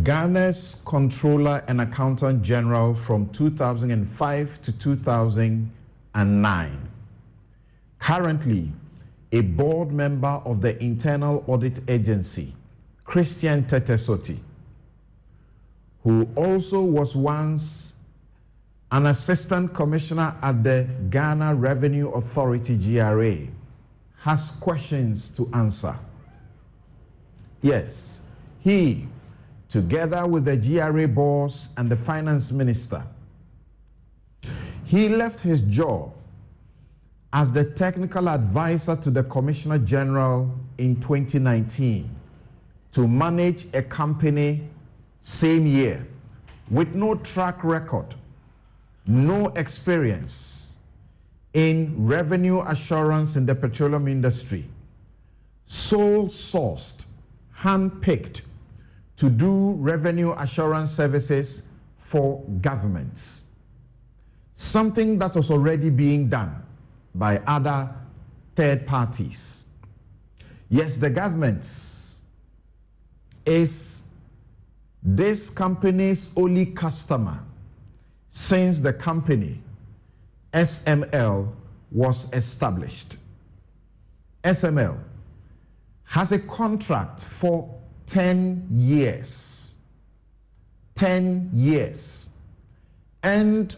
Ghana's Controller and Accountant General from 2005 to 2009. Currently, a board member of the Internal Audit Agency, Christian Tetesoti, who also was once an assistant commissioner at the Ghana Revenue Authority, GRA, has questions to answer. Yes, he, together with the GRA boss and the finance minister, he left his job as the technical advisor to the Commissioner General in 2019 to manage a company same year with no track record, no experience in revenue assurance in the petroleum industry, sole sourced, hand-picked to do revenue assurance services for governments. Something that was already being done by other third parties. Yes, the government is this company's only customer since the company SML was established. SML has a contract for 10 years. 10 years. And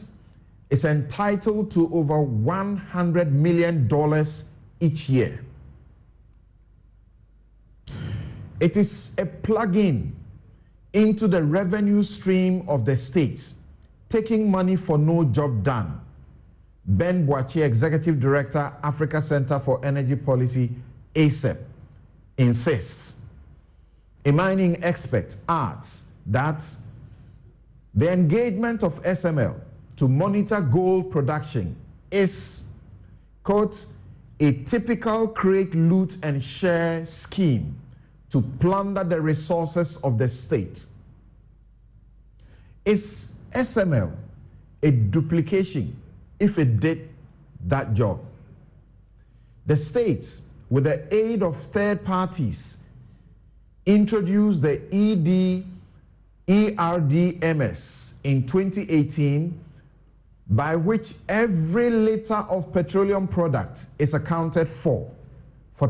is entitled to over $100 million each year. It is a plug-in into the revenue stream of the state, taking money for no job done. Ben Boachi, Executive Director, Africa Center for Energy Policy, ACEP, insists. A mining expert adds that the engagement of SML to monitor gold production is, quote, a typical create, loot, and share scheme to plunder the resources of the state. Is SML a duplication if it did that job? The state, with the aid of third parties, introduced the ERDMS in 2018, by which every liter of petroleum product is accounted for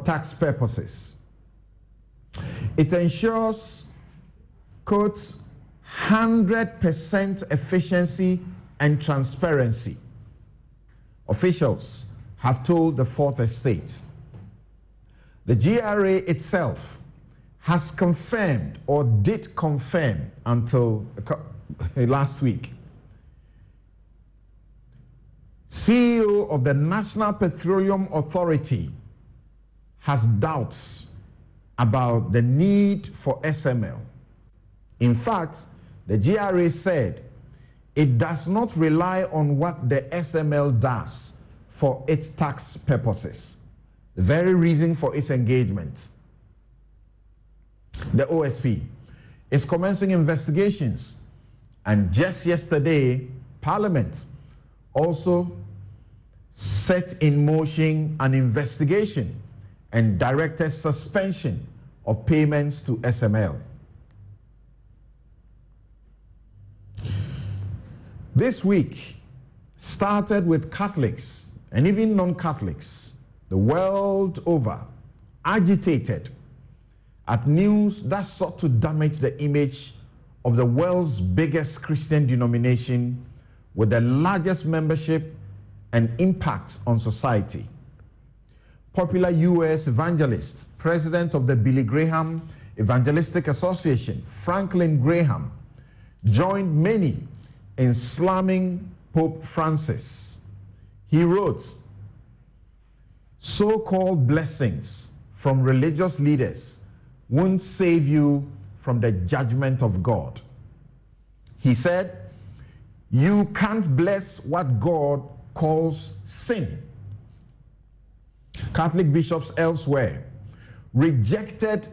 tax purposes. It ensures, quote, 100% efficiency and transparency. Officials have told the Fourth Estate. The GRA itself has confirmed, or did confirm until last week, CEO of the National Petroleum Authority has doubts about the need for SML. In fact, the GRA said it does not rely on what the SML does for its tax purposes, the very reason for its engagement. The OSP is commencing investigations, and just yesterday, Parliament also set in motion an investigation and directed suspension of payments to SML. This week started with Catholics and even non-Catholics the world over agitated at news that sought to damage the image of the world's biggest Christian denomination with the largest membership and impact on society. Popular U.S. evangelist, president of the Billy Graham Evangelistic Association, Franklin Graham, joined many in slamming Pope Francis. He wrote, "So-called blessings from religious leaders won't save you from the judgment of God." He said, "You can't bless what God calls sin." Catholic bishops elsewhere rejected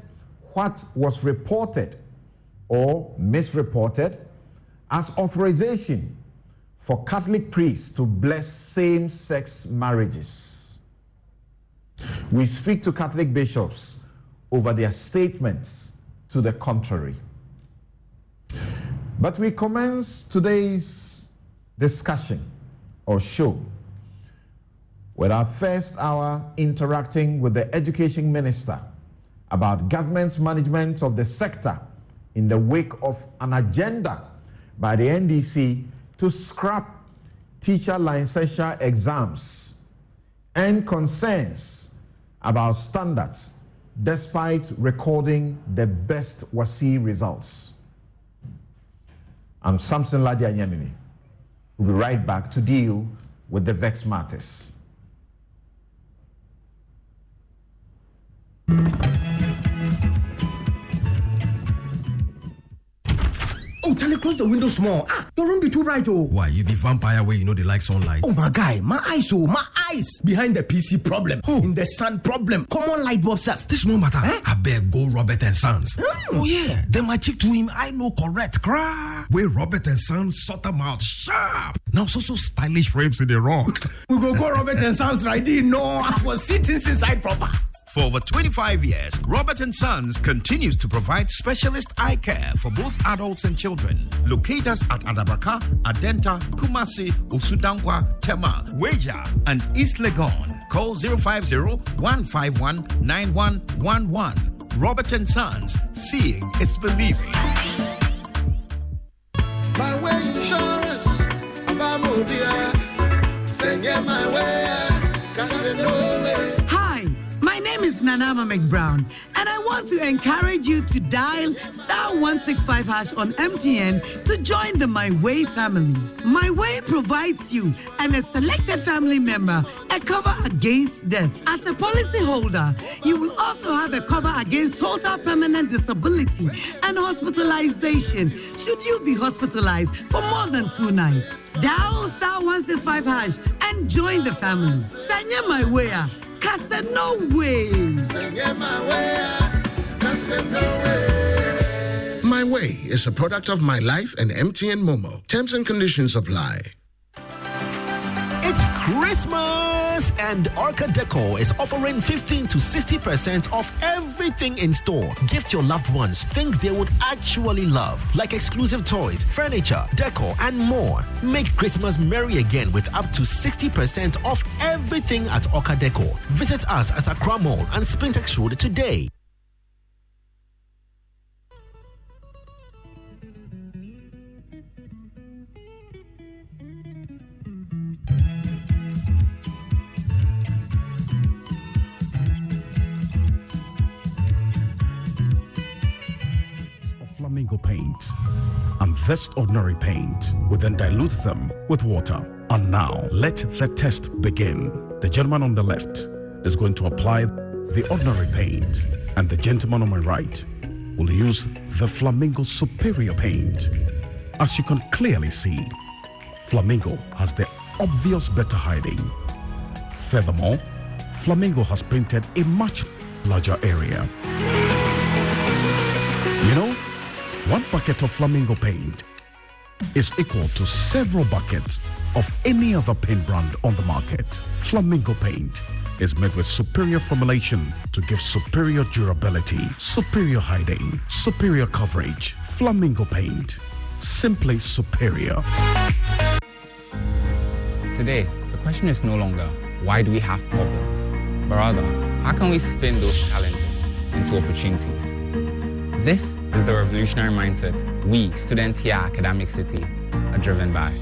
what was reported or misreported as authorization for Catholic priests to bless same-sex marriages. We speak to Catholic bishops over their statements to the contrary. But we commence today's discussion or show with our first hour interacting with the Education Minister about government's management of the sector in the wake of an agenda by the NDC to scrap teacher licensure exams and concerns about standards despite recording the best WASSCE results. I'm Samson Ladia Nyamini. We'll be right back to deal with the vexed matters. Oh, Charlie, close the window small. Your room be too bright, oh. Why, you be vampire where you know they like sunlight? Oh, my guy, my eyes. Behind the PC problem, in the sun problem, common light bulb stuff. This no matter. I beg go Robert and Sons. Oh, yeah. Then my chick to him, I know correct. Cry. Where Robert and Sons sort them out sharp. Now, so stylish frames in the rock. We go Robert and Sons right in. No, I was sitting inside proper. For over 25 years, Robert & Sons continues to provide specialist eye care for both adults and children. Locate us at Adabraka, Adenta, Kumasi, Usudankwa, Tema, Weja, and East Legon. Call 050-151-9111. Robert & Sons, seeing is believing. My way insurance, about Mobia, send my way, Casanova. My name is Nanama McBrown, and I want to encourage you to dial *165# on MTN to join the My Way family. My Way provides you and a selected family member a cover against death. As a policyholder, you will also have a cover against total permanent disability and hospitalization should you be hospitalized for more than 2 nights. Dial *165# and join the family. Sanya My Way. No way. My Way is a product of My Life and MTN Momo. Terms and conditions apply. It's Christmas, and Orca Decor is offering 15 to 60% off everything in store. Gift your loved ones things they would actually love, like exclusive toys, furniture, decor, and more. Make Christmas merry again with up to 60% off everything at Orca Decor. Visit us at Accra Mall and Spintex Road today. Flamingo paint and this ordinary paint. We then dilute them with water. And now let the test begin. The gentleman on the left is going to apply the ordinary paint, and the gentleman on my right will use the Flamingo Superior paint. As you can clearly see, Flamingo has the obvious better hiding. Furthermore, Flamingo has painted a much larger area. You know, 1 bucket of Flamingo paint is equal to several buckets of any other paint brand on the market. Flamingo paint is made with superior formulation to give superior durability, superior hiding, superior coverage. Flamingo paint, simply superior. Today, the question is no longer, why do we have problems? But rather, how can we spin those challenges into opportunities? This is the revolutionary mindset we, students here at Academic City, are driven by.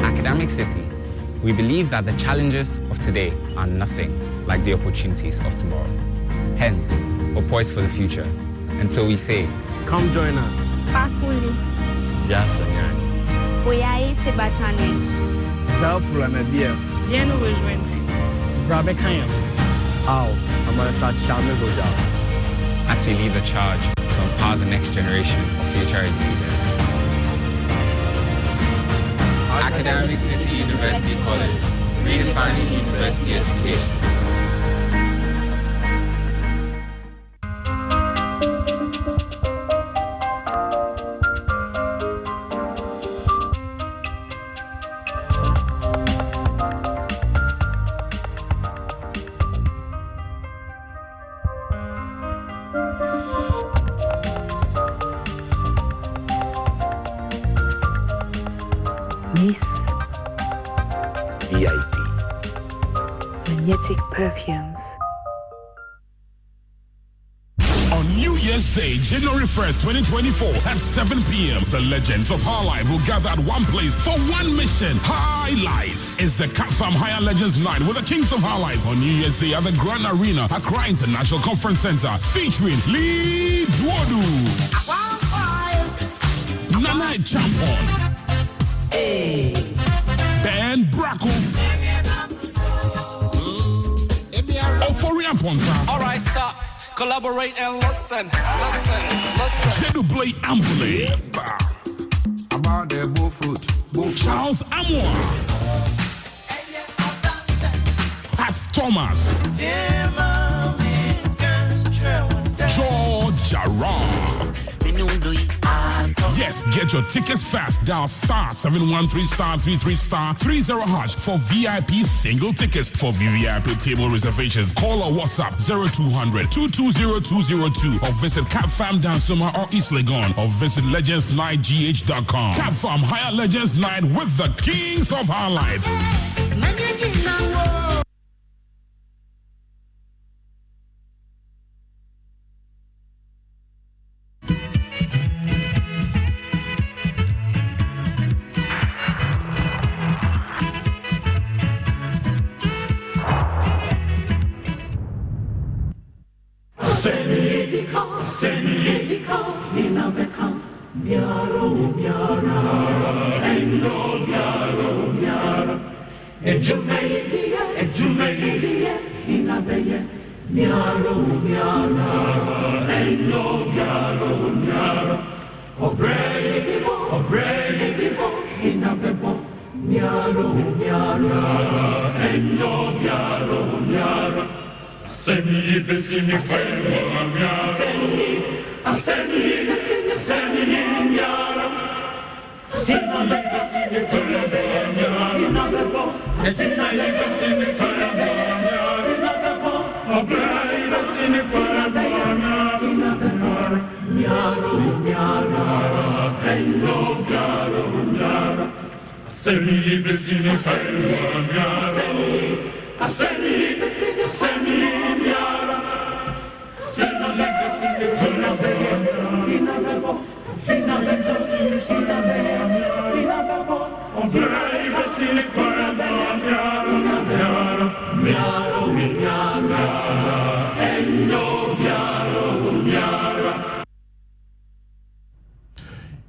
Academic City, we believe that the challenges of today are nothing like the opportunities of tomorrow. Hence, we're poised for the future. And so we say, come join us. Pakuli. Yes, again. Uyai Tibatane. Self-Ranadia. Yenu Wijwin. Brabe Kayam. Ow, I'm gonna start shouting Goja. As we lead the charge to empower the next generation of future leaders. Academic City University College, redefining university education. Nice. VIP. Magnetic perfumes. On New Year's Day, January 1st, 2024, at 7 p.m., the legends of High Life will gather at one place for one mission. High Life is the CapFam Higher Legends Night with the Kings of High Life on New Year's Day at the Grand Arena, Accra International Conference Center, featuring Lee Duodu, Nana Champon, Ben Bracco, Euphoria Ponsa. All right, stop. Collaborate and listen. Jedu Blay Ambule. About the bull fruit. Charles Amour. Pat Thomas. George Jarrah. Yes, get your tickets fast. Dial *713*33*30# for VIP single tickets. For VVIP table reservations, call or WhatsApp 0200-220-202 or visit CapFam Dansuma or East Legon or visit legendsnightgh.com. CapFam Higher Legends Night with the Kings of High Life.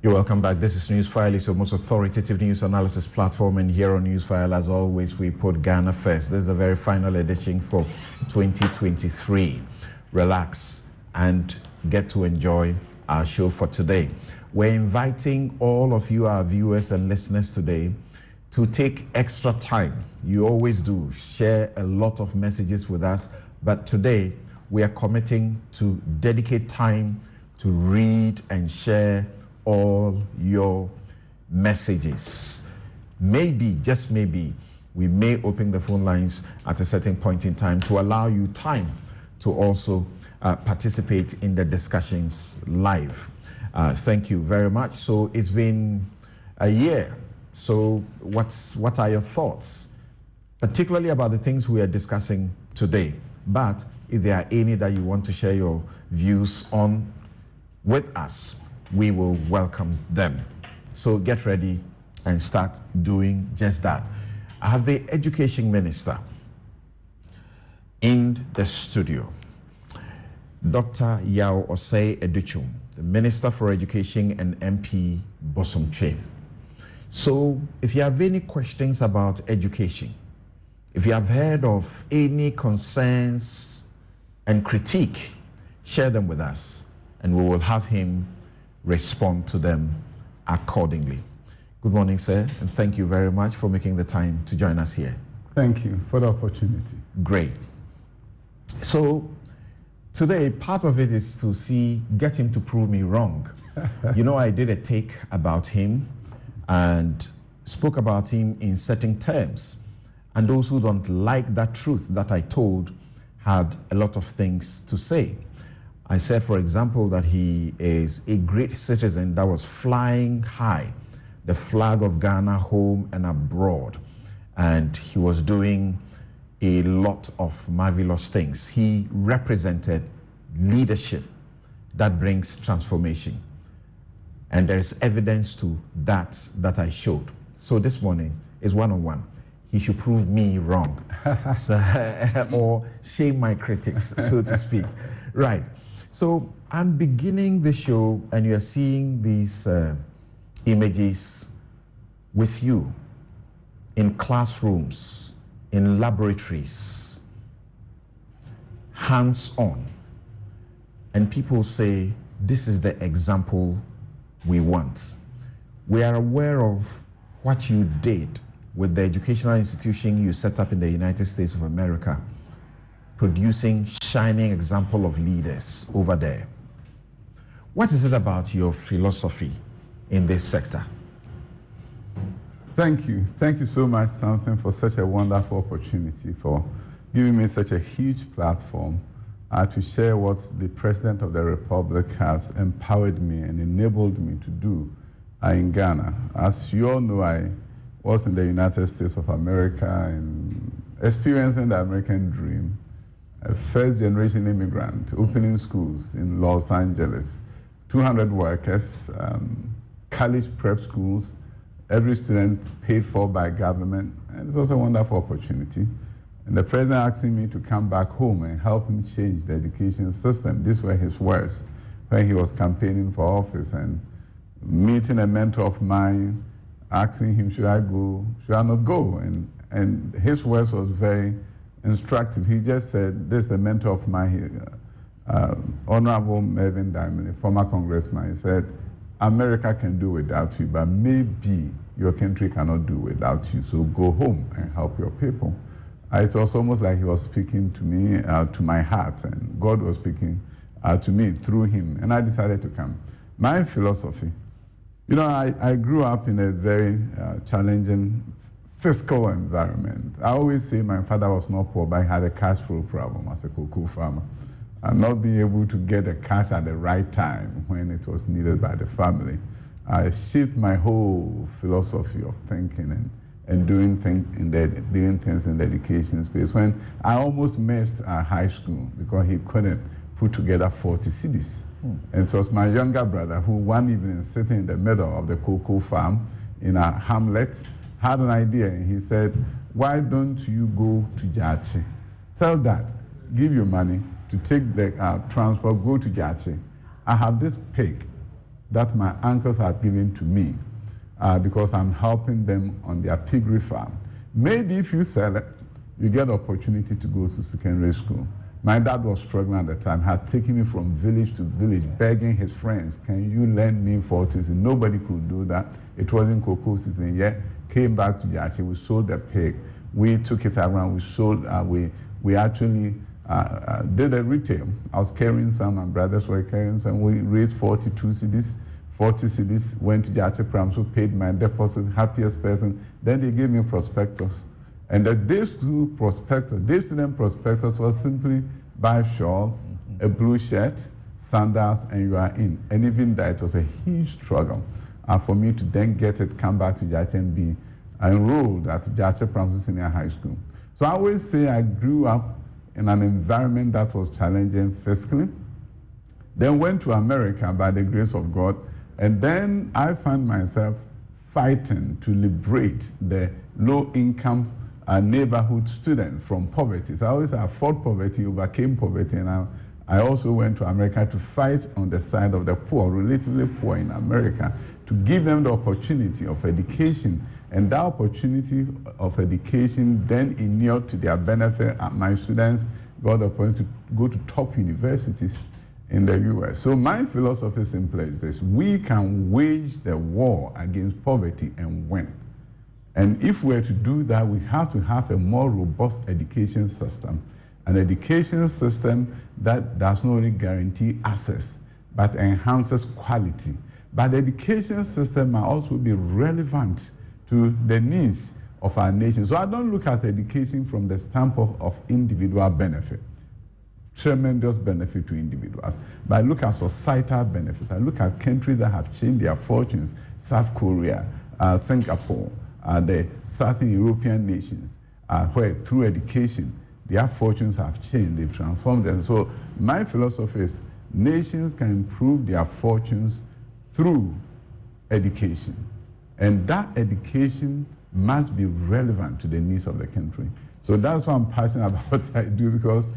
You're welcome back. This is Newsfile. It's your most authoritative news analysis platform, and here on Newsfile, as always, we put Ghana first. This is the very final edition for 2023. Relax and get to enjoy our show for today. We're inviting all of you, our viewers and listeners today, to take extra time. You always do share a lot of messages with us, but today we are committing to dedicate time to read and share all your messages. Maybe, just maybe, we may open the phone lines at a certain point in time to allow you time to also participate in the discussions live. Thank you very much. So it's been a year. So what are your thoughts, particularly about the things we are discussing today? But if there are any that you want to share your views on with us, we will welcome them. So get ready and start doing just that. I have the Education Minister in the studio, Dr. Yao Osei Educhum, the Minister for Education and MP Bosomtwe. So if you have any questions about education, if you have heard of any concerns and critique, share them with us and we will have him respond to them accordingly. Good morning, sir, and thank you very much for making the time to join us here. Thank you for the opportunity. Great. So today, part of it is to get him to prove me wrong. You know, I did a take about him and spoke about him in certain terms. And those who don't like that truth that I told had a lot of things to say. I said, for example, that he is a great citizen that was flying high, the flag of Ghana home and abroad. And he was doing a lot of marvelous things. He represented leadership that brings transformation. And there is evidence to that I showed. So this morning is one-on-one. He should prove me wrong or shame my critics, so to speak. Right. So I'm beginning the show, and you're seeing these images with you in classrooms, in laboratories, hands-on. And people say, this is the example we want. We are aware of what you did with the educational institution you set up in the United States of America, producing shining example of leaders over there. What is it about your philosophy in this sector? Thank you. Thank you so much, Samson, for such a wonderful opportunity, for giving me such a huge platform to share what the President of the Republic has empowered me and enabled me to do in Ghana. As you all know, I was in the United States of America and experiencing the American dream, a first-generation immigrant, opening schools in Los Angeles, 200 workers, college prep schools, every student paid for by government, and it was a wonderful opportunity. And the president asking me to come back home and help him change the education system. These were his words when he was campaigning for office, and meeting a mentor of mine, asking him, should I go, should I not go? And his words was very instructive. He just said, this is the mentor of mine, Honorable Mervyn Diamond, former congressman. He said, America can do without you, but maybe your country cannot do without you, so go home and help your people. It was almost like he was speaking to me, to my heart, and God was speaking to me through him, and I decided to come. My philosophy, you know, I grew up in a very challenging fiscal environment. I always say my father was not poor, but he had a cash flow problem as a cocoa farmer, and not being able to get the cash at the right time when it was needed by the family. I shaped my whole philosophy of thinking and doing things in the education space. When I almost missed high school because he couldn't put together 40 cedis. And it was my younger brother who one evening sitting in the middle of the cocoa farm in a hamlet had an idea, and he said, why don't you go to Jachi? Tell Dad, give you money to take the transport, go to Jachi. I have this pig that my uncles have given to me because I'm helping them on their piggery farm. Maybe if you sell it, you get the opportunity to go to secondary school. My dad was struggling at the time, had taken me from village to village, begging his friends, can you lend me 40 cedis? Nobody could do that. It wasn't cocoa season yet. Came back to Jachi, we sold the pig. We took it around, we sold, we actually did a retail. I was carrying some, my brothers were carrying some. We raised 42 cedis, 40 cedis, went to Jachi Pramso, paid my deposit, happiest person. Then they gave me prospectus. And the day student prospectus was simply buy shorts, a blue shirt, sandals, and you are in. And even that, it was a huge struggle for me to then get it, come back to Jachi and be enrolled at Jachi Pramso Senior High School. So I always say I grew up in an environment that was challenging fiscally, then went to America by the grace of God, and then I found myself fighting to liberate the low-income neighborhood students from poverty. So I always fought poverty, overcame poverty, and I also went to America to fight on the side of the poor, relatively poor in America, to give them the opportunity of education. And that opportunity of education then inured to their benefit. My students got the opportunity to go to top universities in the US. So my philosophy simply is this: we can wage the war against poverty and win. And if we're to do that, we have to have a more robust education system, an education system that does not only guarantee access, but enhances quality. But the education system might also be relevant to the needs of our nation. So I don't look at education from the standpoint of individual benefit, tremendous benefit to individuals, but I look at societal benefits. I look at countries that have changed their fortunes, South Korea, Singapore, the Southern European nations, where through education, their fortunes have changed, they've transformed them. So my philosophy is nations can improve their fortunes through education. And that education must be relevant to the needs of the country. So that's why I'm passionate about what I do, because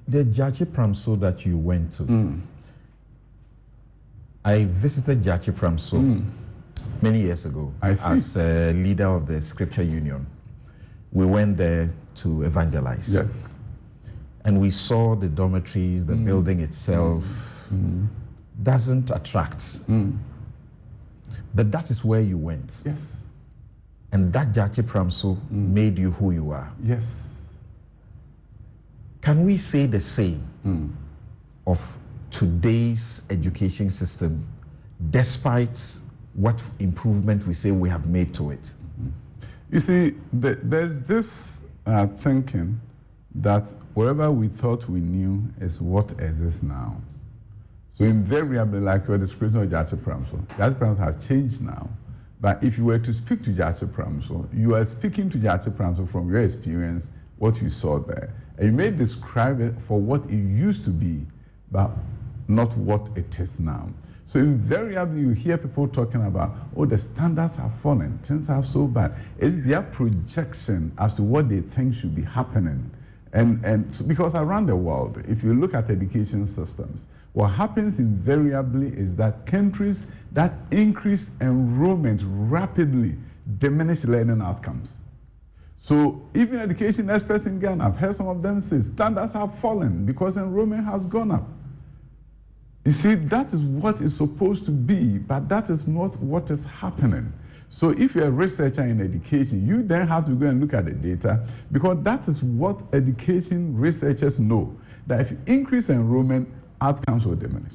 the Jachi Pramso that you went to, I visited Jachi Pramso many years ago as a leader of the Scripture Union. We went there to evangelize. Yes. And we saw the dormitories, the building itself doesn't attract. But that is where you went. Yes. And that Jachi Pramso made you who you are. Yes. Can we say the same of today's education system, despite what improvement we say we have made to it? You see, there's this thinking that whatever we thought we knew is what exists now. So invariably, like your description of Jachi Pramso has changed now. But if you were to speak to Jachi Pramso, you are speaking to Jachi Pramso from your experience, what you saw there. And you may describe it for what it used to be, but not what it is now. So invariably, you hear people talking about, oh, the standards have fallen, things are so bad. It's their projection as to what they think should be happening. And because around the world, if you look at education systems, what happens invariably is that countries that increase enrollment rapidly diminish learning outcomes. So even education experts in Ghana, I've heard some of them say standards have fallen because enrollment has gone up. You see, that is what is supposed to be, but that is not what is happening. So if you're a researcher in education, you then have to go and look at the data, because that is what education researchers know, that if you increase enrollment, outcomes will diminish.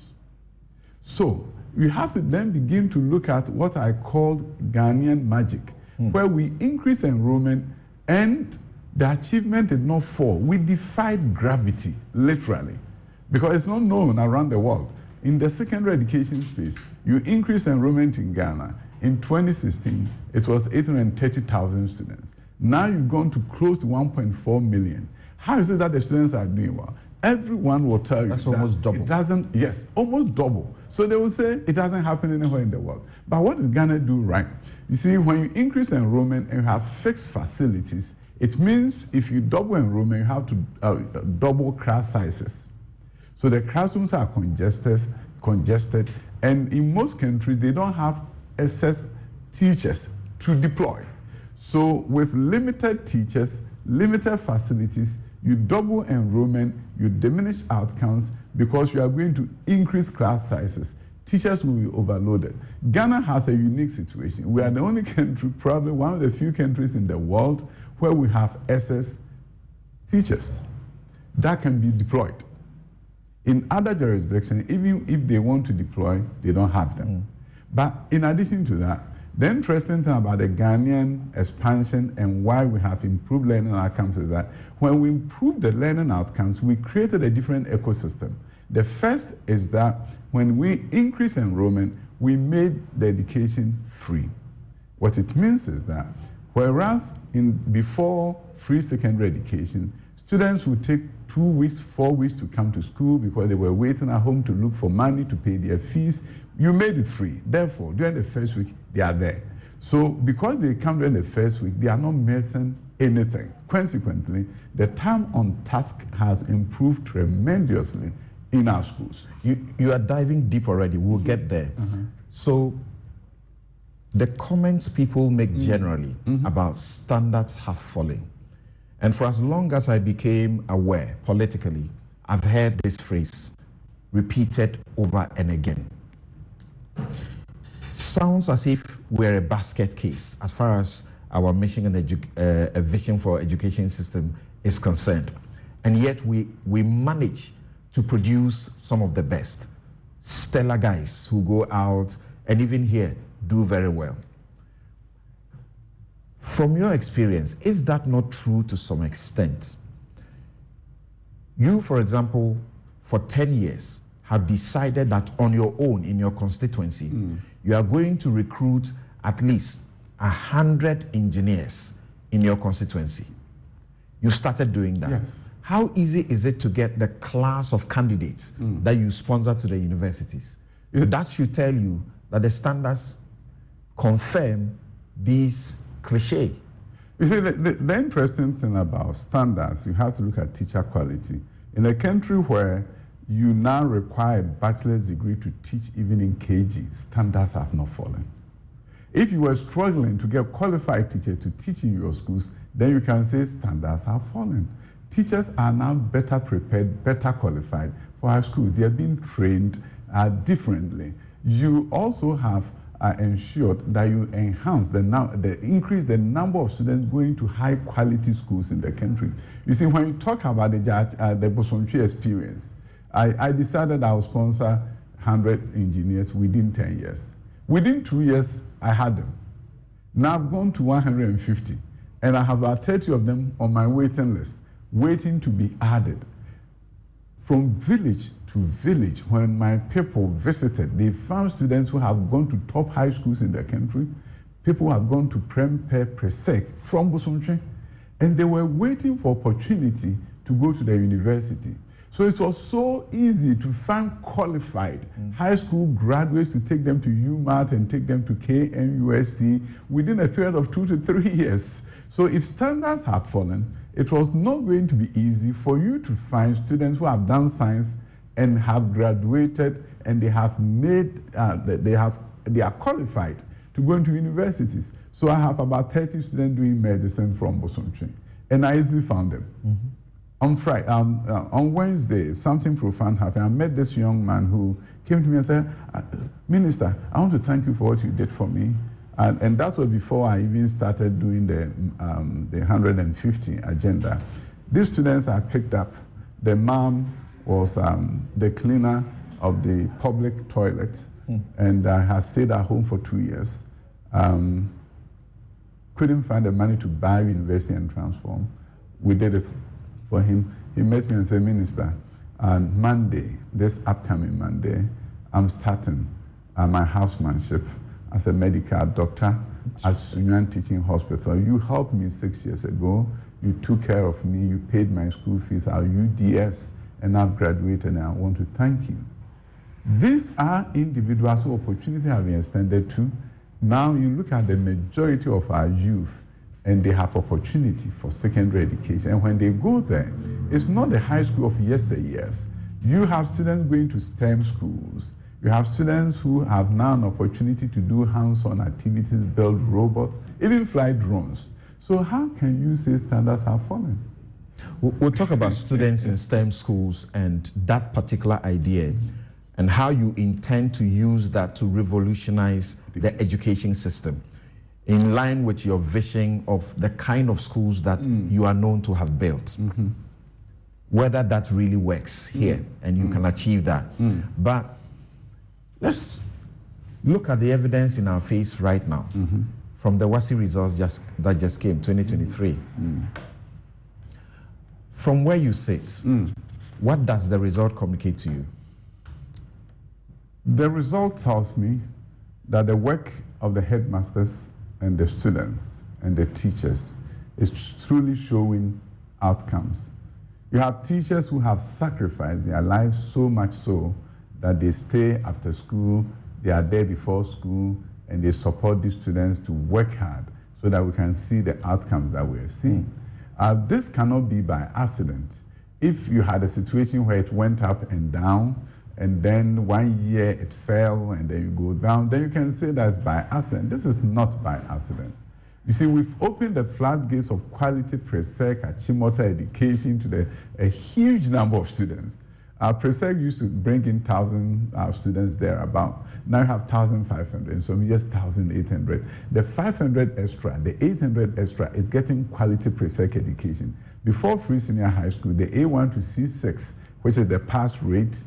So we have to then begin to look at what I call Ghanaian magic, where we increase enrollment and the achievement did not fall. We defied gravity, literally, because it's not known around the world. In the secondary education space, you increase enrollment in Ghana. In 2016, it was 830,000 students. Now you've gone to close to 1.4 million. How is it that the students are doing well? Everyone will tell you that's almost double. It doesn't, yes, almost double. So they will say it doesn't happen anywhere in the world. But what did Ghana do right? You see, when you increase enrollment and you have fixed facilities, it means if you double enrollment, you have to double class sizes. So the classrooms are congested, and in most countries, they don't have excess teachers to deploy. So with limited teachers, limited facilities, you double enrollment, you diminish outcomes because you are going to increase class sizes. Teachers will be overloaded. Ghana has a unique situation. We are the only country, probably one of the few countries in the world, where we have excess teachers that can be deployed. In other jurisdictions, even if they want to deploy, they don't have them. But in addition to that, the interesting thing about the Ghanaian expansion and why we have improved learning outcomes is that when we improved the learning outcomes, we created a different ecosystem. The first is that when we increased enrollment, we made the education free. What it means is that whereas before free secondary education, students would take 2 weeks, 4 weeks to come to school because they were waiting at home to look for money to pay their fees. You made it free. Therefore, during the first week, they are there. So because they come during the first week, they are not missing anything. Consequently, the time on task has improved tremendously in our schools. You are diving deep already. We'll get there. So the comments people make generally about standards have fallen. And for as long as I became aware politically, I've heard this phrase repeated over and again. Sounds as if we're a basket case as far as our mission and a vision for education system is concerned. And yet we manage to produce some of the best stellar guys who go out and even here do very well. From your experience, is that not true to some extent? You, for example, for 10 years, have decided that on your own, in your constituency, you are going to recruit at least 100 engineers in your constituency. You started doing that. Yes. How easy is it to get the class of candidates that you sponsor to the universities? That should tell you that the standards confirm these cliché. You see, the interesting thing about standards, you have to look at teacher quality. In a country where you now require a bachelor's degree to teach even in KG, standards have not fallen. If you were struggling to get qualified teachers to teach in your schools, then you can say standards have fallen. Teachers are now better prepared, better qualified for our schools. They are being trained differently. You also have ensured that you enhance increase the number of students going to high quality schools in the country. You see, when you talk about the Bosomtwe experience, I decided I would sponsor 100 engineers within 10 years. Within 2 years, I had them. Now I've gone to 150, and I have about 30 of them on my waiting list, waiting to be added. From village to village, when my people visited, they found students who have gone to top high schools in the country, people who have gone to Presec from Bosomtwe, and they were waiting for opportunity to go to the university. So it was so easy to find qualified high school graduates to take them to UMass and take them to KNUST within a period of 2 to 3 years. So if standards had fallen, it was not going to be easy for you to find students who have done science and have graduated and they have made, they are qualified to go into universities. So I have about 30 students doing medicine from Bosomtwe, and I easily found them. On Wednesday, something profound happened. I met this young man who came to me and said, Minister, I want to thank you for what you did for me. And that was before I even started doing the 150 agenda. These students I picked up, the mom was the cleaner of the public toilet, and I had stayed at home for 2 years. Couldn't find the money to buy university and transform. We did it for him. He met me and said, Minister, on Monday, this upcoming Monday, I'm starting my housemanship as a medical doctor at Sunyuan Teaching Hospital. You helped me 6 years ago. You took care of me. You paid my school fees, our UDS, and I've graduated, and I want to thank you. These are individuals who opportunity have been extended to. Now you look at the majority of our youth, and they have opportunity for secondary education. And when they go there, it's not the high school of yesteryears. You have students going to STEM schools. You have students who have now an opportunity to do hands-on activities, build robots, even fly drones. So how can you say standards have fallen? We'll talk about students in STEM schools and that particular idea and how you intend to use that to revolutionize the education system in line with your vision of the kind of schools that you are known to have built. Whether that really works here and you can achieve that. But let's look at the evidence in our face right now from the WASSCE results that just came, 2023. From where you sit, what does the result communicate to you? The result tells me that the work of the headmasters and the students and the teachers is truly showing outcomes. You have teachers who have sacrificed their lives so much so that they stay after school, they are there before school, and they support these students to work hard so that we can see the outcomes that we're seeing. This cannot be by accident. If you had a situation where it went up and down, and then 1 year it fell, and then you go down, then you can say that's by accident. This is not by accident. You see, we've opened the floodgates of quality Presec, Achimota education to a huge number of students. Presec used to bring in 1,000 students thereabout. Now you have 1,500, so just 1,800. The 500 extra, the 800 extra is getting quality Presec education. Before free senior high school, the A1 to C6, which is the pass rate,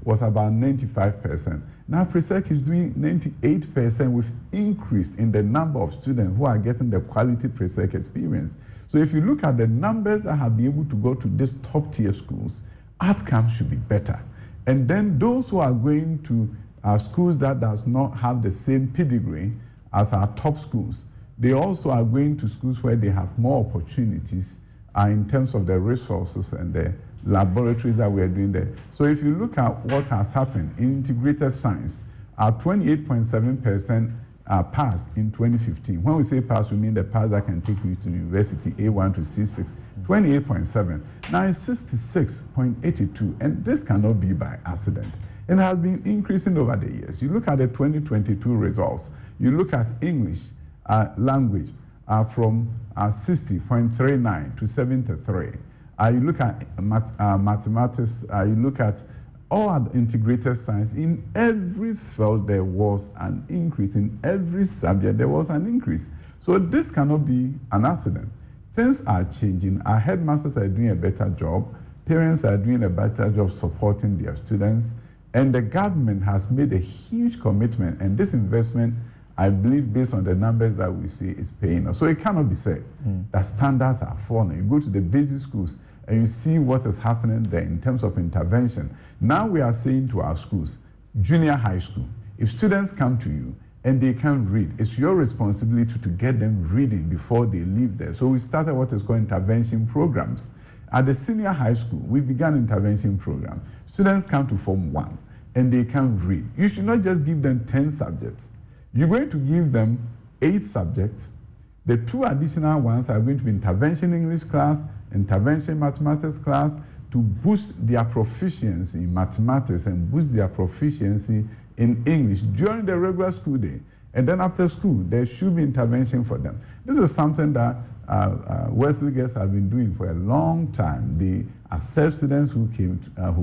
was about 95%. Now Presec is doing 98% with increase in the number of students who are getting the quality Presec experience. So if you look at the numbers that have been able to go to these top tier schools, outcomes should be better. And then those who are going to schools that does not have the same pedigree as our top schools, They also are going to schools where they have more opportunities in terms of the resources and the laboratories that we are doing there. So if you look at what has happened in integrated science, 28.7% passed in 2015. When we say pass, we mean the pass that can take you to university, A1 to C6, 28.7. Now it's 66.82, and this cannot be by accident. It has been increasing over the years. You look at the 2022 results, you look at English language from 60.39 to 73. You look at mathematics, you look at all integrated science. In every field, there was an increase. In every subject, there was an increase. So this cannot be an accident. Things are changing. Our headmasters are doing a better job. Parents are doing a better job supporting their students. And the government has made a huge commitment. And this investment, I believe, based on the numbers that we see, is paying us. So it cannot be said that standards are falling. You go to the basic schools, and you see what is happening there in terms of intervention. Now we are saying to our schools, junior high school, if students come to you and they can't read, it's your responsibility to get them reading before they leave there. So we started what is called intervention programs. At the senior high school, we began intervention program. Students come to Form 1 and they can't read. You should not just give them 10 subjects. You're going to give them 8 subjects. The 2 additional ones are going to be intervention English class, intervention mathematics class, to boost their proficiency in mathematics and boost their proficiency in English during the regular school day. And then after school, there should be intervention for them. This is something that Wesley Girls have been doing for a long time. They assess students who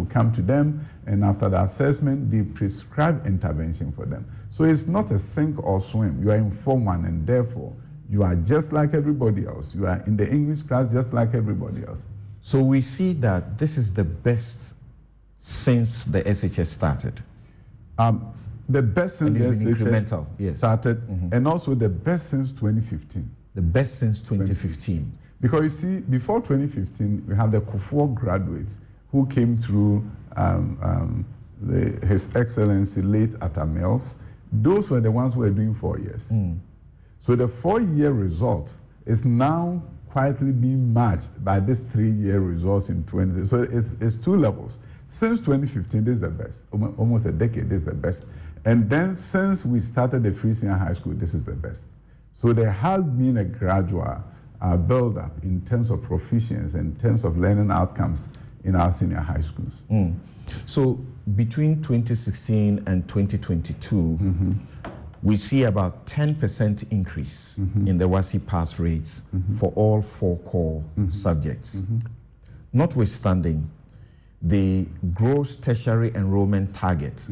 come to them, and after the assessment, they prescribe intervention for them. So it's not a sink or swim. You are in Form 1, and therefore, you are just like everybody else. You are in the English class just like everybody else. So we see that this is the best since the SHS started. The best since the SHS started, and also the best since 2015. The best since 2015. Because you see, before 2015, we had the Kufuor graduates who came through His Excellency late Atta Mills. Those were the ones who were doing 4 years. So the 4-year result is now quietly being matched by this 3-year results in 20. So it's 2 levels. Since 2015, this is the best. Almost a decade, this is the best. And then since we started the free senior high school, this is the best. So there has been a gradual build-up in terms of proficiency, in terms of learning outcomes in our senior high schools. So between 2016 and 2022, we see about 10% increase in the WASSCE pass rates for all 4 core subjects. Notwithstanding the gross tertiary enrollment target,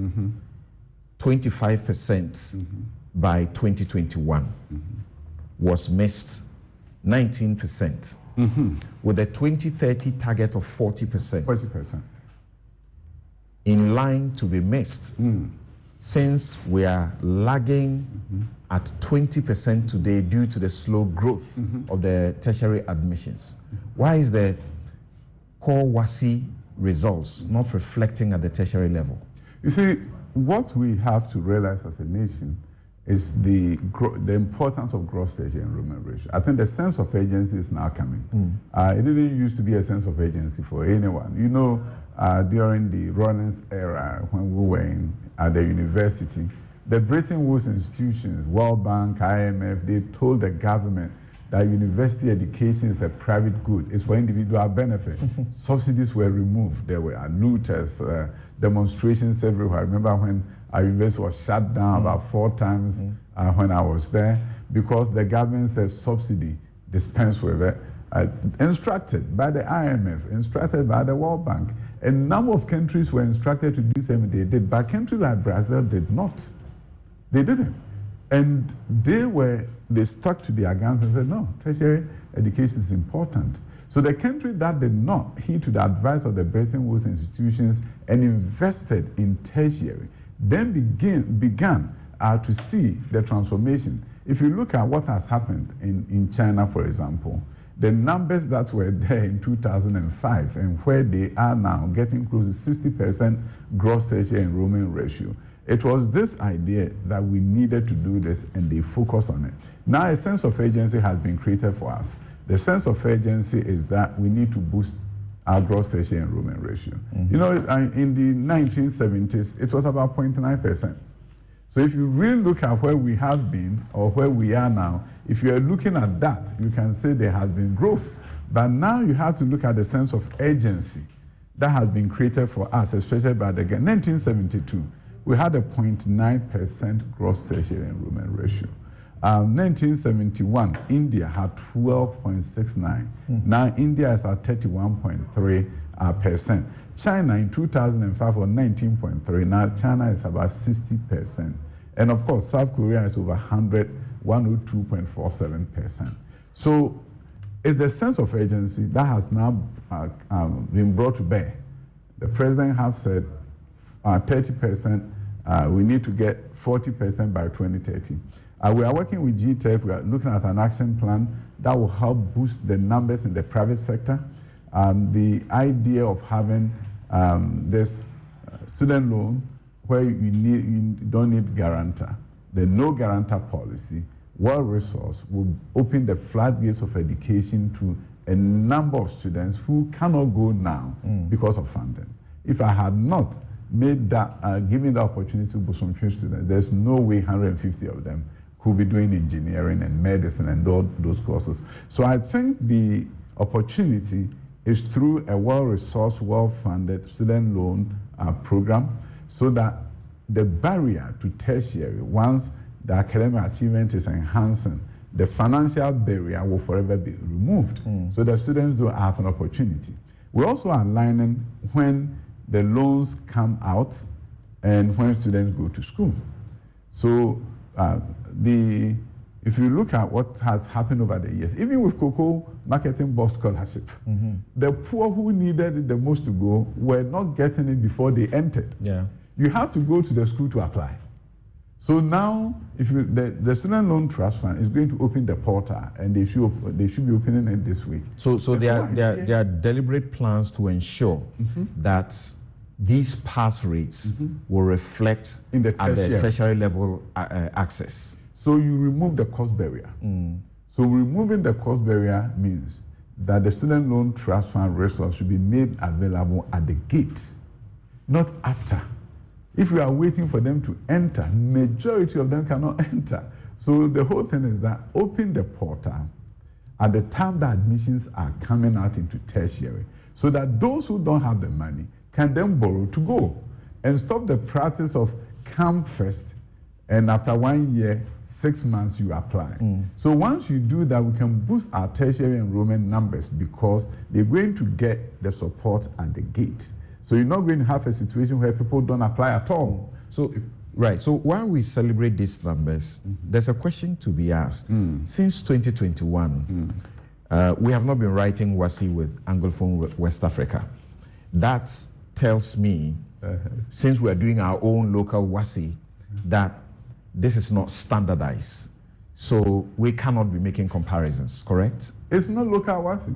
25% by 2021 was missed, 19%, with a 2030 target of 40%. 40%. In line to be missed. Since we are lagging at 20% today due to the slow growth of the tertiary admissions. Why is the core WASSCE results not reflecting at the tertiary level? You see, what we have to realize as a nation is the importance of gross tertiary enrollment ratio. I think the sense of agency is now coming. It didn't used to be a sense of agency for anyone. You know, during the Rawlings era, when we were at the university, the Bretton Woods institutions, World Bank, IMF, they told the government that university education is a private good. It's for individual benefit. Subsidies were removed. There were looters, demonstrations everywhere. I remember when our university was shut down about 4 times when I was there, because the government said subsidy dispensed with it, instructed by the IMF, instructed by the World Bank. A number of countries were instructed to do something they did, but countries like Brazil did not. They didn't. And they stuck to their guns and said, no, tertiary education is important. So the country that did not heed to the advice of the Bretton Woods institutions and invested in tertiary, then began to see the transformation. If you look at what has happened in China, for example, the numbers that were there in 2005 and where they are now, getting close to 60% gross tertiary enrollment ratio, It was this idea that we needed to do this, and they focus on it. Now a sense of agency has been created for us. The sense of agency is that we need to boost our gross tertiary enrollment ratio. You know, in the 1970s, it was about 0.9%. So if you really look at where we have been or where we are now, if you are looking at that, you can say there has been growth. But now you have to look at the sense of agency that has been created for us, especially by the 1972. We had a 0.9% gross tertiary enrollment ratio. 1971, India had 12.69. Now India is at 31.3%. China in 2005 was 19.3. Now China is about 60%. And of course, South Korea is over 102.47%. So it's the sense of agency that has now been brought to bear. The president has said 30%, we need to get 40% by 2030. We are working with GTEC. We are looking at an action plan that will help boost the numbers in the private sector. The idea of having this student loan where you don't need guarantor, the no guarantor policy, well-resourced, will open the floodgates of education to a number of students who cannot go now because of funding. If I had not made that, given the opportunity to some students, there's no way 150 of them could be doing engineering and medicine and all those courses. So I think the opportunity is through a well-resourced, well-funded student loan program, so that the barrier to tertiary, once the academic achievement is enhancing, the financial barrier will forever be removed, so that students don't have an opportunity. We're also aligning when the loans come out and when students go to school. So if you look at what has happened over the years, even with Cocoa Marketing Board Scholarship, the poor who needed it the most to go were not getting it before they entered. Yeah. You have to go to the school to apply. So now, if the Student Loan Trust Fund is going to open the portal, and they should be opening it this week. So there are deliberate plans to ensure that these pass rates will reflect in the at the tertiary level access. So you remove the cost barrier. So removing the cost barrier means that the Student Loan Trust Fund resource should be made available at the gate, not after. If you are waiting for them to enter, majority of them cannot enter. So the whole thing is that open the portal at the time that admissions are coming out into tertiary, so that those who don't have the money can then borrow to go, and stop the practice of come first, and after 1 year, 6 months you apply. So once you do that, we can boost our tertiary enrollment numbers, because they're going to get the support at the gate. So you're not going to have a situation where people don't apply at all. So, right. So while we celebrate these numbers, there's a question to be asked. Since 2021, we have not been writing WASI with Anglophone West Africa. That tells me, since we're doing our own local WASI, that this is not standardized. So we cannot be making comparisons, correct? It's not local WASI.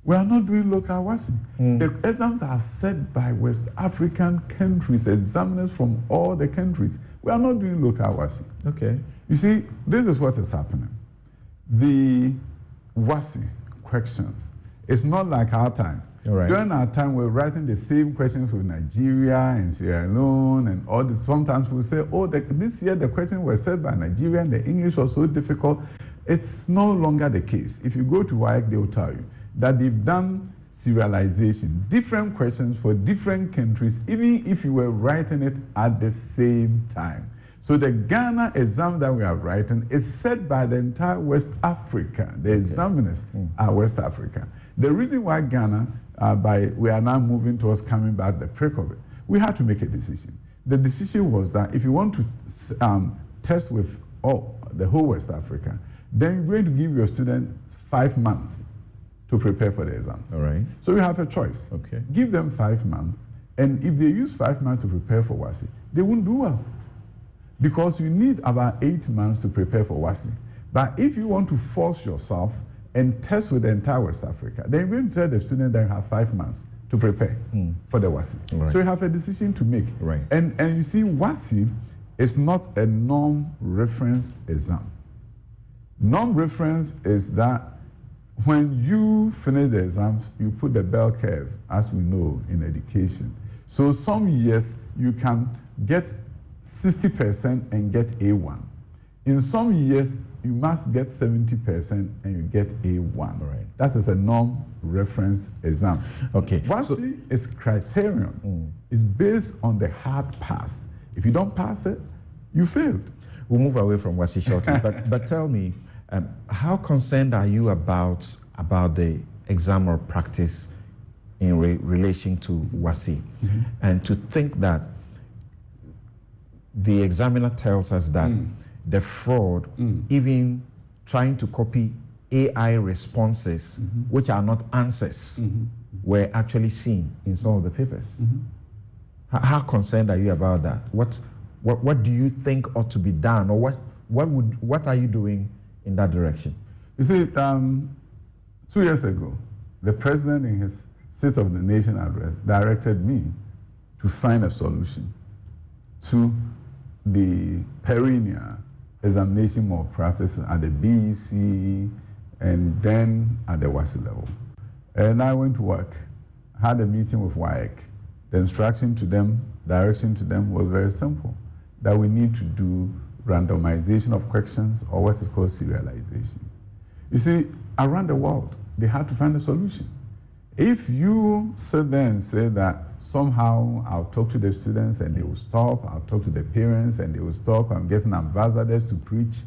We are not doing local WASI. The exams are set by West African countries, examiners from all the countries. We are not doing local WASI. Okay. You see, this is what is happening. The WASI questions, it's not like our time. Right. During our time, we're writing the same questions for Nigeria and Sierra Leone and all this. Sometimes we'll say, oh, this year the questions were set by Nigeria and the English was so difficult. It's no longer the case. If you go to WAEC, they will tell you that they've done serialization, different questions for different countries, even if you were writing it at the same time. So the Ghana exam that we are writing is set by the entire West Africa. The examiners are West Africa. The reason why Ghana, we are now moving towards coming back the pre-COVID, we had to make a decision. The decision was that if you want to test with the whole West Africa, then you're going to give your student 5 months to prepare for the exams. All right. So you have a choice. Okay. Give them 5 months, and if they use 5 months to prepare for WASI, they won't do well, because you need about 8 months to prepare for WASI. But if you want to force yourself and test with the entire West Africa, then you're going to tell the student that you have 5 months to prepare for the WASI. Right. So you have a decision to make. Right. And you see, WASI is not a norm-reference exam. Norm-reference is that when you finish the exams, you put the bell curve, as we know in education. So some years you can get 60% and get A1. In some years, you must get 70% and you get A1. Right. That is a norm-reference exam. Okay. WASI is criterion. It's based on the hard pass. If you don't pass it, you failed. We'll move away from WASI shortly. but tell me, how concerned are you about the exam or practice in relation to WASI? And to think that the examiner tells us that the fraud, even trying to copy AI responses, which are not answers, were actually seen in some of the papers. How concerned are you about that? What do you think ought to be done, or what are you doing in that direction? You see, 2 years ago, the president in his State of the Nation address directed me to find a solution to the perennial examination malpractice at the BEC and then at the WASI level. And I went to work, had a meeting with WAEC. The instruction to them, direction to them was very simple, that we need to do randomization of questions, or what is called serialization. You see, around the world, they had to find a solution. If you sit there and say that somehow I'll talk to the students and they will stop, I'll talk to the parents and they will stop, I'm getting ambassadors to preach,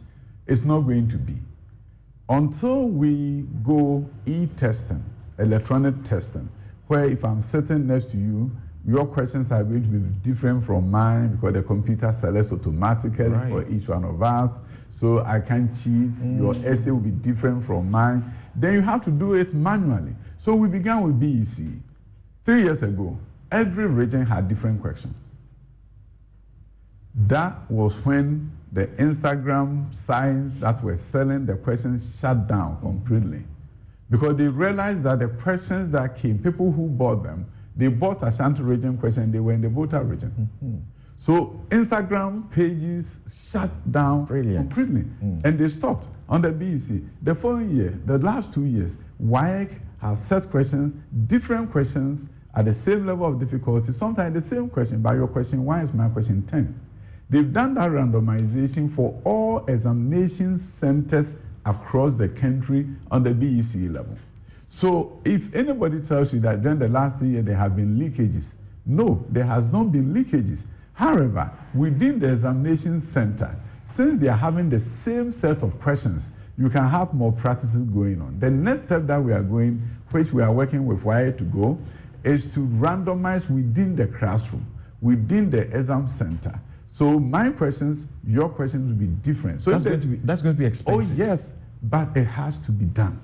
it's not going to be. Until we go e-testing, electronic testing, where if I'm sitting next to you, your questions are going to be different from mine because the computer selects automatically for each one of us, so I can't cheat. Your essay will be different from mine. Then you have to do it manually. So we began with BEC. 3 years ago, every region had different questions. That was when the Instagram sites that were selling the questions shut down completely, because they realized that the questions that came, people who bought them, they bought Ashanti region question, they were in the Volta region. So Instagram pages shut down completely, and they stopped on the BEC. The following year, the last 2 years, WAEC has set questions, different questions at the same level of difficulty, sometimes the same question, but your question 1 is my question 10. They've done that randomization for all examination centers across the country on the BEC level. So if anybody tells you that during the last year there have been leakages, no, there has not been leakages. However, within the examination center, since they are having the same set of questions, you can have more practices going on. The next step that we are going, which we are working with WIRE to go, is to randomize within the classroom, within the exam center. So my questions, your questions will be different. So that's going to be expensive. Oh yes, but it has to be done.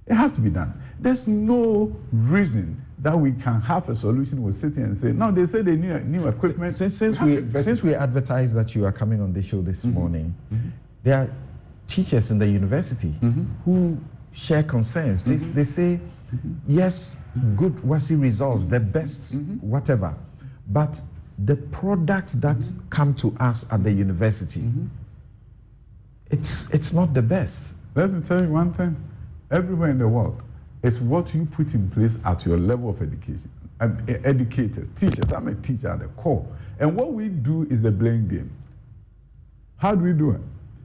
It has to be done. There's no reason that we can have a solution. We're sitting and say, no, they say they need new equipment. Since we advertised that you are coming on the show this morning, there are teachers in the university who share concerns. They say, yes, good WASI results, the best, whatever, but the products that come to us at the university, it's not the best. Let me tell you one thing. Everywhere in the world, it's what you put in place at your level of education. Educators, teachers, I'm a teacher at the core. And what we do is the blame game. How do we do it?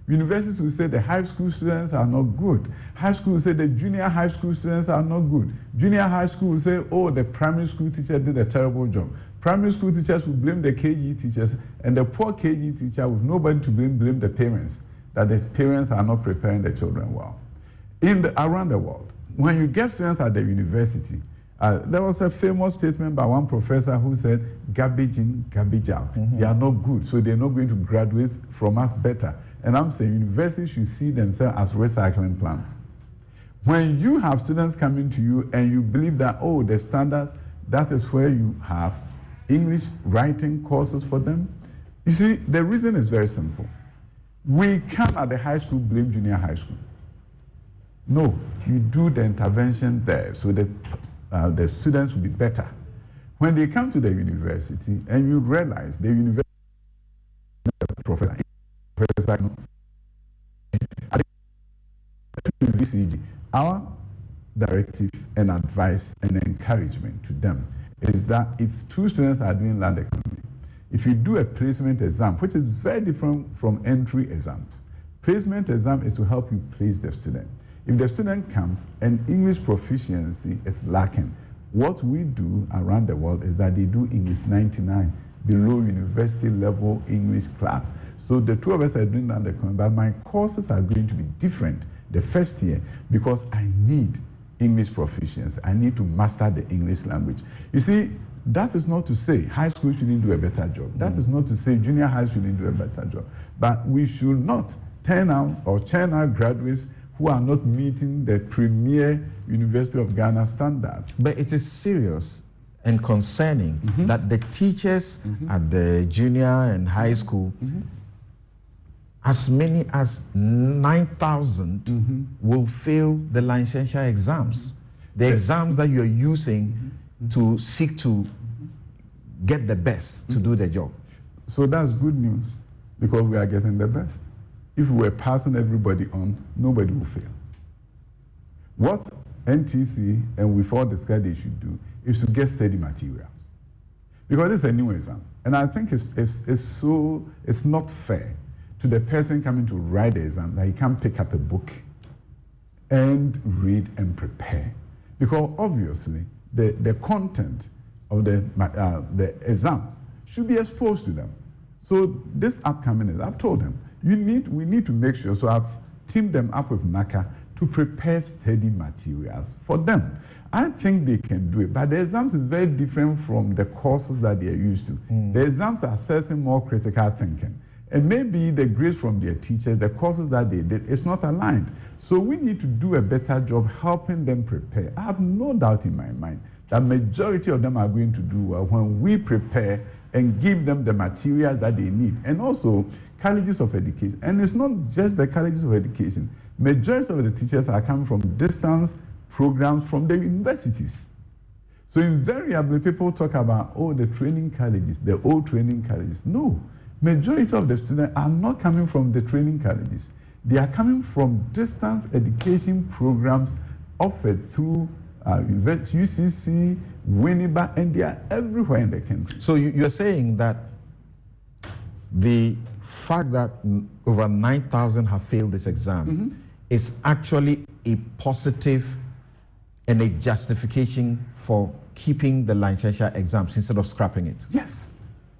Universities will say the high school students are not good. High school will say the junior high school students are not good. Junior high school will say, oh, the primary school teacher did a terrible job. Primary school teachers will blame the KG teachers, and the poor KG teacher with nobody to blame the parents, that the parents are not preparing the children well. Around the world, when you get students at the university, there was a famous statement by one professor who said, garbage in, garbage out. They are not good, so they're not going to graduate from us better. And I'm saying universities should see themselves as recycling plants. When you have students coming to you and you believe that, oh, the standards, that is where you have English writing courses for them. You see, the reason is very simple. We can't at the high school blame junior high school. No, you do the intervention there. So the the students will be better. When they come to the university, and you realize the university professor VCG, our directive and advice and encouragement to them is that if two students are doing land economy, if you do a placement exam, which is very different from entry exams, placement exam is to help you place the student. If the student comes and English proficiency is lacking, what we do around the world is that they do English 99, below university level English class. So the two of us are doing land economy, but my courses are going to be different the first year because I need English proficiency. I need to master the English language. You see, that is not to say high school shouldn't do a better job. That is not to say junior high shouldn't do a better job. But we should not turn out or churn out graduates who are not meeting the premier University of Ghana standards. But it is serious and concerning that the teachers at the junior and high school, as many as 9,000 will fail the licensure exams. The exams that you're using to seek to get the best to do the job. So that's good news because we are getting the best. If we were passing everybody on, nobody will fail. What NTC and we've all discussed they should do is to get study materials. Because it's a new exam. And I think it's not fair to the person coming to write the exam that he can't pick up a book and read and prepare. Because obviously, the content of the exam should be exposed to them. So this upcoming exam, I've told them, we need to make sure, so I've teamed them up with NACA to prepare study materials for them. I think they can do it, but the exams is very different from the courses that they are used to. The exams are assessing more critical thinking. And maybe the grades from their teachers, the courses that they did, is not aligned. So we need to do a better job helping them prepare. I have no doubt in my mind that majority of them are going to do well when we prepare and give them the material that they need. And also, colleges of education. And it's not just the colleges of education. Majority of the teachers are coming from distance programs from the universities. So invariably, people talk about, oh, the training colleges, the old training colleges. No. Majority of the students are not coming from the training colleges. They are coming from distance education programs offered through UCC, Winneba, and they are everywhere in the country. So you're saying that the fact that over 9,000 have failed this exam is actually a positive and a justification for keeping the licensure exams instead of scrapping it? Yes.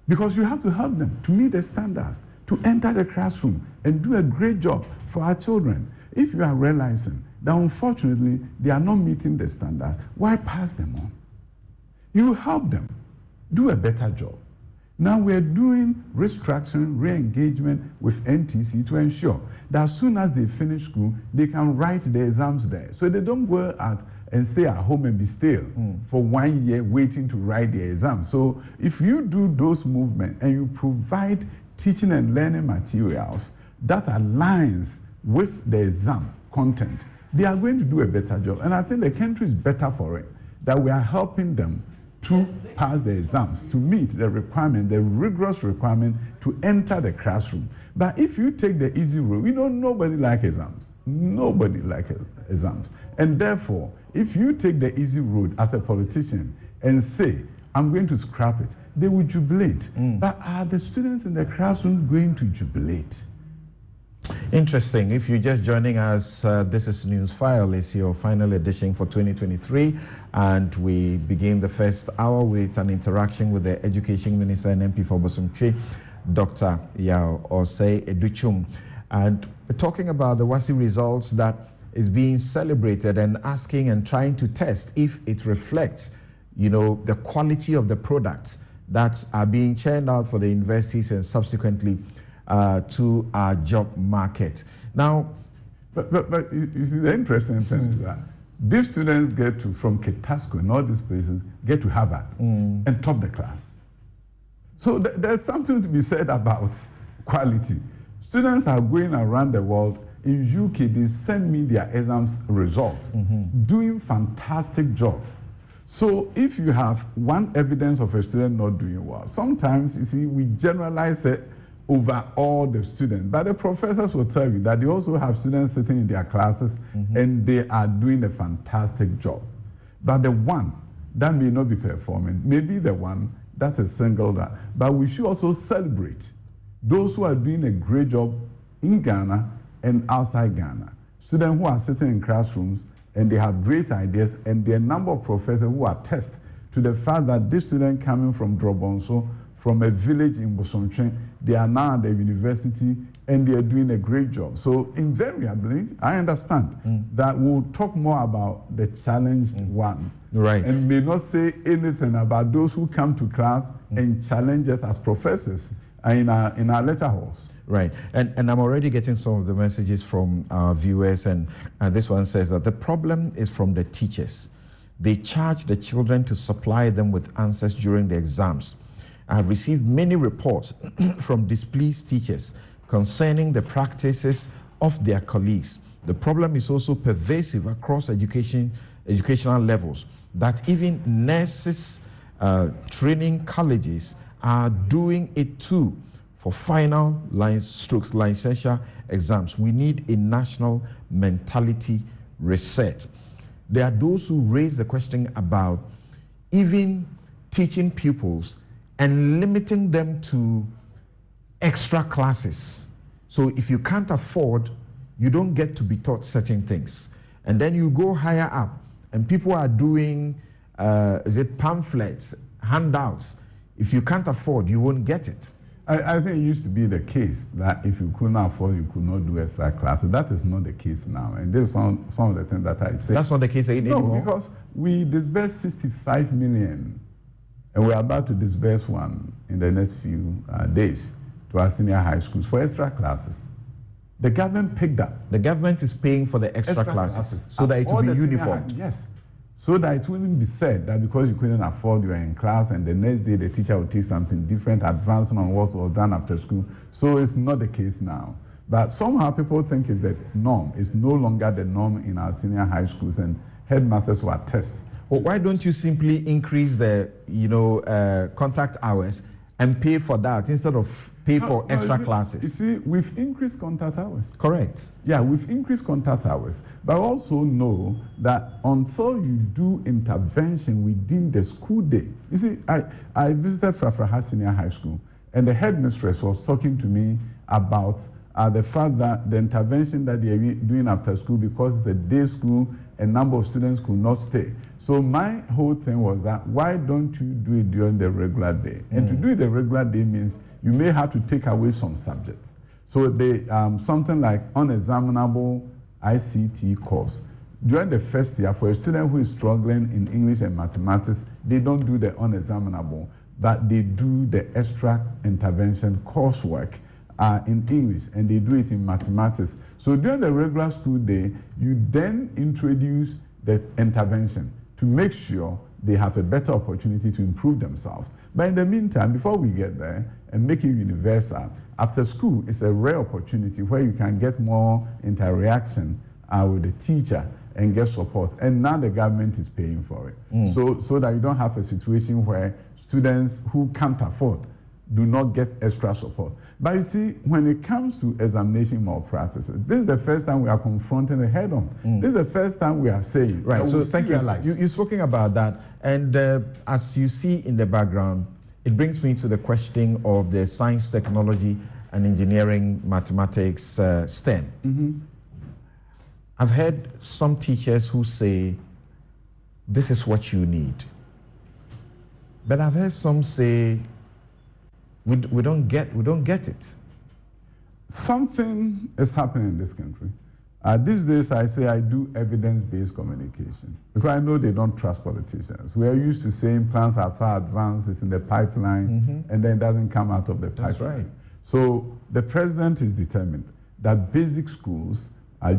Because you have to help them to meet the standards, to enter the classroom and do a great job for our children. If you are realizing that unfortunately they are not meeting the standards, why pass them on? You help them do a better job. Now we're doing restructuring, re-engagement with NTC to ensure that as soon as they finish school, they can write the exams there. So they don't go out and stay at home and be still for 1 year waiting to write the exam. So if you do those movements and you provide teaching and learning materials that aligns with the exam content, they are going to do a better job. And I think the country is better for it, that we are helping them to pass the exams, to meet the requirement, the rigorous requirement to enter the classroom. But if you take the easy road, nobody likes exams. Nobody likes exams. And therefore, if you take the easy road as a politician and say, I'm going to scrap it, they will jubilate. But are the students in the classroom going to jubilate? Interesting. If you're just joining us, this is News File. It's your final edition for 2023, and we begin the first hour with an interaction with the Education Minister and MP for Bosomtwe, Dr. Yao Osei Educhum, and talking about the WASSCE results that is being celebrated and asking and trying to test if it reflects, the quality of the products that are being churned out for the universities and subsequently to our job market. Now, but you see, the interesting thing is that these students get to, from Ketasco and all these places, get to Harvard and top the class. So there's something to be said about quality. Students are going around the world. In UK, they send me their exams results, doing fantastic job. So if you have one evidence of a student not doing well, sometimes, you see, we generalize it over all the students. But the professors will tell you that they also have students sitting in their classes and they are doing a fantastic job. But the one that may not be performing may be the one that is singled out. But we should also celebrate those who are doing a great job in Ghana and outside Ghana. Students who are sitting in classrooms and they have great ideas, and there are a number of professors who attest to the fact that this student coming from Drobonso, from a village in Bosomtwe, they are now at the university and they are doing a great job. So invariably, I understand that we'll talk more about the challenged one. Right. And may not say anything about those who come to class and challenge us as professors in our lecture halls. Right, and I'm already getting some of the messages from our viewers, and this one says that the problem is from the teachers. They charge the children to supply them with answers during the exams. I have received many reports from displeased teachers concerning the practices of their colleagues. The problem is also pervasive across educational levels, that even nurses, training colleges are doing it too. For final licensure exams, we need a national mentality reset. There are those who raise the question about even teaching pupils and limiting them to extra classes. So if you can't afford, you don't get to be taught certain things. And then you go higher up, and people are doing, pamphlets, handouts. If you can't afford, you won't get it. I think it used to be the case that if you couldn't afford, you could not do extra classes. That is not the case now. And this is some of the things that I say. That's not the case anymore? No, because we disbursed 65 million, and we're about to disburse one in the next few days to our senior high schools for extra classes. The government picked up. The government is paying for the extra classes so that it will be uniform. Yes. So that it wouldn't be said that because you couldn't afford, you were in class, and the next day the teacher would take something different, advancing on what was done after school. So it's not the case now. But somehow people think it's the norm. It's no longer the norm in our senior high schools, and headmasters will attest. Well, why don't you simply increase the contact hours and pay for that instead of pay for extra classes? You see, we've increased contact hours. Correct. Yeah, we've increased contact hours. But also know that until you do intervention within the school day, you see, I visited Frafraha Senior High School, and the headmistress was talking to me about the fact that the intervention that they are doing after school, because it's a day school, a number of students could not stay. So my whole thing was that, why don't you do it during the regular day? And to do it the regular day means you may have to take away some subjects. So they something like unexaminable ICT course. During the first year, for a student who is struggling in English and mathematics, they don't do the unexaminable, but they do the extra intervention coursework in English, and they do it in mathematics. So during the regular school day, you then introduce the intervention to make sure they have a better opportunity to improve themselves. But in the meantime, before we get there and make it universal, after school is a rare opportunity where you can get more interaction with the teacher and get support. And now the government is paying for it. So that you don't have a situation where students who can't afford do not get extra support. But you see, when it comes to examination malpractices, this is the first time we are confronting it head on. This is the first time we are saying. Right, so thank you. You've spoken about that. And as you see in the background, it brings me to the question of the science, technology, and engineering, mathematics, STEM. I've heard some teachers who say, this is what you need. But I've heard some say, we don't get it. Something is happening in this country. These days, I say I do evidence-based communication because I know they don't trust politicians. We are used to saying plans are far advanced, it's in the pipeline, and then it doesn't come out of the pipeline. That's right. So the president is determined that basic schools,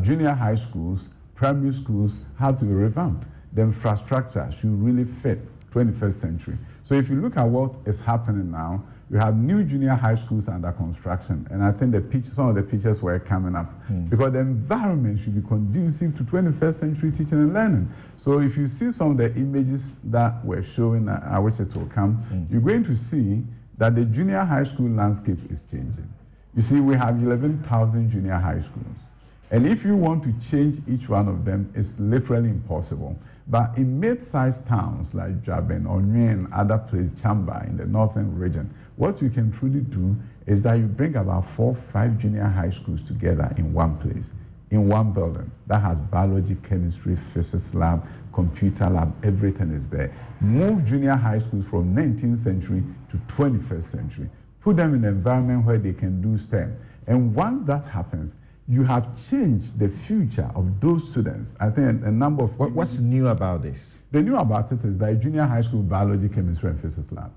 junior high schools, primary schools have to be revamped. The infrastructure should really fit 21st century. So if you look at what is happening now, you have new junior high schools under construction, and I think some of the pictures were coming up because the environment should be conducive to 21st century teaching and learning. So if you see some of the images that were showing, I wish it will come, you're going to see that the junior high school landscape is changing. You see, we have 11,000 junior high schools. And if you want to change each one of them, it's literally impossible. But in mid-sized towns like Jaben, Onye, and other places, Chamba, in the northern region, what you can truly do is that you bring about 4 or 5 junior high schools together in one place, in one building that has biology, chemistry, physics lab, computer lab, everything is there. Move junior high schools from 19th century to 21st century. Put them in an environment where they can do STEM. And once that happens, you have changed the future of those students. I think a number of... What's new about this? The new about it is that junior high school biology, chemistry, and physics lab,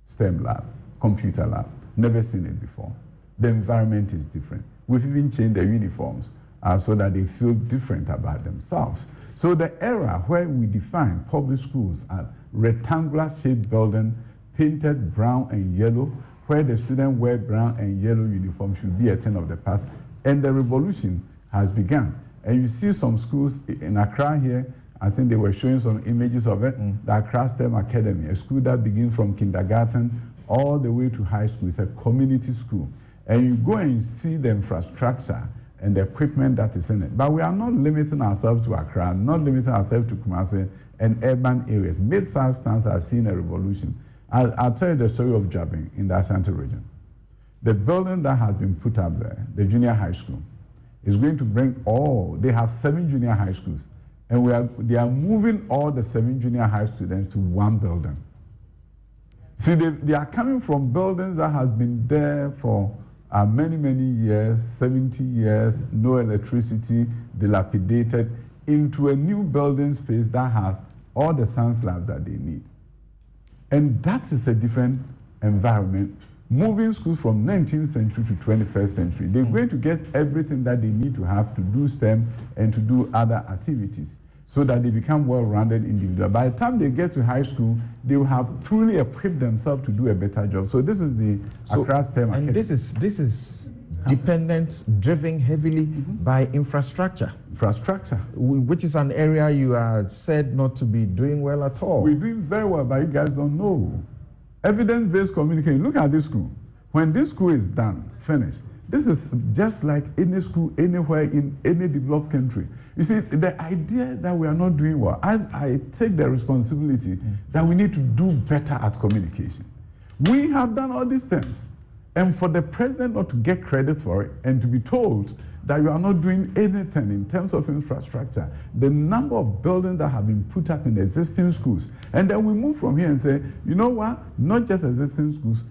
STEM lab, computer lab, never seen it before. The environment is different. We've even changed the uniforms so that they feel different about themselves. So the era where we define public schools as rectangular shaped building, painted brown and yellow, where the students wear brown and yellow uniforms should be a thing of the past. And the revolution has begun. And you see some schools in Accra here, I think they were showing some images of it, the Accra STEM Academy, a school that begins from kindergarten all the way to high school. It's a community school. And you go and see the infrastructure and the equipment that is in it. But we are not limiting ourselves to Accra, not limiting ourselves to Kumasi and urban areas. Mid-sized towns are seeing a revolution. I'll tell you the story of Jabin in the Ashanti region. The building that has been put up there, the junior high school, is going to bring they have 7 junior high schools, and they are moving all the 7 junior high students to one building. See, they are coming from buildings that have been there for many, many years, 70 years, no electricity, dilapidated, into a new building space that has all the science labs that they need. And that is a different environment. Moving schools from 19th century to 21st century, they're going to get everything that they need to have to do STEM and to do other activities so that they become well-rounded individuals. By the time they get to high school, they will have truly equipped themselves to do a better job. So this is the Accra STEM Academy. And this is dependent, driven heavily by infrastructure. Which is an area you are said not to be doing well at all. We're doing very well, but you guys don't know. Evidence-based communication. Look at this school. When this school is done, finished, this is just like any school anywhere in any developed country. You see, the idea that we are not doing well, I take the responsibility that we need to do better at communication. We have done all these things. And for the president not to get credit for it and to be told that you are not doing anything in terms of infrastructure, the number of buildings that have been put up in existing schools, and then we move from here and say, you know what, not just existing schools,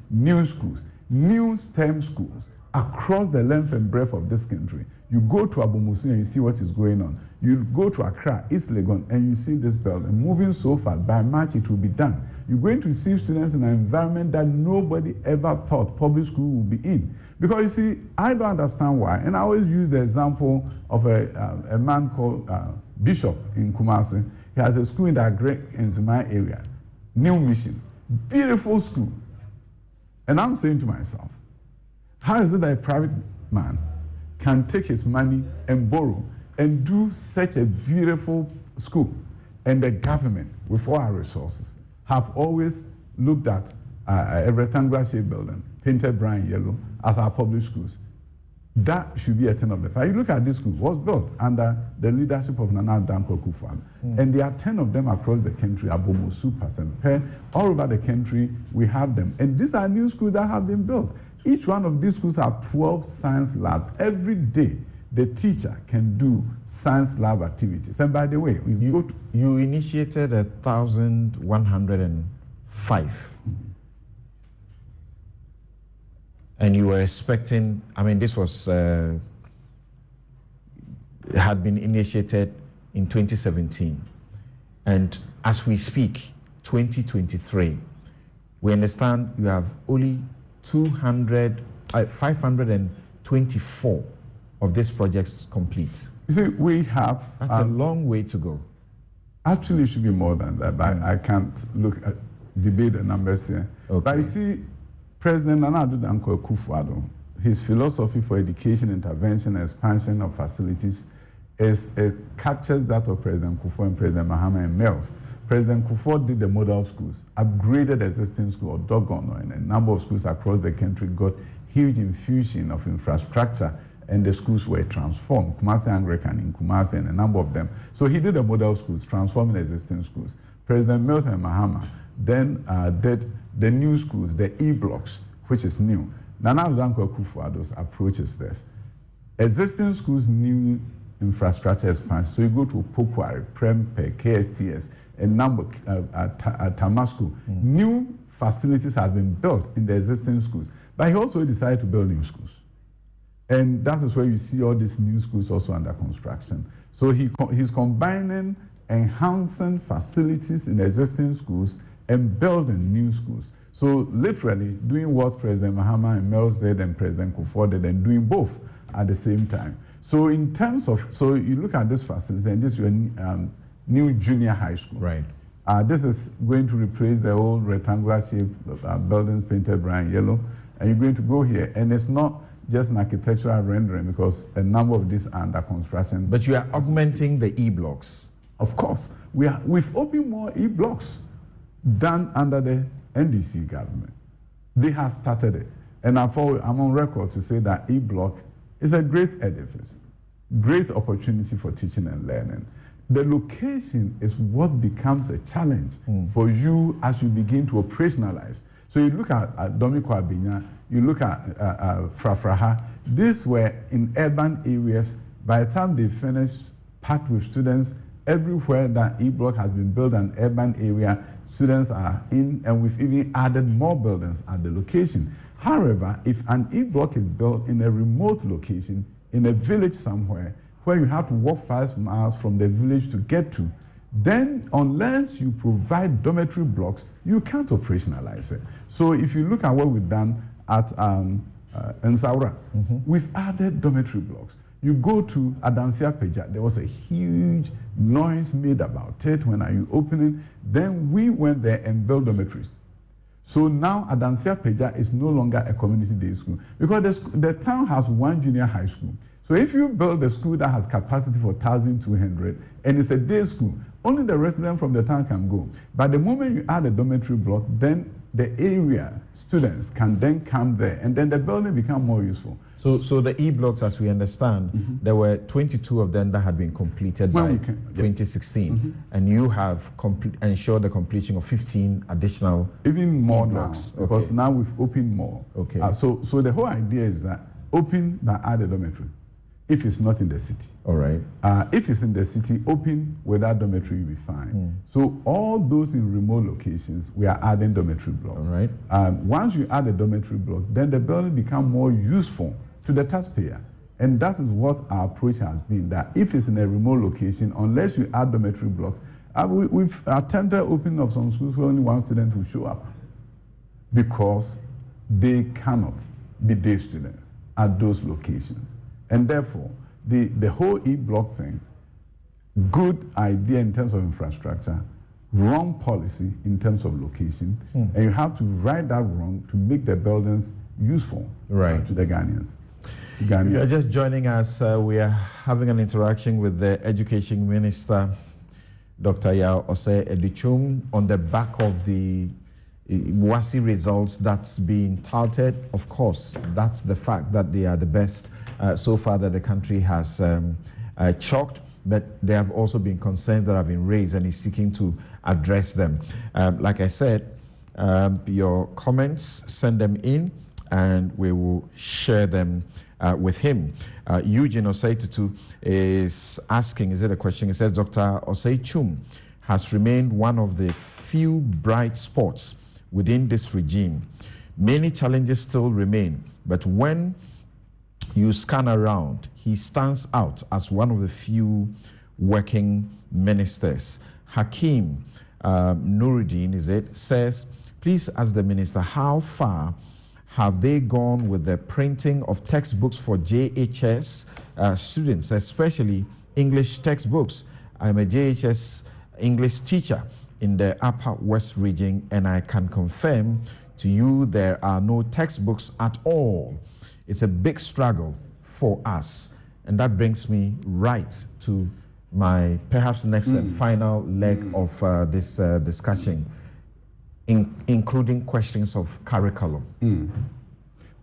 new STEM schools across the length and breadth of this country. You go to Abomusu and you see what is going on. You go to Accra, East Legon, and you see this building moving so fast. By March, it will be done. You're going to see students in an environment that nobody ever thought public school would be in. Because you see, I don't understand why. And I always use the example of a man called Bishop in Kumasi. He has a school in the Agre-Enzima area, New Mission, beautiful school. And I'm saying to myself, how is it that a private man can take his money and borrow and do such a beautiful school? And the government, with all our resources, have always looked at a rectangular shaped building, painted brown and yellow, as our public schools. That should be a thing of the past. You look at this school, it was built under the leadership of Nana Danko Kufuor. And there are 10 of them across the country, Abomusu, Pasempe, all over the country, we have them. And these are new schools that have been built. Each one of these schools have 12 science labs. Every day, the teacher can do science lab activities. And by the way, you initiated 1,105. And you were expecting, I mean, this was, had been initiated in 2017. And as we speak, 2023, we understand you have only 524 of these projects complete. You see, we have... That's a long way to go. Actually, it should be more than that, but I can't debate the numbers here. Okay. But you see, President Nana Addo Dankwa Akufo-Addo, his philosophy for education, intervention, and expansion of facilities captures that of President Kufuor and President Mahama and Mills. President Kufuor did the model schools, upgraded existing schools, and a number of schools across the country got huge infusion of infrastructure, and the schools were transformed. Kumasi Anglican in Kumasi and a number of them. So he did the model schools, transforming existing schools. President Mills and Mahama then did the new schools, the E-blocks, which is new. Nana Addo Dankwa Akufo-Addo's approach is this. Existing schools, new infrastructure expansion. So you go to Pokwari, Prempe, KSTS, a number at Tamasco. New facilities have been built in the existing schools. But he also decided to build new schools. And that is where you see all these new schools also under construction. So he's combining enhancing facilities in existing schools and building new schools. So literally doing what President Mahama and Mills did and President Kufuor did, and doing both at the same time. So in terms of, so you look at this facility, and this is your new junior high school. Right. This is going to replace the old rectangular shape buildings painted brown yellow, and you're going to go here, and it's not just an architectural rendering because a number of these are under construction. But you are augmenting the E-blocks. Of course. We've opened more E-blocks than under the NDC government. They have started it. And I'm on record to say that E-block is a great edifice, great opportunity for teaching and learning. The location is what becomes a challenge for you as you begin to operationalize. So you look at Domiko Abinya, you look at Frafraha, these were in urban areas. By the time they finished, packed with students, everywhere that E-block has been built an urban area, students are in, and we've even added more buildings at the location. However, if an E-block is built in a remote location, in a village somewhere, where you have to walk 5 miles from the village to get to, then unless you provide dormitory blocks, you can't operationalize it. So if you look at what we've done at Nsaura, we've added dormitory blocks. You go to Adansia Peja, there was a huge noise made about it when you opening. Then we went there and built dormitories. So now Adansia Peja is no longer a community day school because the town has one junior high school. So if you build a school that has capacity for 1,200 and it's a day school, only the residents from the town can go. But the moment you add a dormitory block, then the area students can then come there, and then the building becomes more useful. So the E-blocks, as we understand, there were 22 of them that had been completed by 2016, and you have ensured the completion of 15 additional even more E-blocks. Now, because now we've opened more. Okay. So the whole idea is that open but add a dormitory. If it's not in the city. All right. If it's in the city, open without dormitory, you'll be fine. So all those in remote locations, we are adding dormitory blocks. All right. Once you add a dormitory block, then the building becomes more useful to the taxpayer. And that is what our approach has been, that if it's in a remote location, unless you add dormitory blocks, we've attempted opening of some schools where only one student will show up because they cannot be day students at those locations. And therefore, the whole E-block thing, good idea in terms of infrastructure, wrong policy in terms of location, and you have to right that wrong to make the buildings useful to the Ghanaians. If you're just joining us, we are having an interaction with the Education Minister, Dr. Yao Osei Edichum, on the back of the WASSCE results that's being touted. Of course, that's the fact that they are the best so far that the country has chalked, but there have also been concerns that have been raised, and he's seeking to address them. Like I said, your comments, send them in, and we will share them with him. Eugene Osei is asking, is it a question? He says, Dr. Osei Chum has remained one of the few bright spots within this regime. Many challenges still remain, but when you scan around, he stands out as one of the few working ministers. Hakeem Nuruddin, says, please ask the minister, how far have they gone with the printing of textbooks for JHS students, especially English textbooks? I'm a JHS English teacher in the Upper West region, and I can confirm to you there are no textbooks at all. It's a big struggle for us, and that brings me right to my perhaps next and final leg of this discussion, including questions of curriculum.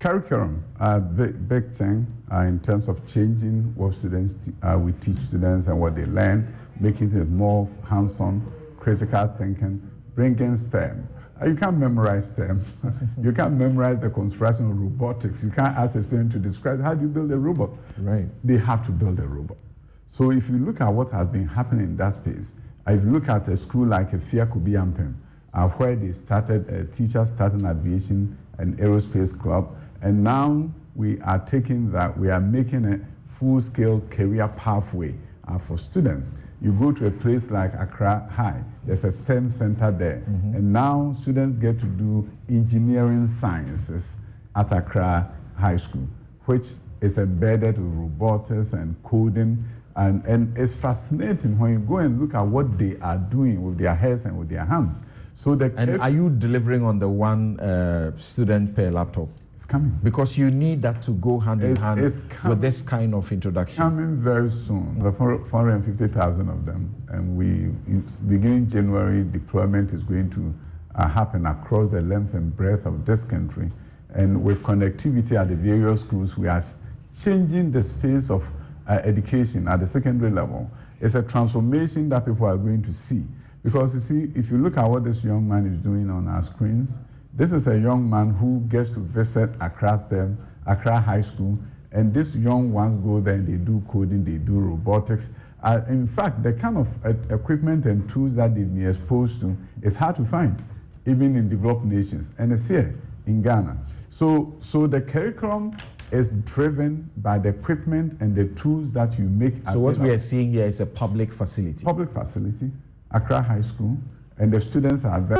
Curriculum, a big thing in terms of changing what students we teach students and what they learn, making it more hands-on, critical thinking, bringing STEM. You can't memorize STEM. You can't memorize the construction of robotics. You can't ask a student to describe how do you build a robot. Right. They have to build a robot. So if you look at what has been happening in that space, if you look at a school like Efia Kubi Ampem, where they started, teachers started an aviation and aerospace club, and now we are taking that, we are making a full-scale career pathway for students. You go to a place like Accra High, there's a STEM center there, and now students get to do engineering sciences at Accra High School, which is embedded with robotics and coding, and it's fascinating when you go and look at what they are doing with their heads and with their hands. So are you delivering on the one student per laptop? It's coming. Because you need that to go hand in hand with this kind of introduction. Coming very soon. The 450,000 of them, and beginning January, deployment is going to happen across the length and breadth of this country. And with connectivity at the various schools, we are changing the space of education at the secondary level. It's a transformation that people are going to see. Because you see, if you look at what this young man is doing on our screens, this is a young man who gets to visit Accra High School, and these young ones go there and they do coding, they do robotics. In fact, the kind of equipment and tools that they've been exposed to is hard to find, even in developed nations, and it's here in Ghana. So the curriculum is driven by the equipment and the tools that you make available. So what we are seeing here is a public facility. Public facility, Accra High School, and the students are there.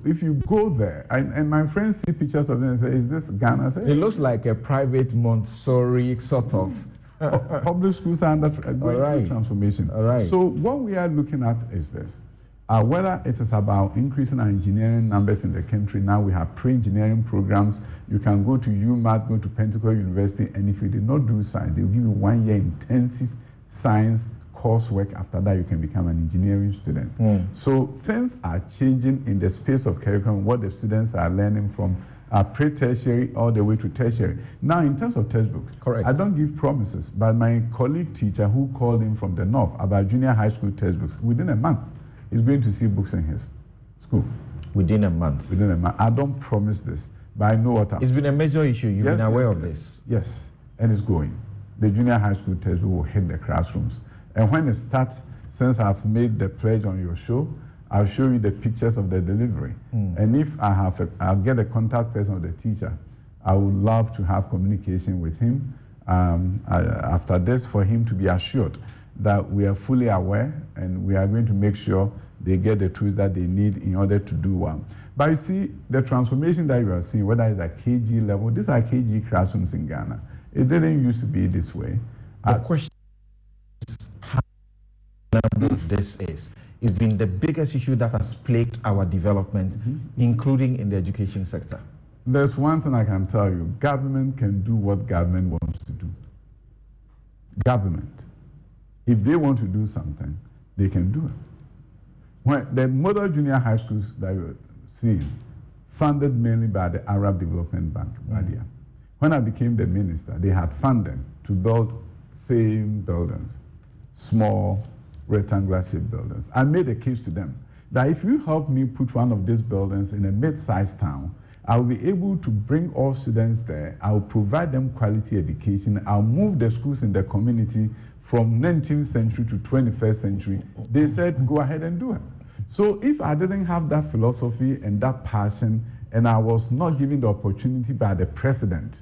If you go there, and my friends see pictures of them and say, is this Ghana? I say, it looks like a private Montessori sort of. Public schools are going through transformation. All right. So what we are looking at is this. Whether it is about increasing our engineering numbers in the country, now we have pre-engineering programs. You can go to UMass, go to Pentecost University, and if you did not do science, they will give you 1 year intensive science coursework. After that, you can become an engineering student. So things are changing in the space of curriculum, what the students are learning from pre-tertiary all the way to tertiary. Now, in terms of textbooks, correct. I don't give promises, but my colleague teacher who called in from the north about junior high school textbooks, within a month, is going to see books in his school. Within a month? Within a month. I don't promise this, but I know what it's been a major issue. You've been aware of this? Yes, and it's going. The junior high school textbook will hit the classrooms. And when it starts, since I've made the pledge on your show, I'll show you the pictures of the delivery. And if I'll get a contact person of the teacher, I would love to have communication with him after this for him to be assured that we are fully aware and we are going to make sure they get the tools that they need in order to do well. But you see, the transformation that you are seeing, whether it's at KG level, these are KG classrooms in Ghana. It didn't used to be this way. The question is how this is. It's been the biggest issue that has plagued our development, including in the education sector. There's one thing I can tell you. Government can do what government wants to do. Government. If they want to do something, they can do it. When the model junior high schools that you're seeing, funded mainly by the Arab Development Bank, Badia. When I became the minister, they had funding to build same buildings, small rectangular shaped buildings. I made a case to them that if you help me put one of these buildings in a mid-sized town, I'll be able to bring all students there. I'll provide them quality education. I'll move the schools in the community from 19th century to 21st century. They said, go ahead and do it. So if I didn't have that philosophy and that passion, and I was not given the opportunity by the president,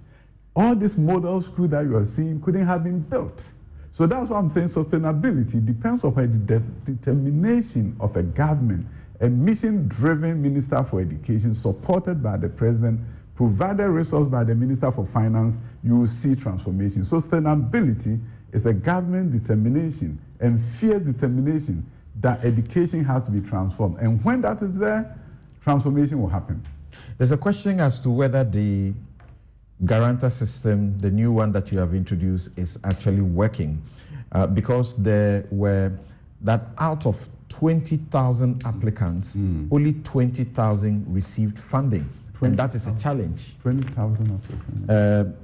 all this model school that you are seeing couldn't have been built. So that's why I'm saying sustainability depends upon the determination of a government, a mission-driven minister for education supported by the president, provided resource by the minister for finance, you will see transformation. Sustainability is a government determination and fierce determination that education has to be transformed. And when that is there, transformation will happen. There's a question as to whether the guarantor system, the new one that you have introduced, is actually working. Because there were that out of 20,000 applicants, only 20,000 received funding. And that is a challenge. 20,000 applicants?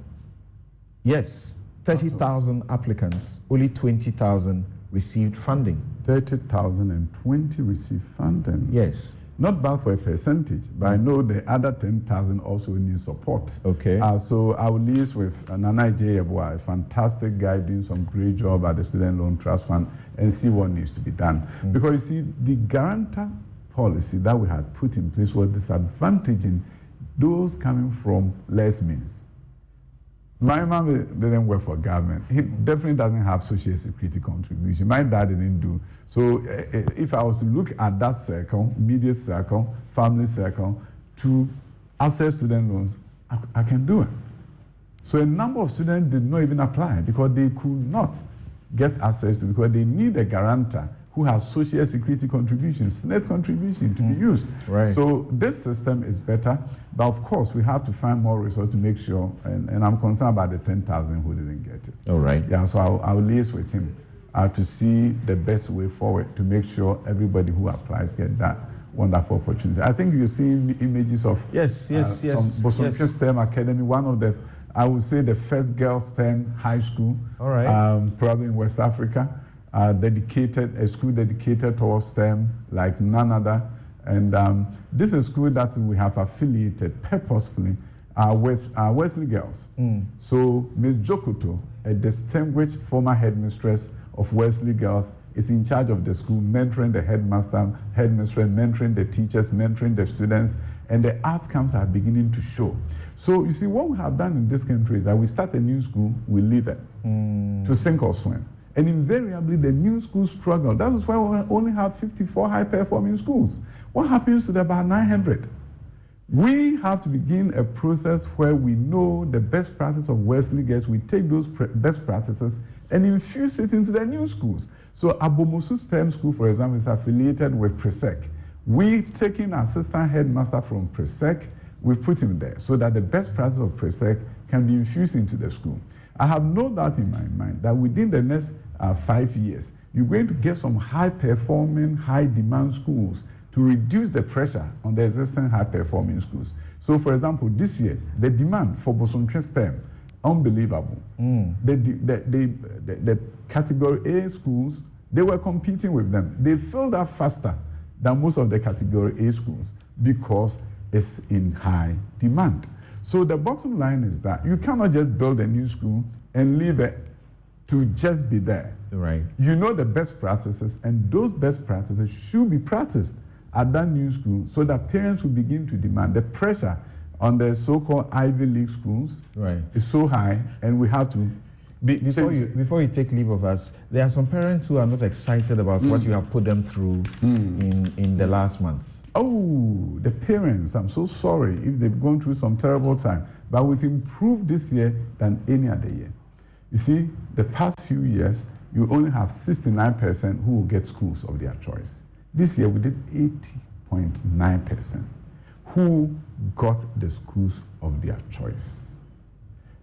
Yes, 30,000 applicants, only 20,000 received funding. 30,020 received funding? Yes. Not bad for a percentage, but I know the other 10,000 also need support. Okay. So I will liaise with Nana J. a fantastic guy doing some great job at the Student Loan Trust Fund, and see what needs to be done. Because you see, the guarantor policy that we had put in place was disadvantaging those coming from less means. My mom didn't work for government. He definitely doesn't have social security contribution. My dad didn't do. So if I was to look at that circle, immediate circle, family circle, to access student loans, I can do it. So a number of students did not even apply because they could not get access to, because they need a guarantor who has social security contributions, net contribution to be used. Right. So this system is better, but of course we have to find more resources to make sure, and I'm concerned about the 10,000 who didn't get it. All right. Yeah, so I'll liaise with him to see the best way forward to make sure everybody who applies get that wonderful opportunity. I think you're seeing images of some Bosomtwe STEM Academy, one of the, I would say the first girls STEM high school, all right, probably in West Africa. A school dedicated towards STEM like none other. And this is a school that we have affiliated purposefully with Wesley Girls. So Ms. Jokoto, a distinguished former headmistress of Wesley Girls, is in charge of the school, mentoring the headmistress, mentoring the teachers, mentoring the students, and the outcomes are beginning to show. So you see, what we have done in this country is that we start a new school, we leave it to sink or swim. And invariably, the new schools struggle. That is why we only have 54 high-performing schools. What happens to the about 900? We have to begin a process where we know the best practice of Wesley Girls. We take those best practices and infuse it into the new schools. So Abomosu STEM School, for example, is affiliated with PRESEC. We've taken assistant headmaster from PRESEC, we've put him there so that the best practice of PRESEC can be infused into the school. I have no doubt in my mind that within the next 5 years, you're going to get some high-performing, high-demand schools to reduce the pressure on the existing high-performing schools. So, for example, this year, the demand for Bosomtwe STEM, unbelievable. The Category A schools, they were competing with them. They filled up faster than most of the Category A schools because it's in high demand. So the bottom line is that you cannot just build a new school and leave it to just be there. Right. You know the best practices, and those best practices should be practiced at that new school so that parents will begin to demand. The pressure on the so-called Ivy League schools is so high, and we have to... Before you take leave of us, there are some parents who are not excited about what you have put them through in the last month. Oh, the parents, I'm so sorry if they've gone through some terrible time, but we've improved this year than any other year. You see, the past few years, you only have 69% who will get schools of their choice. This year, we did 80.9% who got the schools of their choice.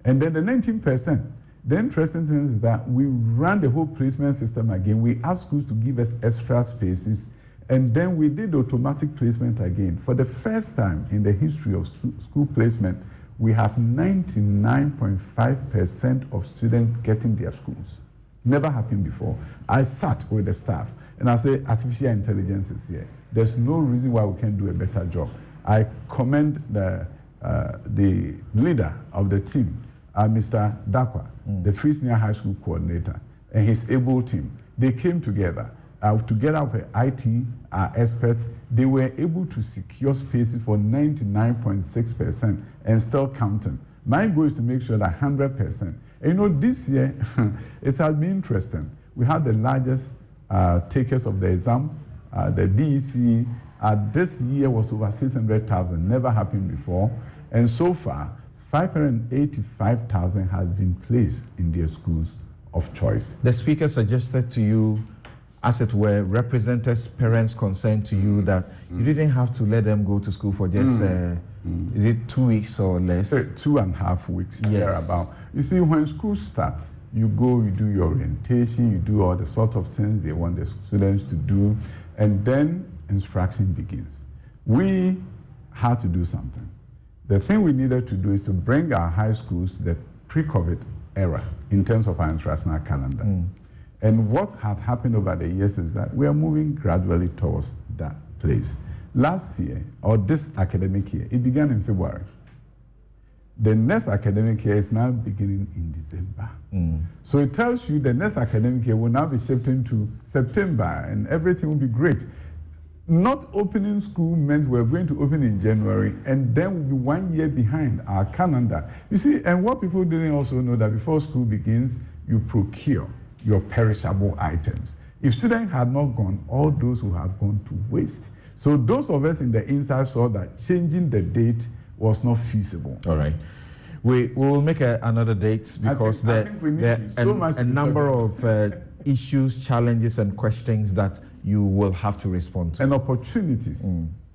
And then the 19%, the interesting thing is that we ran the whole placement system again. We asked schools to give us extra spaces, and then we did automatic placement again. For the first time in the history of school placement, we have 99.5% of students getting their schools. Never happened before. I sat with the staff, and I said, artificial intelligence is here. There's no reason why we can't do a better job. I commend the leader of the team, Mr. Dakwa, the Free Senior High School coordinator, and his able team. They came together with IT experts. They were able to secure spaces for 99.6% and still counting. My goal is to make sure that 100%. And you know, this year, it has been interesting. We had the largest takers of the exam, the DEC. This year was over 600,000, never happened before. And so far, 585,000 has been placed in their schools of choice. The speaker suggested to you as it were, represented parents' concern to you that you didn't have to let them go to school for just, is it 2 weeks or less? 2.5 weeks, yes. Thereabout. You see, when school starts, you go, you do your orientation, you do all the sort of things they want the students to do, and then instruction begins. We had to do something. The thing we needed to do is to bring our high schools to the pre-COVID era in terms of our instructional calendar. And what had happened over the years is that we are moving gradually towards that place. Last year, or this academic year, it began in February. The next academic year is now beginning in December. So it tells you the next academic year will now be shifting to September and everything will be great. Not opening school meant we're going to open in January and then we'll be 1 year behind our calendar. You see, and what people didn't also know that before school begins, you procure your perishable items. If students had not gone, all those will have gone to waste. So those of us in the inside saw that changing the date was not feasible. All right. We will make another date because there are a number of issues, challenges, and questions that you will have to respond to. And opportunities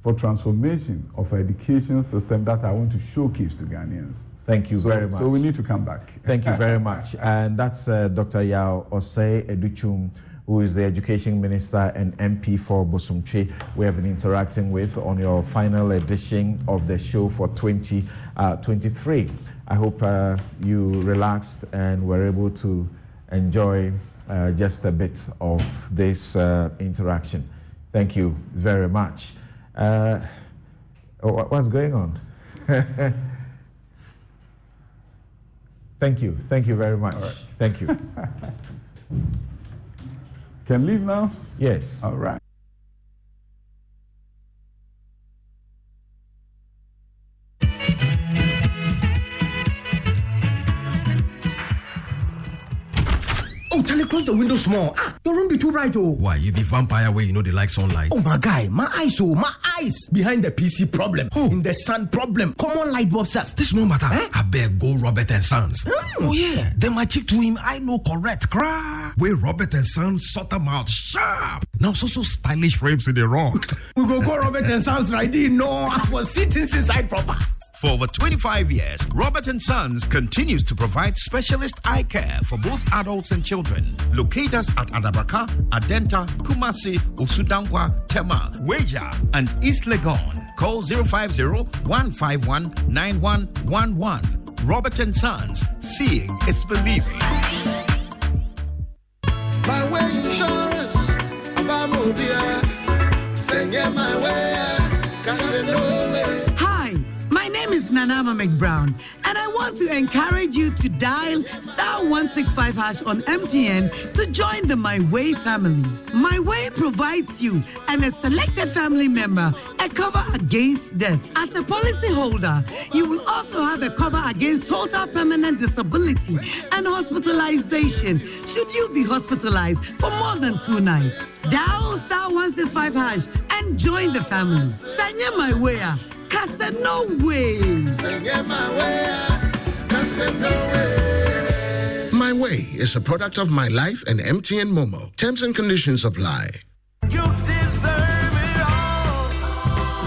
for transformation of our education system that I want to showcase to Ghanaians. Thank you very much. So we need to come back. Thank you very much. And that's Dr. Yao Osei Educhum, who is the Education Minister and MP for Bosumtwe. We have been interacting with on your final edition of the show for 2023. I hope you relaxed and were able to enjoy just a bit of this interaction. Thank you very much. What's going on? Thank you very much. Right. Thank you. Can leave now? Yes. All right. Oh, Charlie, close the window small. Your room be too bright, oh. Why, you be vampire where you know they like sunlight? Oh, my guy, my eyes. Behind the PC problem. In the sun problem. Common light bulb stuff. This no matter. I beg go Robert and Sons. Oh, yeah. Then my chick to him, I know correct. Where Robert and Sons sort them out sharp. Now, so stylish frames in the wrong. We go Robert and Sons right in. No, I was sitting inside proper. For over 25 years, Robert & Sons continues to provide specialist eye care for both adults and children. Locate us at Adabraka, Adenta, Kumasi, Usudankwa, Tema, Weja, and East Legon. Call 050-151-9111. Robert & Sons, seeing is believing. My way insurance, Abamobia, sing it my way, My name is Nanama McBrown, and I want to encourage you to dial *165# on MTN to join the My Way family. My Way provides you and a selected family member a cover against death. As a policyholder, you will also have a cover against total permanent disability and hospitalization should you be hospitalized for more than 2 nights. Dial *165# and join the family. Sanya My Way. No way. My Way is a product of My Life and MTN Momo. Terms and conditions apply. You deserve it all.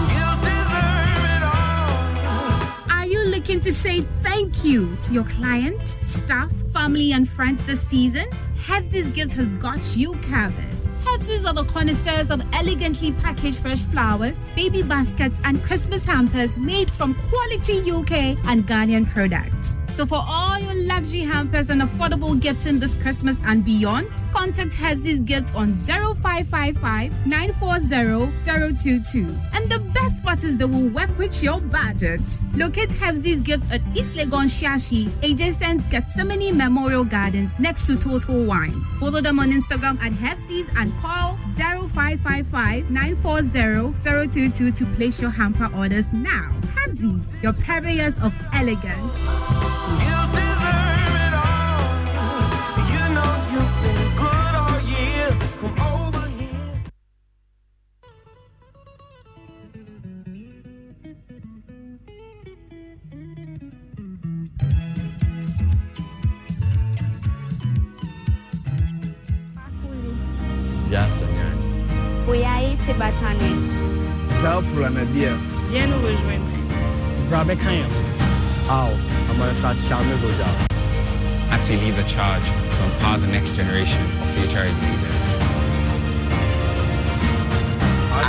You deserve it all. Are you looking to say thank you to your client, staff, family, and friends this season? Hevzi's Gift has got you covered. Hevzi's are the connoisseurs of elegantly packaged fresh flowers, baby baskets, and Christmas hampers made from quality UK and Ghanaian products. So for all your luxury hampers and affordable gifting this Christmas and beyond, contact Hevzi's Gifts on 0555 940 022. And the best part is they will work with your budget. Locate Hevzi's Gifts at East Legon Shashi, adjacent Gethsemane Memorial Gardens next to Total Wine. Follow them on Instagram at Hevzi's and call 0555 940 022 to place your hamper orders now. Hevzi's, your purveyors of elegance. You deserve it all. You know you've been good all year. Come over here. Yes. batane. Zafrana dear. Yen was when. Brabekayam. Ow, Amanasat Shame Hoja. As we lead the charge to empower the next generation of future leaders.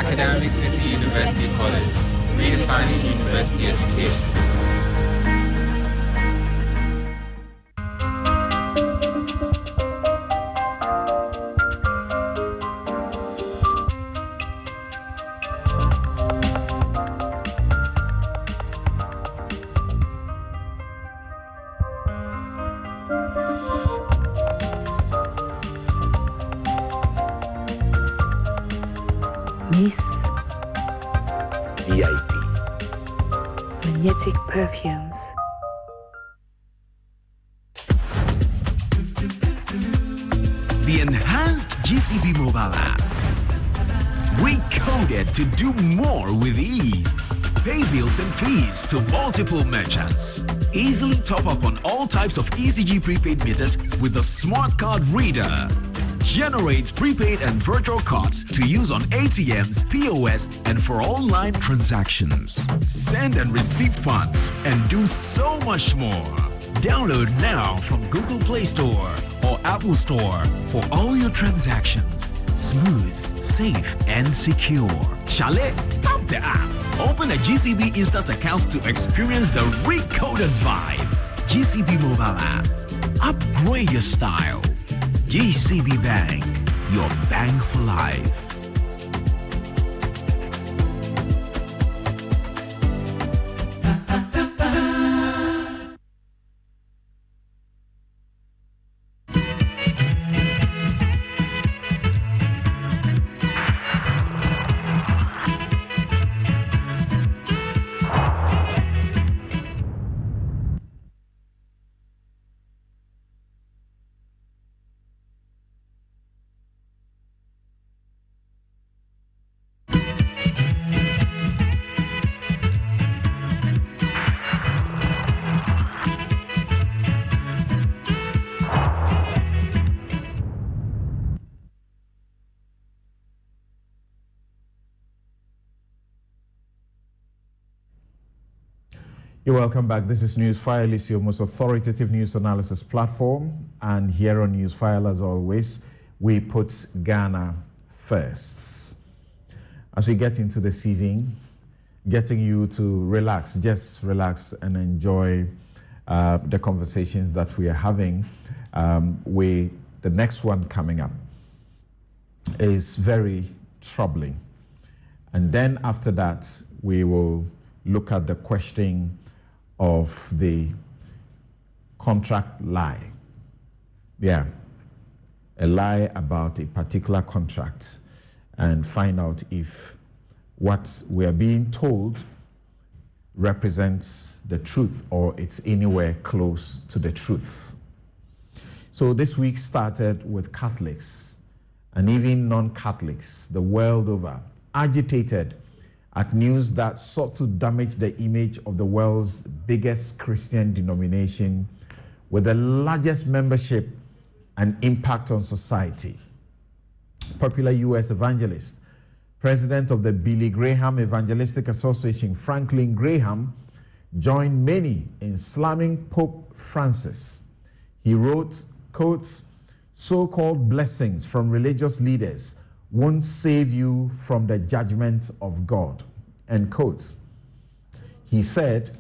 Academic City University College, redefining university education. Miss VIP. Magnetic Perfumes. The enhanced GCB mobile app. Recoded to do more with ease. Pay bills and fees to multiple merchants. Easily top up on all types of ECG prepaid meters with the smart card reader. Generate prepaid and virtual cards to use on ATMs, POS, and for online transactions. Send and receive funds and do so much more. Download now from Google Play Store or Apple Store for all your transactions. Smooth, safe, and secure. Chalet, tap the app. Open a GCB Instant account to experience the recoded vibe. GCB mobile app. Upgrade your style. GCB Bank, your bank for life. You're welcome back. This is Newsfile. It's your most authoritative news analysis platform. And here on Newsfile, as always, we put Ghana first. As we get into the season, getting you to relax, just relax and enjoy the conversations that we are having. The next one coming up is very troubling. And then after that, we will look at the question of the contract lie. Yeah, a lie about a particular contract, and find out if what we are being told represents the truth or it's anywhere close to the truth. So this week started with Catholics and even non-Catholics the world over agitated at news that sought to damage the image of the world's biggest Christian denomination with the largest membership and impact on society. Popular U.S. evangelist, president of the Billy Graham Evangelistic Association, Franklin Graham, joined many in slamming Pope Francis. He wrote, quotes, "So-called blessings from religious leaders won't save you from the judgment of God," end quote. He said,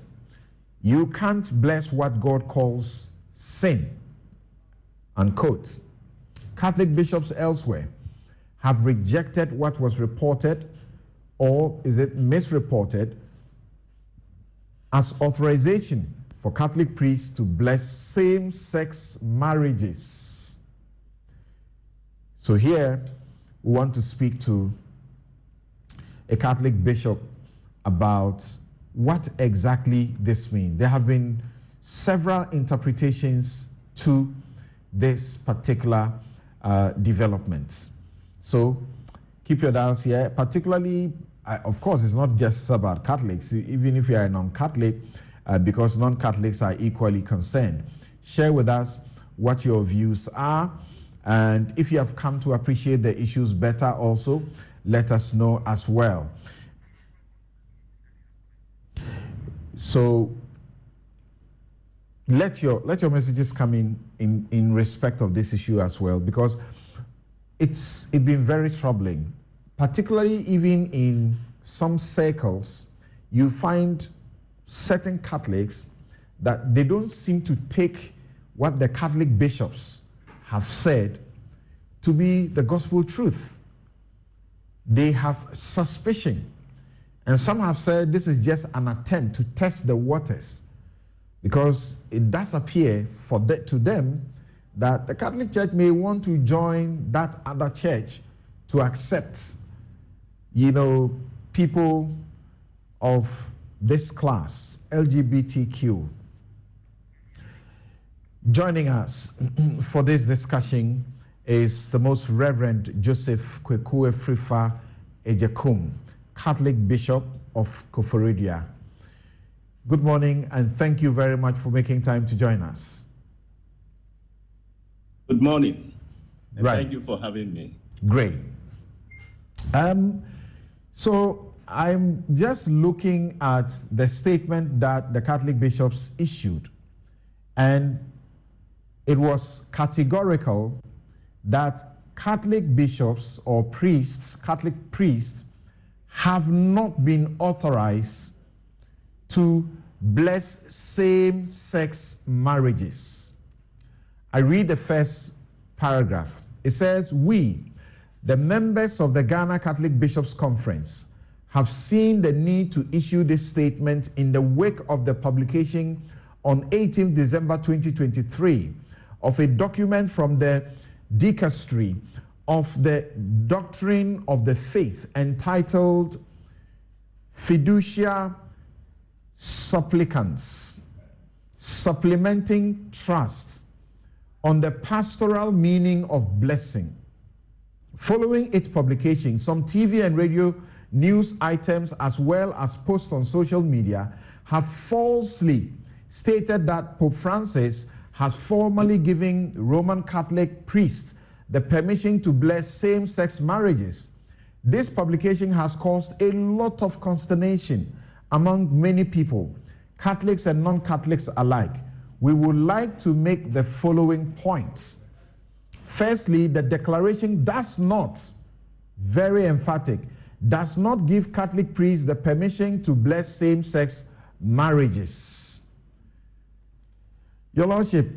"You can't bless what God calls sin," unquote. Catholic bishops elsewhere have rejected what was reported, or is it misreported, as authorization for Catholic priests to bless same-sex marriages. So here, we want to speak to a Catholic bishop about what exactly this means. There have been several interpretations to this particular development. So keep your dials here, particularly, of course, it's not just about Catholics, even if you are a non-Catholic, because non-Catholics are equally concerned. Share with us what your views are. And if you have come to appreciate the issues better also, let us know as well. So let your messages come in respect of this issue as well, because it's been very troubling, particularly even in some circles. You find certain Catholics that they don't seem to take what the Catholic bishops have said to be the gospel truth. They have suspicion. And some have said this is just an attempt to test the waters, because it does appear to them that the Catholic Church may want to join that other church to accept, people of this class, LGBTQ. Joining us for this discussion is the Most Reverend Joseph Kwekue Frifa Ejekum, Catholic Bishop of Koforidua. Good morning, and thank you very much for making time to join us. Good morning, and right. Thank you for having me. Great. So I'm just looking at the statement that the Catholic bishops issued, and it was categorical that Catholic bishops or priests, Catholic priests, have not been authorized to bless same-sex marriages. I read the first paragraph. It says, "We, the members of the Ghana Catholic Bishops' Conference, have seen the need to issue this statement in the wake of the publication on 18 December 2023 of a document from the Dicastery of the Doctrine of the Faith entitled Fiducia Supplicans, Supplementing Trust on the Pastoral Meaning of Blessing. Following its publication, some TV and radio news items as well as posts on social media have falsely stated that Pope Francis has formally given Roman Catholic priests the permission to bless same-sex marriages. This publication has caused a lot of consternation among many people, Catholics and non-Catholics alike. We would like to make the following points. Firstly, the declaration does not, very emphatic, does not give Catholic priests the permission to bless same-sex marriages. Your Lordship,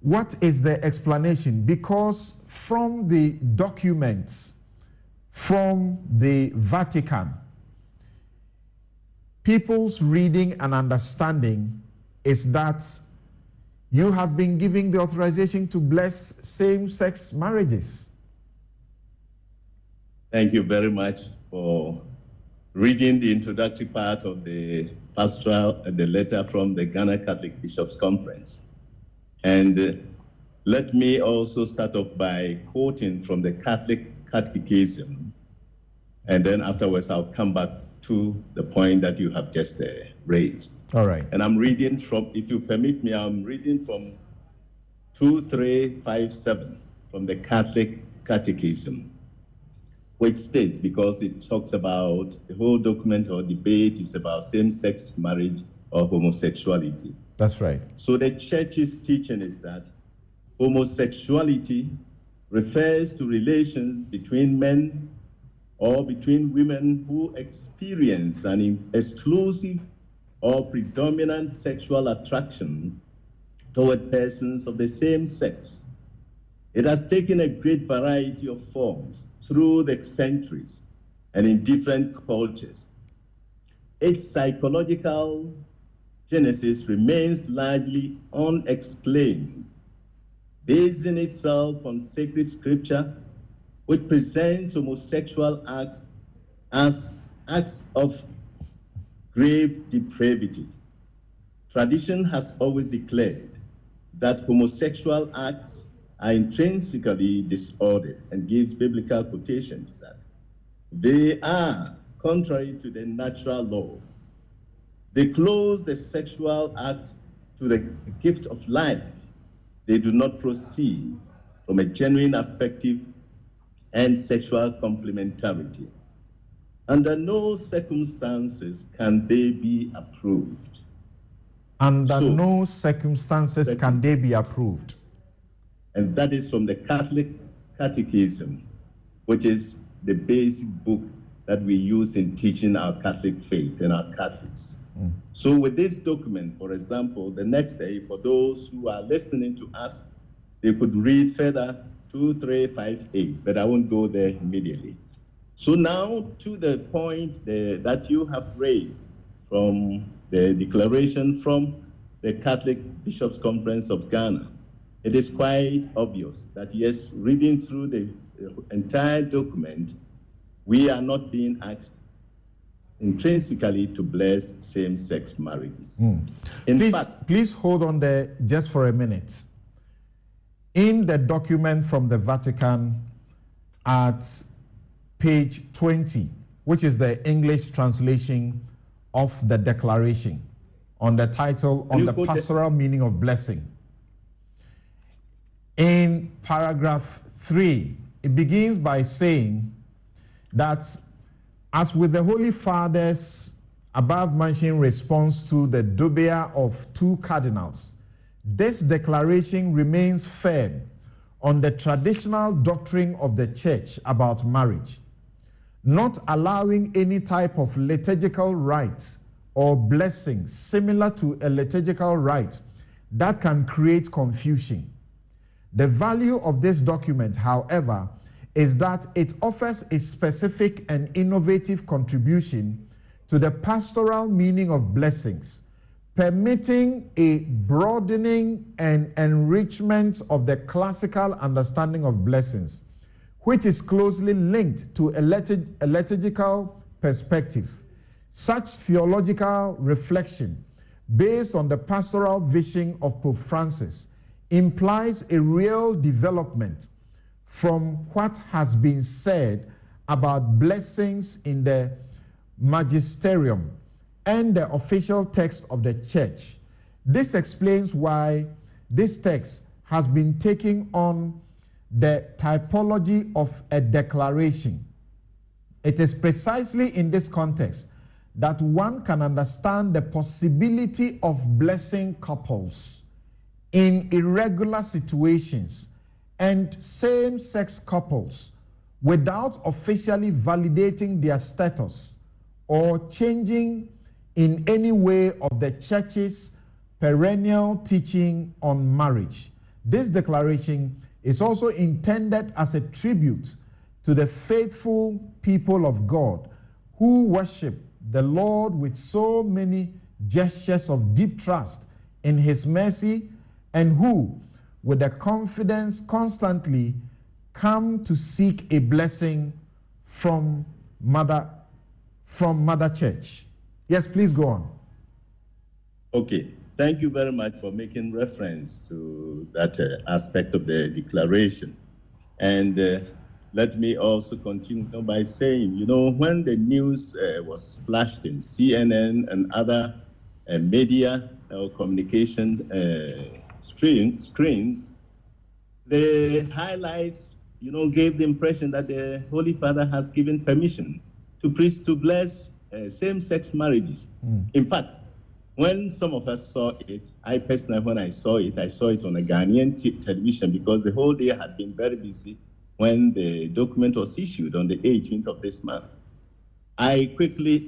what is the explanation? Because from the documents from the Vatican, people's reading and understanding is that you have been given the authorization to bless same-sex marriages. Thank you very much for reading the introductory part of the pastoral and the letter from the Ghana Catholic Bishops' Conference. And let me also start off by quoting from the Catholic Catechism, and then afterwards I'll come back to the point that you have just raised. All right. And I'm reading from, if you permit me, I'm reading from 2357 from the Catholic Catechism, which states, because it talks about the whole document or debate is about same-sex marriage or homosexuality. That's right. So the church's teaching is that homosexuality refers to relations between men or between women who experience an exclusive or predominant sexual attraction toward persons of the same sex. It has taken a great variety of forms through the centuries and in different cultures. Its psychological genesis remains largely unexplained, basing itself on sacred scripture, which presents homosexual acts as acts of grave depravity. Tradition has always declared that homosexual acts are intrinsically disordered and gives biblical quotation to that. They are contrary to the natural law. They close the sexual act to the gift of life. They do not proceed from a genuine affective and sexual complementarity. Under no circumstances can they be approved. Under no circumstances can they be approved. And that is from the Catholic Catechism, which is the basic book that we use in teaching our Catholic faith and our Catholics. So with this document, for example, the next day, for those who are listening to us, they could read further 2358, but I won't go there immediately. So now to the point that you have raised from the declaration from the Catholic Bishops' Conference of Ghana, it is quite obvious that yes, reading through the entire document, we are not being asked intrinsically to bless same-sex marriages. Please hold on there just for a minute. In the document from the Vatican at page 20, which is the English translation of the declaration, on the title, on the pastoral meaning of blessing. In paragraph 3, it begins by saying that as with the Holy Father's above-mentioned response to the dubia of 2 cardinals, this declaration remains firm on the traditional doctrine of the Church about marriage, not allowing any type of liturgical rite or blessing similar to a liturgical rite that can create confusion. The value of this document, however, is that it offers a specific and innovative contribution to the pastoral meaning of blessings, permitting a broadening and enrichment of the classical understanding of blessings, which is closely linked to a liturgical perspective. Such theological reflection, based on the pastoral vision of Pope Francis, implies a real development from what has been said about blessings in the magisterium and the official text of the Church. This explains why this text has been taking on the typology of a declaration. It is precisely in this context that one can understand the possibility of blessing couples in irregular situations and same-sex couples without officially validating their status or changing in any way of the Church's perennial teaching on marriage. This declaration is also intended as a tribute to the faithful people of God who worship the Lord with so many gestures of deep trust in His mercy, and who, with the confidence, constantly come to seek a blessing from Mother Church. Yes, please go on. Okay, thank you very much for making reference to that aspect of the declaration. And let me also continue by saying, you know, when the news was flashed in CNN and other media or communication screens, the highlights, you know, gave the impression that the Holy Father has given permission to priests to bless same-sex marriages. In fact, when some of us saw it, I personally, when I saw it on a Ghanaian television because the whole day had been very busy when the document was issued on the 18th of this month. I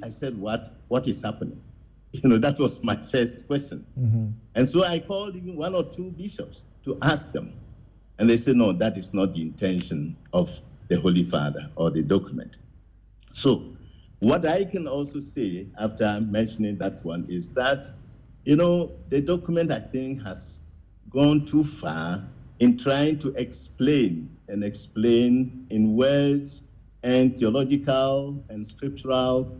said, what is happening? You know, that was my first question. And so I called even 1 or 2 bishops to ask them. And they said, no, that is not the intention of the Holy Father or the document. So what I can also say after mentioning that one is that, you know, the document, I think, has gone too far in trying to explain in words and theological and scriptural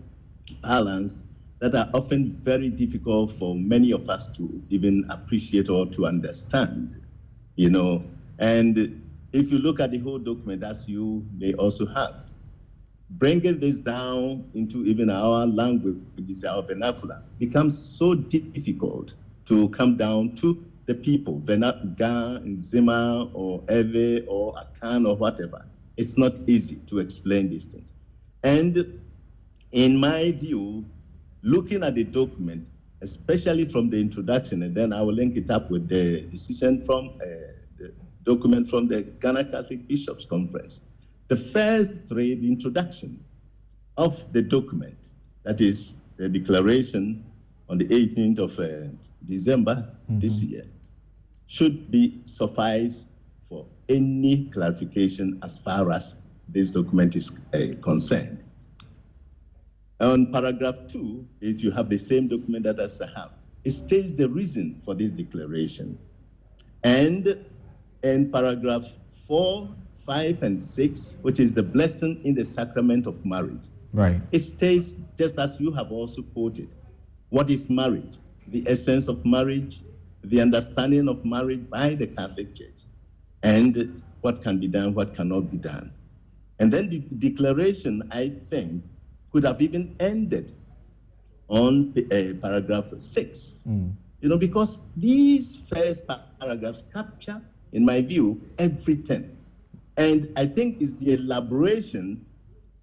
balance that are often very difficult for many of us to even appreciate or to understand, you know. And if you look at the whole document, as you may also have, bringing this down into even our language, which is our vernacular, becomes so difficult to come down to the people, Ga, Nzima, or Eve, or Akan, or whatever. It's not easy to explain these things. And in my view, looking at the document, especially from the introduction, and then I will link it up with the decision from the document from the Ghana Catholic Bishops' Conference. The first three, the introduction of the document, that is the declaration on the 18th of December this year, should be suffice for any clarification as far as this document is concerned. On paragraph 2, if you have the same document that I have, it states the reason for this declaration. And in paragraph 4, 5, and 6, which is the blessing in the sacrament of marriage, right, it states, just as you have also quoted, what is marriage, the essence of marriage, the understanding of marriage by the Catholic Church, and what can be done, what cannot be done. And then the declaration, I think, could have even ended on paragraph 6. You know, because these first paragraphs capture, in my view, everything. And I think it's the elaboration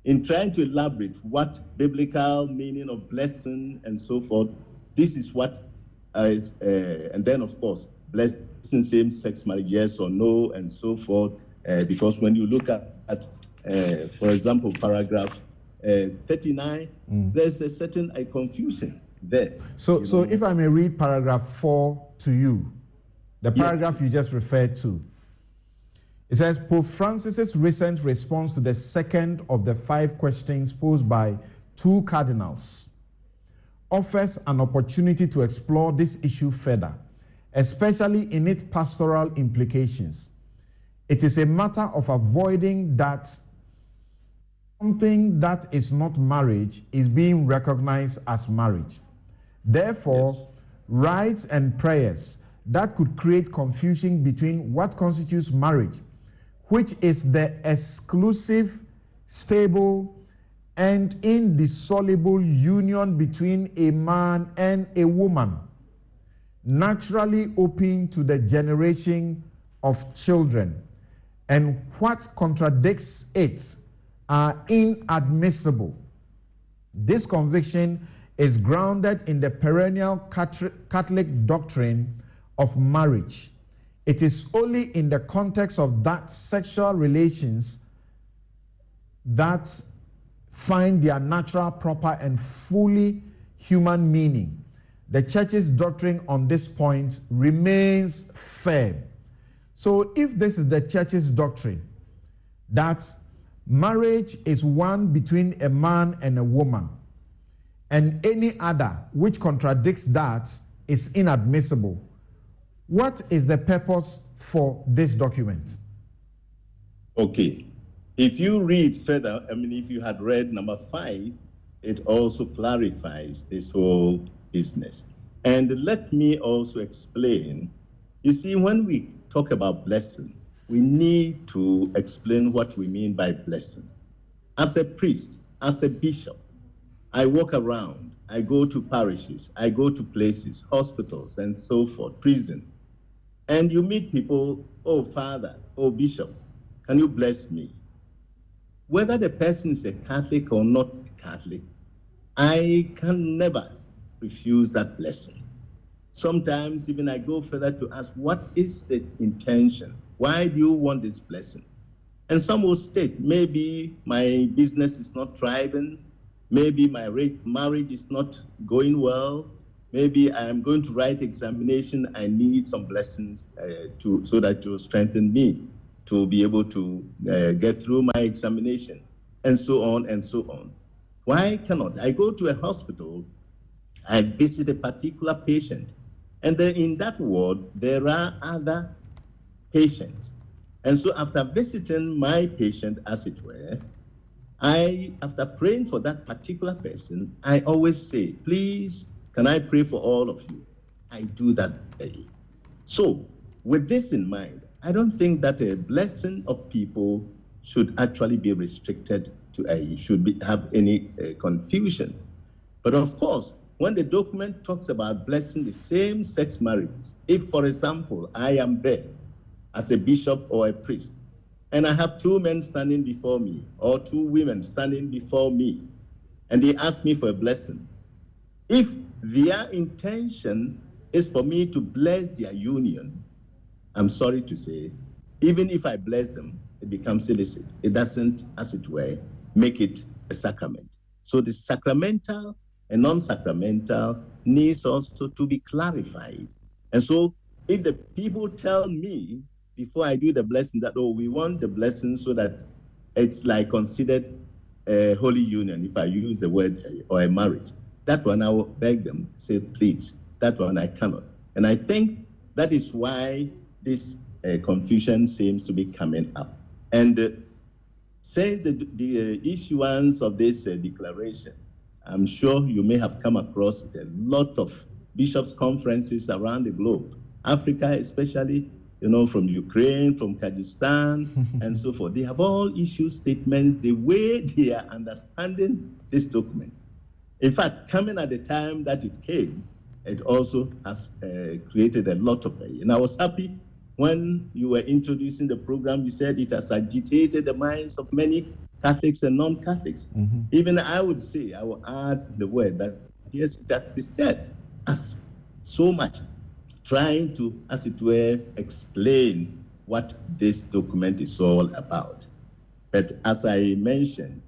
in trying to elaborate what biblical meaning of blessing and so forth. This is what is, and then of course, blessing same-sex marriage, yes or no, and so forth. Because when you look at for example, paragraph 39, there's a certain confusion there. So if I may read paragraph 4 to you, the paragraph you just referred to. It says, Pope Francis's recent response to the second of the 5 questions posed by 2 cardinals offers an opportunity to explore this issue further, especially in its pastoral implications. It is a matter of avoiding that something that is not marriage is being recognized as marriage. Therefore, rites and prayers that could create confusion between what constitutes marriage, which is the exclusive, stable, and indissoluble union between a man and a woman, naturally open to the generation of children, and what contradicts it are inadmissible. This conviction is grounded in the perennial Catholic doctrine of marriage. It is only in the context of that sexual relations that find their natural, proper, and fully human meaning. The Church's doctrine on this point remains firm. So if this is the Church's doctrine, that marriage is one between a man and a woman, and any other which contradicts that is inadmissible, what is the purpose for this document? Okay. If you read further, I mean, if you had read number 5, it also clarifies this whole business. And let me also explain. You see, when we talk about blessing, we need to explain what we mean by blessing. As a priest, as a bishop, I walk around, I go to parishes, I go to places, hospitals, and so forth, prison. And you meet people, oh, Father, oh, Bishop, can you bless me? Whether the person is a Catholic or not Catholic, I can never refuse that blessing. Sometimes even I go further to ask, what is the intention? Why do you want this blessing? And some will state, maybe my business is not thriving, maybe my marriage is not going well, maybe I am going to write examination, I need some blessings so that to strengthen me to be able to get through my examination, and so on and so on. Why cannot I go to a hospital, I visit a particular patient, and then in that ward, there are other patients. And so after visiting my patient, as it were, after praying for that particular person, I always say, please, can I pray for all of you? I do that daily. So with this in mind, I don't think that a blessing of people should actually be restricted to have any confusion. But of course, when the document talks about blessing the same-sex marriages, if, for example, I am there as a bishop or a priest, and I have two men standing before me, or two women standing before me, and they ask me for a blessing, if their intention is for me to bless their union, I'm sorry to say, even if I bless them, it becomes illicit. It doesn't, as it were, make it a sacrament. So the sacramental and non-sacramental needs also to be clarified. And so if the people tell me before I do the blessing that, oh, we want the blessing so that it's like considered a holy union, if I use the word, or a marriage, that one I will beg them, say, please, that one I cannot. And I think that is why this confusion seems to be coming up. And since the issuance of this declaration, I'm sure you may have come across a lot of bishops' conferences around the globe, Africa especially, from Ukraine, from Kyrgyzstan, and so forth. They have all issued statements the way they are understanding this document. In fact, coming at the time that it came, it also has created a lot of pain. And I was happy when you were introducing the program, you said it has agitated the minds of many Catholics and non-Catholics. Mm-hmm. Even I would say, I will add the word that, yes, it has disturbed us so much, trying to, as it were, explain what this document is all about. But as I mentioned,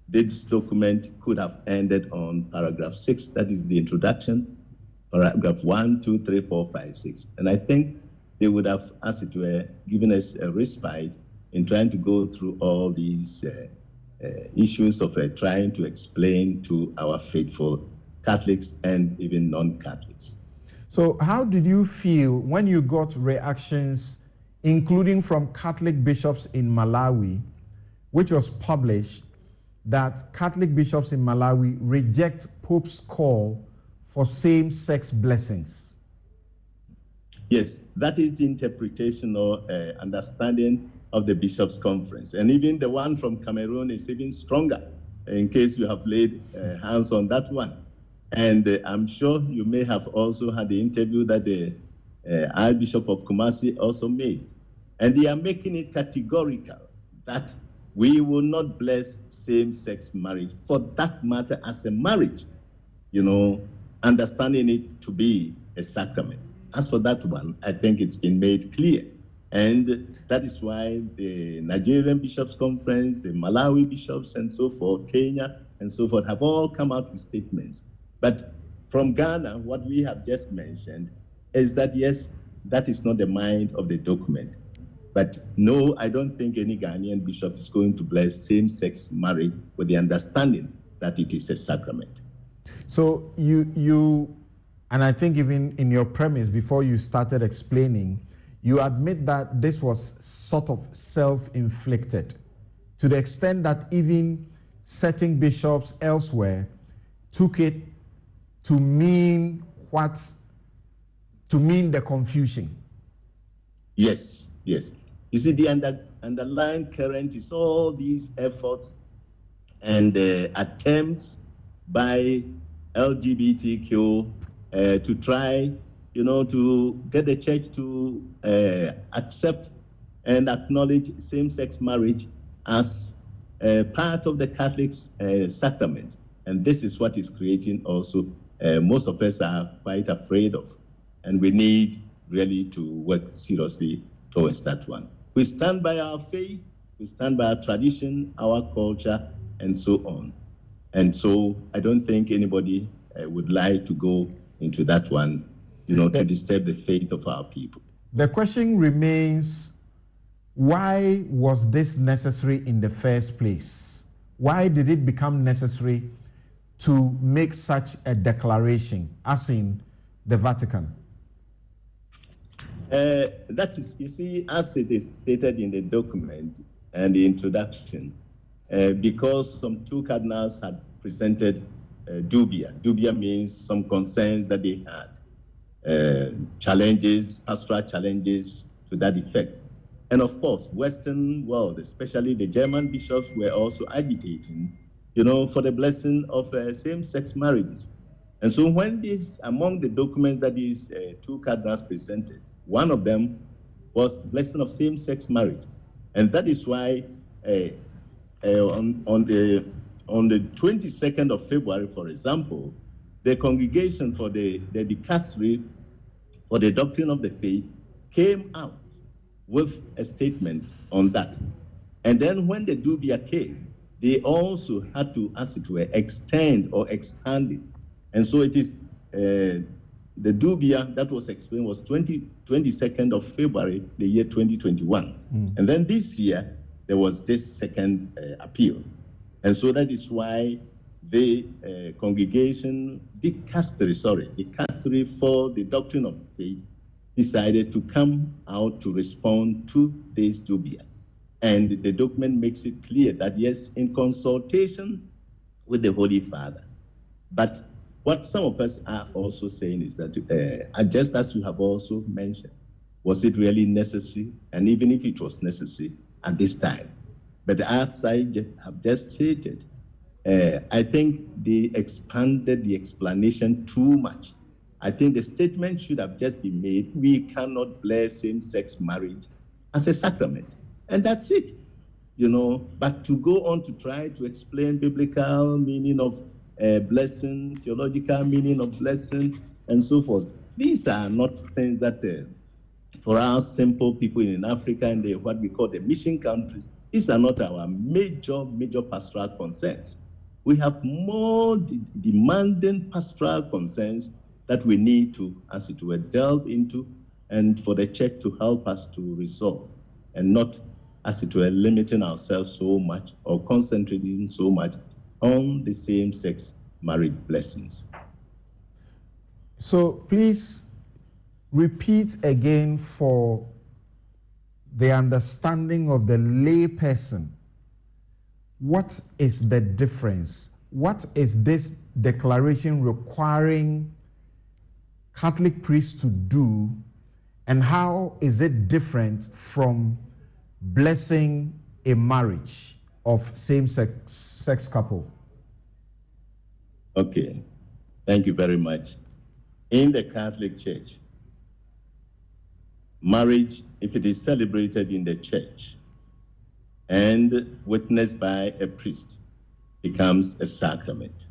this document could have ended on paragraph 6, that is the introduction, paragraph 1, 2, 3, 4, 5, 6. And I think they would have, as it were, given us a respite in trying to go through all these issues of trying to explain to our faithful Catholics and even non-Catholics. So how did you feel when you got reactions, including from Catholic bishops in Malawi, which was published, that Catholic bishops in Malawi reject Pope's call for same-sex blessings? Yes, that is the interpretation or understanding of the Bishops' Conference. And even the one from Cameroon is even stronger, in case you have laid hands on that one. And I'm sure you may have also had the interview that the Archbishop of Kumasi also made. And they are making it categorical that we will not bless same-sex marriage, for that matter as a marriage, understanding it to be a sacrament. As for that one, I think it's been made clear. And that is why the Nigerian Bishops' Conference, the Malawi bishops, and so forth, Kenya, and so forth, have all come out with statements. But from Ghana, what we have just mentioned is that, yes, that is not the mind of the document. But no, I don't think any Ghanaian bishop is going to bless same-sex marriage with the understanding that it is a sacrament. So you, and I think even in your premise, before you started explaining, you admit that this was sort of self-inflicted, to the extent that even certain bishops elsewhere took it to mean the confusion. Yes, yes. You see, the underlying current is all these efforts and attempts by LGBTQ to try, to get the church to accept and acknowledge same-sex marriage as part of the Catholic sacrament. And this is what is creating also, most of us are quite afraid of. And we need really to work seriously towards that one. We stand by our faith, we stand by our tradition, our culture, and so on. And so I don't think anybody would like to go into that one, to disturb the faith of our people. The question remains, why was this necessary in the first place? Why did it become necessary to make such a declaration, as in the Vatican? That is, you see, as it is stated in the document and the introduction, because some two cardinals had presented dubia. Dubia means some concerns that they had, challenges, pastoral challenges to that effect. And of course, Western world, especially the German bishops, were also agitating, for the blessing of same-sex marriages. And so when this, among the documents that these two cardinals presented, one of them was the blessing of same-sex marriage. And that is why on the 22nd of February, for example, the congregation for the dicastery for the doctrine of the faith came out with a statement on that. And then when the dubia came, they also had to, as it were, extend or expand it. And so it is, the dubia that was explained was 22nd of February, the year 2021. And then this year, there was this second appeal. And so that is why the congregation, the dicastery for the doctrine of faith, decided to come out to respond to this dubia. And the document makes it clear that, yes, in consultation with the Holy Father. But what some of us are also saying is that, just as you have also mentioned, was it really necessary? And even if it was necessary at this time. But as I have just stated, I think they expanded the explanation too much. I think the statement should have just been made, we cannot bless same-sex marriage as a sacrament. And that's it, But to go on to try to explain biblical meaning of blessing, theological meaning of blessing, and so forth, these are not things that, for us simple people in Africa and what we call the mission countries, these are not our major pastoral concerns. We have more demanding pastoral concerns that we need to, as it were, delve into, and for the church to help us to resolve, and not, as it were, limiting ourselves so much or concentrating so much on the same-sex marriage blessings. So please repeat again for the understanding of the lay person. What is the difference? What is this declaration requiring Catholic priests to do, and how is it different from blessing a marriage of same-sex couple? Okay, thank you very much. In the Catholic Church, marriage, if it is celebrated in the church and witnessed by a priest, becomes a sacrament.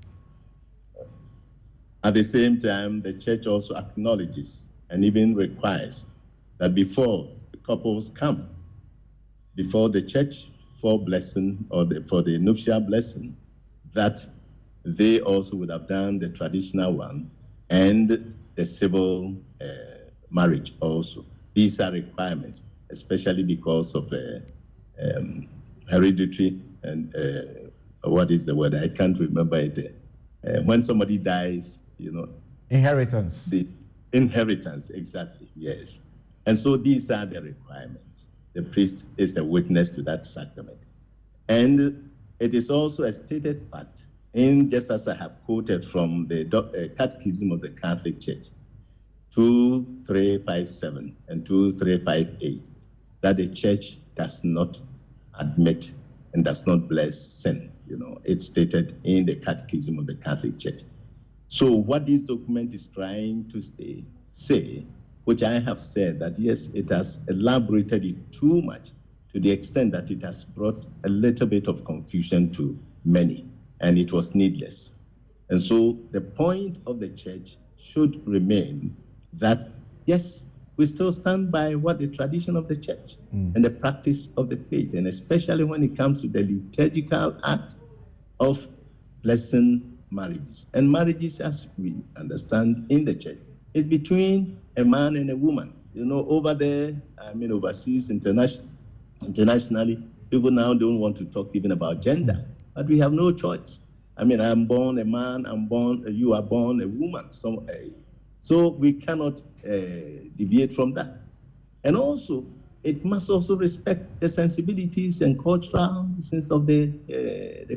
At the same time, the church also acknowledges and even requires that before the couples come before the church for blessing or for the nuptial blessing, that they also would have done the traditional one and the civil marriage also. These are requirements, especially because of hereditary and what is the word? I can't remember it. When somebody dies, Inheritance. The inheritance, exactly, yes. And so these are the requirements. The priest is a witness to that sacrament. And it is also a stated fact, just as I have quoted from the Catechism of the Catholic Church, 2357 and 2358, that the church does not admit and does not bless sin. It's stated in the Catechism of the Catholic Church. So what this document is trying to say, which I have said that yes, it has elaborated it too much to the extent that it has brought a little bit of confusion to many, and it was needless. And so the point of the church should remain that, yes, we still stand by what the tradition of the church and the practice of the faith, and especially when it comes to the liturgical act of blessing marriages. And marriages, as we understand in the church, is between a man and a woman. Over there, overseas, internationally, people now don't want to talk even about gender, but we have no choice. I'm born a man, you are born a woman. So we cannot deviate from that. And also, it must also respect the sensibilities and cultural sense of the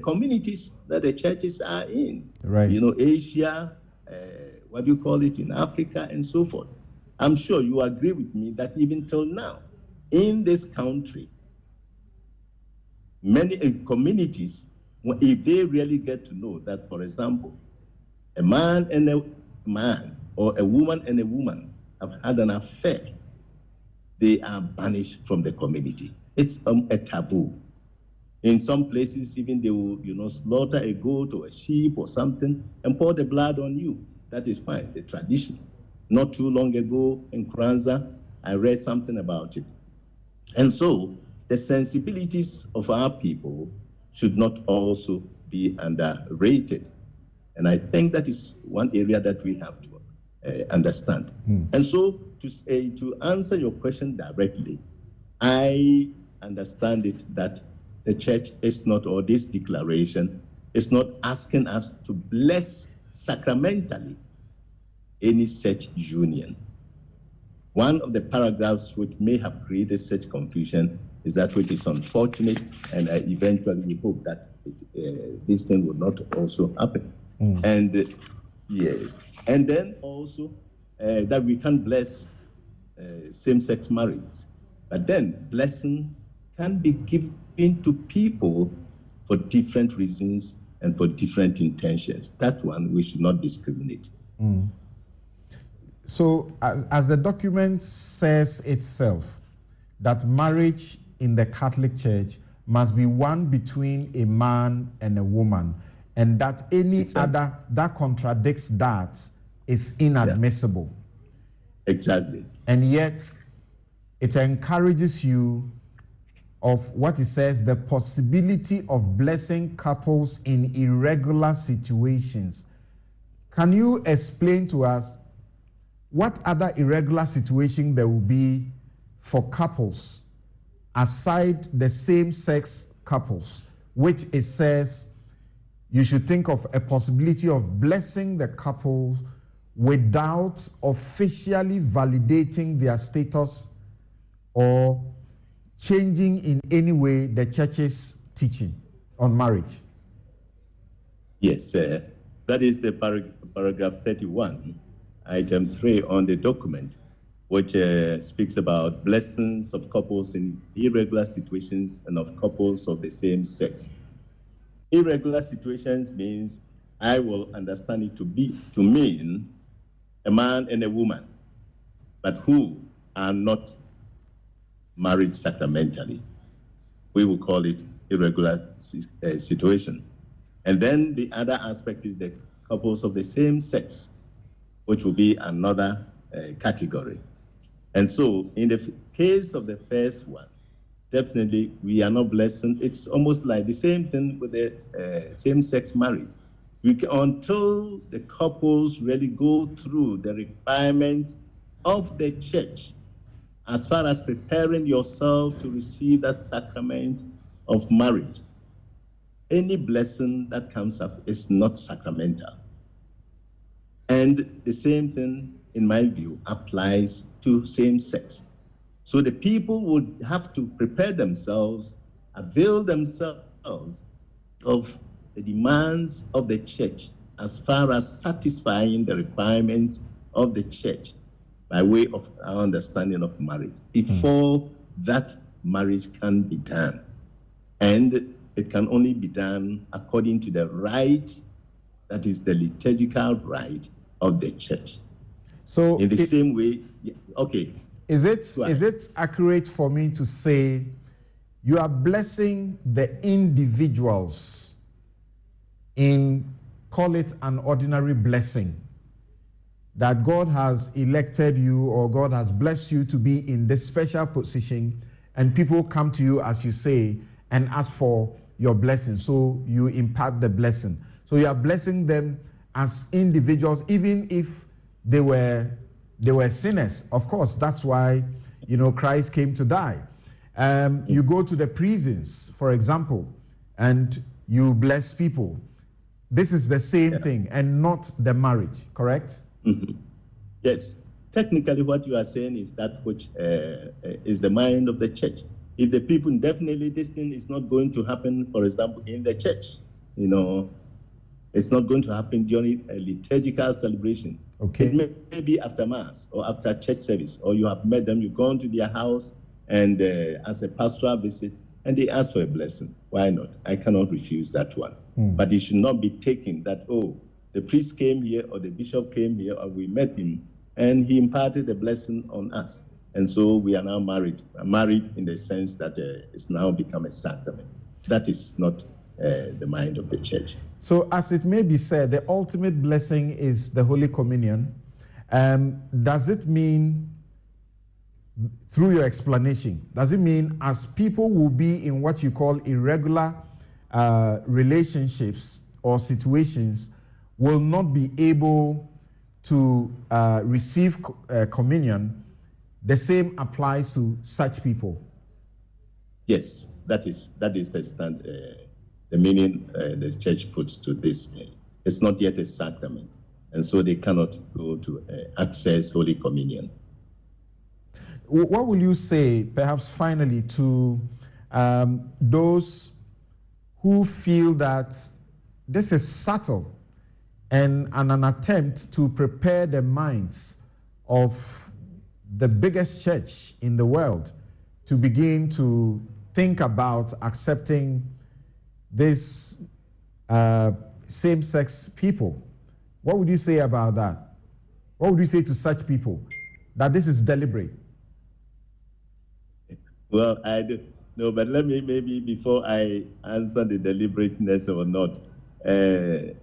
communities that the churches are in. Right. Asia, in Africa, and so forth. I'm sure you agree with me that even till now, in this country, many communities, if they really get to know that, for example, a man and a man or a woman and a woman have had an affair, they are banished from the community. It's a taboo. In some places, even they will, slaughter a goat or a sheep or something and pour the blood on you. That is fine, the tradition. Not too long ago in Kranza, I read something about it. And so the sensibilities of our people should not also be underrated. And I think that is one area that we have to understand. And so to answer your question directly, I understand it that the church is not, or this declaration is not asking us to bless sacramentally any such union. One of the paragraphs which may have created such confusion is that which is unfortunate, and eventually we hope that this thing will not also happen. And yes, and then also that we can bless same-sex marriage, but then blessing can be given to people for different reasons and for different intentions. That one we should not discriminate. So, as the document says itself, that marriage in the Catholic Church must be one between a man and a woman, and that any other that contradicts that is inadmissible. Exactly. And yet, it encourages you of what it says, the possibility of blessing couples in irregular situations. Can you explain to us what other irregular situation there will be for couples aside the same-sex couples, which it says you should think of a possibility of blessing the couples without officially validating their status or changing in any way the church's teaching on marriage? Yes, that is the paragraph 31, item 3 on the document, which speaks about blessings of couples in irregular situations and of couples of the same sex. Irregular situations means, I will understand it to mean a man and a woman, but who are not married sacramentally. We will call it irregular situation. And then the other aspect is the couples of the same sex, which will be another category. And so in the case of the first one, definitely we are not blessing. It's almost like the same thing with the same-sex marriage. Until the couples really go through the requirements of the church as far as preparing yourself to receive that sacrament of marriage, any blessing that comes up is not sacramental. And the same thing, in my view, applies to same sex. So the people would have to prepare themselves, avail themselves of the demands of the church as far as satisfying the requirements of the church by way of our understanding of marriage before that marriage can be done. And it can only be done according to the rite, that is the liturgical rite of the church. So in the same way, okay. Is it accurate for me to say you are blessing the individuals in, call it an ordinary blessing, that God has elected you or God has blessed you to be in this special position, and people come to you, as you say, and ask for your blessing, so you impart the blessing. So you are blessing them as individuals, even if they were sinners. Of course, that's why, Christ came to die. You go to the prisons, for example, and you bless people. This is the same thing, and not the marriage, correct? Mm-hmm. Yes. Technically, what you are saying is that which is the mind of the church. If the people, definitely this thing is not going to happen, for example, in the church. It's not going to happen during a liturgical celebration. Okay. It may be after Mass or after church service, or you have met them, you've gone to their house and as a pastoral visit, and they ask for a blessing. Why not? I cannot refuse that one. But it should not be taken that, the priest came here or the bishop came here or we met him and he imparted a blessing on us. And so we are now married. Married in the sense that it's now become a sacrament. That is not the mind of the church. So as it may be said, the ultimate blessing is the Holy Communion. Does it mean, through your explanation, does it mean as people will be in what you call irregular relationships or situations, will not be able to receive communion, the same applies to such people? Yes, that is the stand. The meaning the church puts to this. It's not yet a sacrament, and so they cannot go to access Holy Communion. What will you say, perhaps finally, to those who feel that this is subtle and an attempt to prepare the minds of the biggest church in the world to begin to think about accepting this same-sex people? What would you say about that? What would you say to such people, that this is deliberate? Well, I don't know, but let me maybe, before I answer the deliberateness or not, the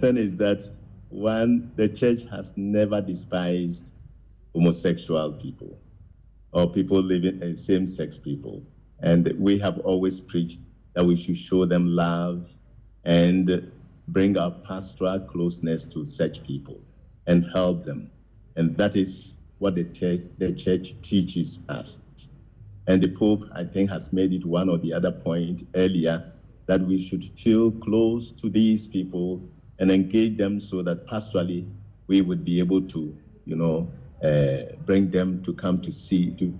thing is that, one, the church has never despised homosexual people or people living same-sex people. And we have always preached that we should show them love and bring our pastoral closeness to such people and help them. And that is what the church teaches us. And the Pope, I think, has made it one or the other point earlier that we should feel close to these people and engage them so that pastorally we would be able to, bring them to come to see, to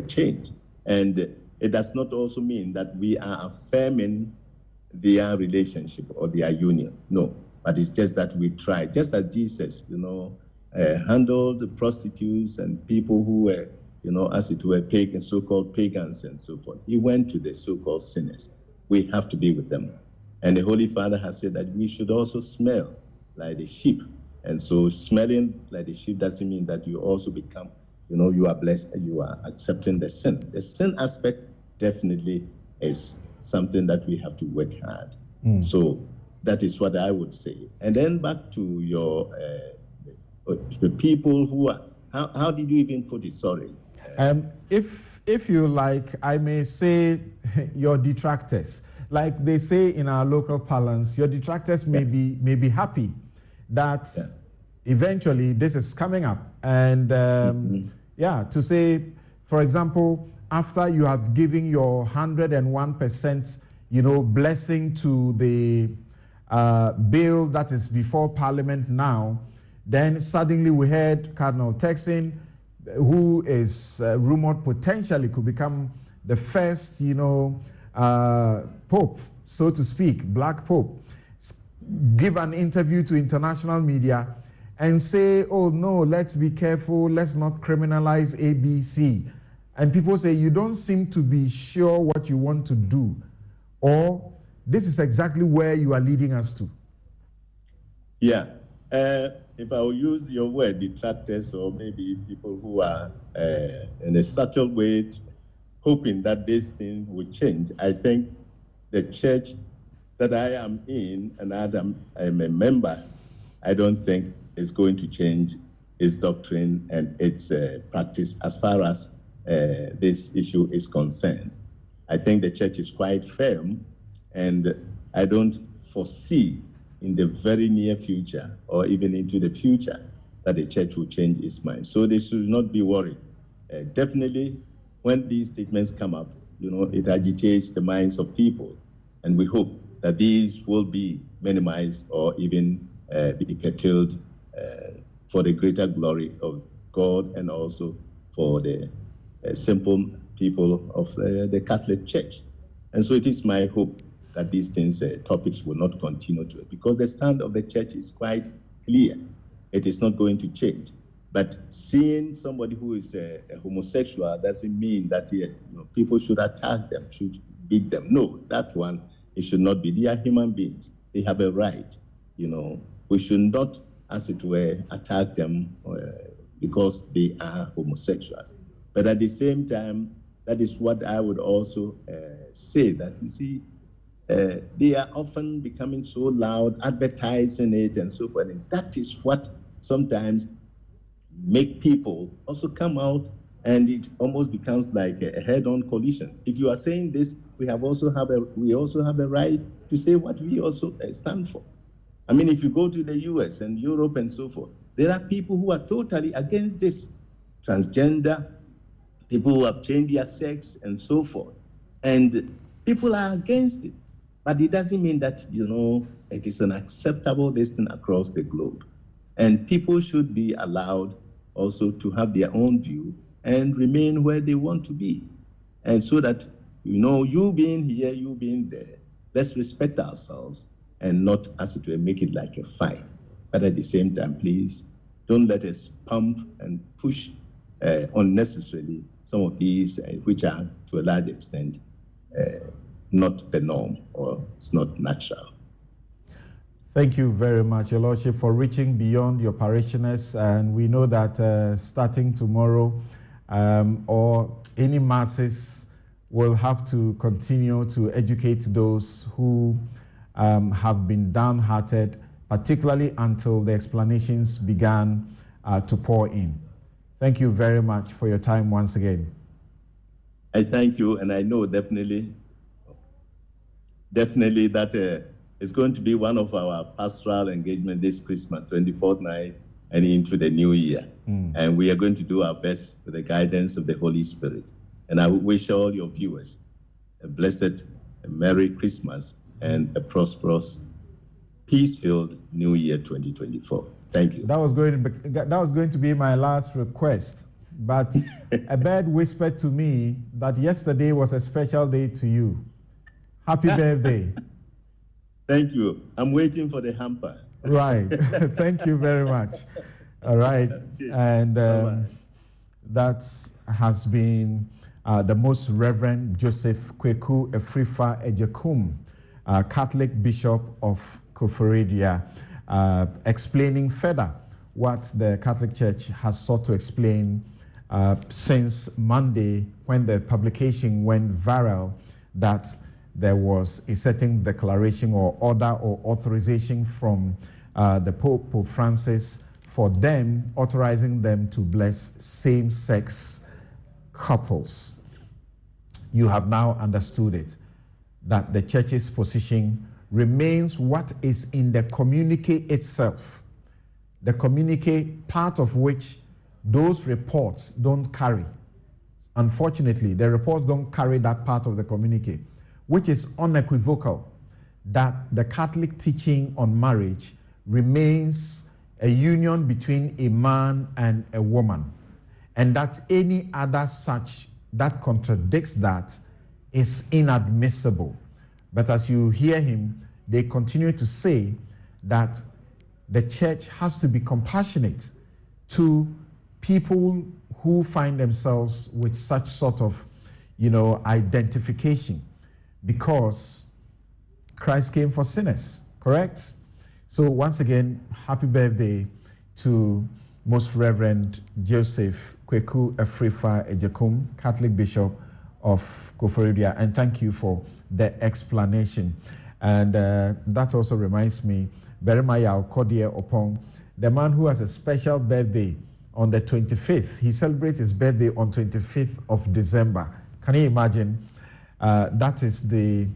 change. And it does not also mean that we are affirming their relationship or their union. No, but it's just that we try, just as Jesus, handled the prostitutes and people who were, as it were, pagan, so-called pagans and so forth. He went to the so-called sinners. We have to be with them. And the Holy Father has said that we should also smell like the sheep. And so smelling like the sheep doesn't mean that you also become, you are blessed and you are accepting the sin. The sin aspect definitely is something that we have to work hard. So that is what I would say. And then back to your, the people who are, how did you even put it? Sorry. If you like, I may say your detractors. Like they say in our local parlance, your detractors may be happy that eventually this is coming up. And to say, for example, after you have given your 101%, blessing to the bill that is before Parliament now, then suddenly we heard Cardinal Turkson, who is rumored potentially could become the first, Pope, so to speak, Black Pope, give an interview to international media and say, oh no, let's be careful, let's not criminalize ABC. And people say, you don't seem to be sure what you want to do, or this is exactly where you are leading us to. Yeah. If I will use your word, detractors, or maybe people who are in a subtle way hoping that this thing will change, I think the church that I am in and I'm a member, I don't think is going to change its doctrine and its practice as far as this issue is concerned. I think the church is quite firm, and I don't foresee in the very near future or even into the future that the church will change its mind. So they should not be worried. Definitely, when these statements come up, it agitates the minds of people, and we hope that these will be minimized or even be curtailed for the greater glory of God and also for the simple people of the Catholic Church. And so it is my hope that these things, topics will not continue to, because the stand of the church is quite clear. It is not going to change. But seeing somebody who is a homosexual doesn't mean that people should attack them, should beat them. No, that one, it should not be. They are human beings. They have a right. We should not, as it were, attack them because they are homosexuals. But at the same time, that is what I would also say, that you see, they are often becoming so loud, advertising it and so forth. And that is what sometimes make people also come out, and it almost becomes like a head-on collision. If you are saying this, we also have a right to say what we also stand for. I mean, if you go to the US and Europe and so forth, there are people who are totally against this. Transgender, people who have changed their sex and so forth. And people are against it. But it doesn't mean that, it is an acceptable thing across the globe. And people should be allowed also to have their own view and remain where they want to be. And so that, you being here, you being there, let's respect ourselves and not, as it were, make it like a fight. But at the same time, please, don't let us pump and push unnecessarily some of these which are, to a large extent, not the norm, or it's not natural. Thank you very much, Your Lordship, for reaching beyond your parishioners. And we know that starting tomorrow, or any masses will have to continue to educate those who have been downhearted, particularly until the explanations began to pour in. Thank you very much for your time once again. I thank you, and I know definitely that it's going to be one of our pastoral engagement this Christmas, 24th night, and into the new year. And we are going to do our best with the guidance of the Holy Spirit. And I wish all your viewers a blessed, a Merry Christmas, and a prosperous, peace-filled New Year 2024. Thank you. That was going to be my last request, but a bird whispered to me that yesterday was a special day to you. Happy birthday. Thank you. I'm waiting for the hamper. Right. Thank you very much. All right. And that has been the Most Reverend Joseph Kweku Efrifa Ejekum, Catholic Bishop of Koforidua, explaining further what the Catholic Church has sought to explain since Monday, when the publication went viral that there was a certain declaration or order or authorization from the Pope Francis for them, authorizing them to bless same-sex couples. You have now understood it, that the Church's position remains what is in the communique itself. The communique, part of which those reports don't carry. Unfortunately, the reports don't carry that part of the communique, which is unequivocal, that the Catholic teaching on marriage remains a union between a man and a woman, and that any other such that contradicts that is inadmissible. But as you hear him, they continue to say that the Church has to be compassionate to people who find themselves with such sort of, identification, because Christ came for sinners, correct? So once again, happy birthday to Most Reverend Joseph Kweku Efrifa Ejekum, Catholic Bishop of Koforidua, and thank you for the explanation. And that also reminds me, Berimaya Okodie Opong, the man who has a special birthday on the 25th. He celebrates his birthday on 25th of December. Can you imagine? That is the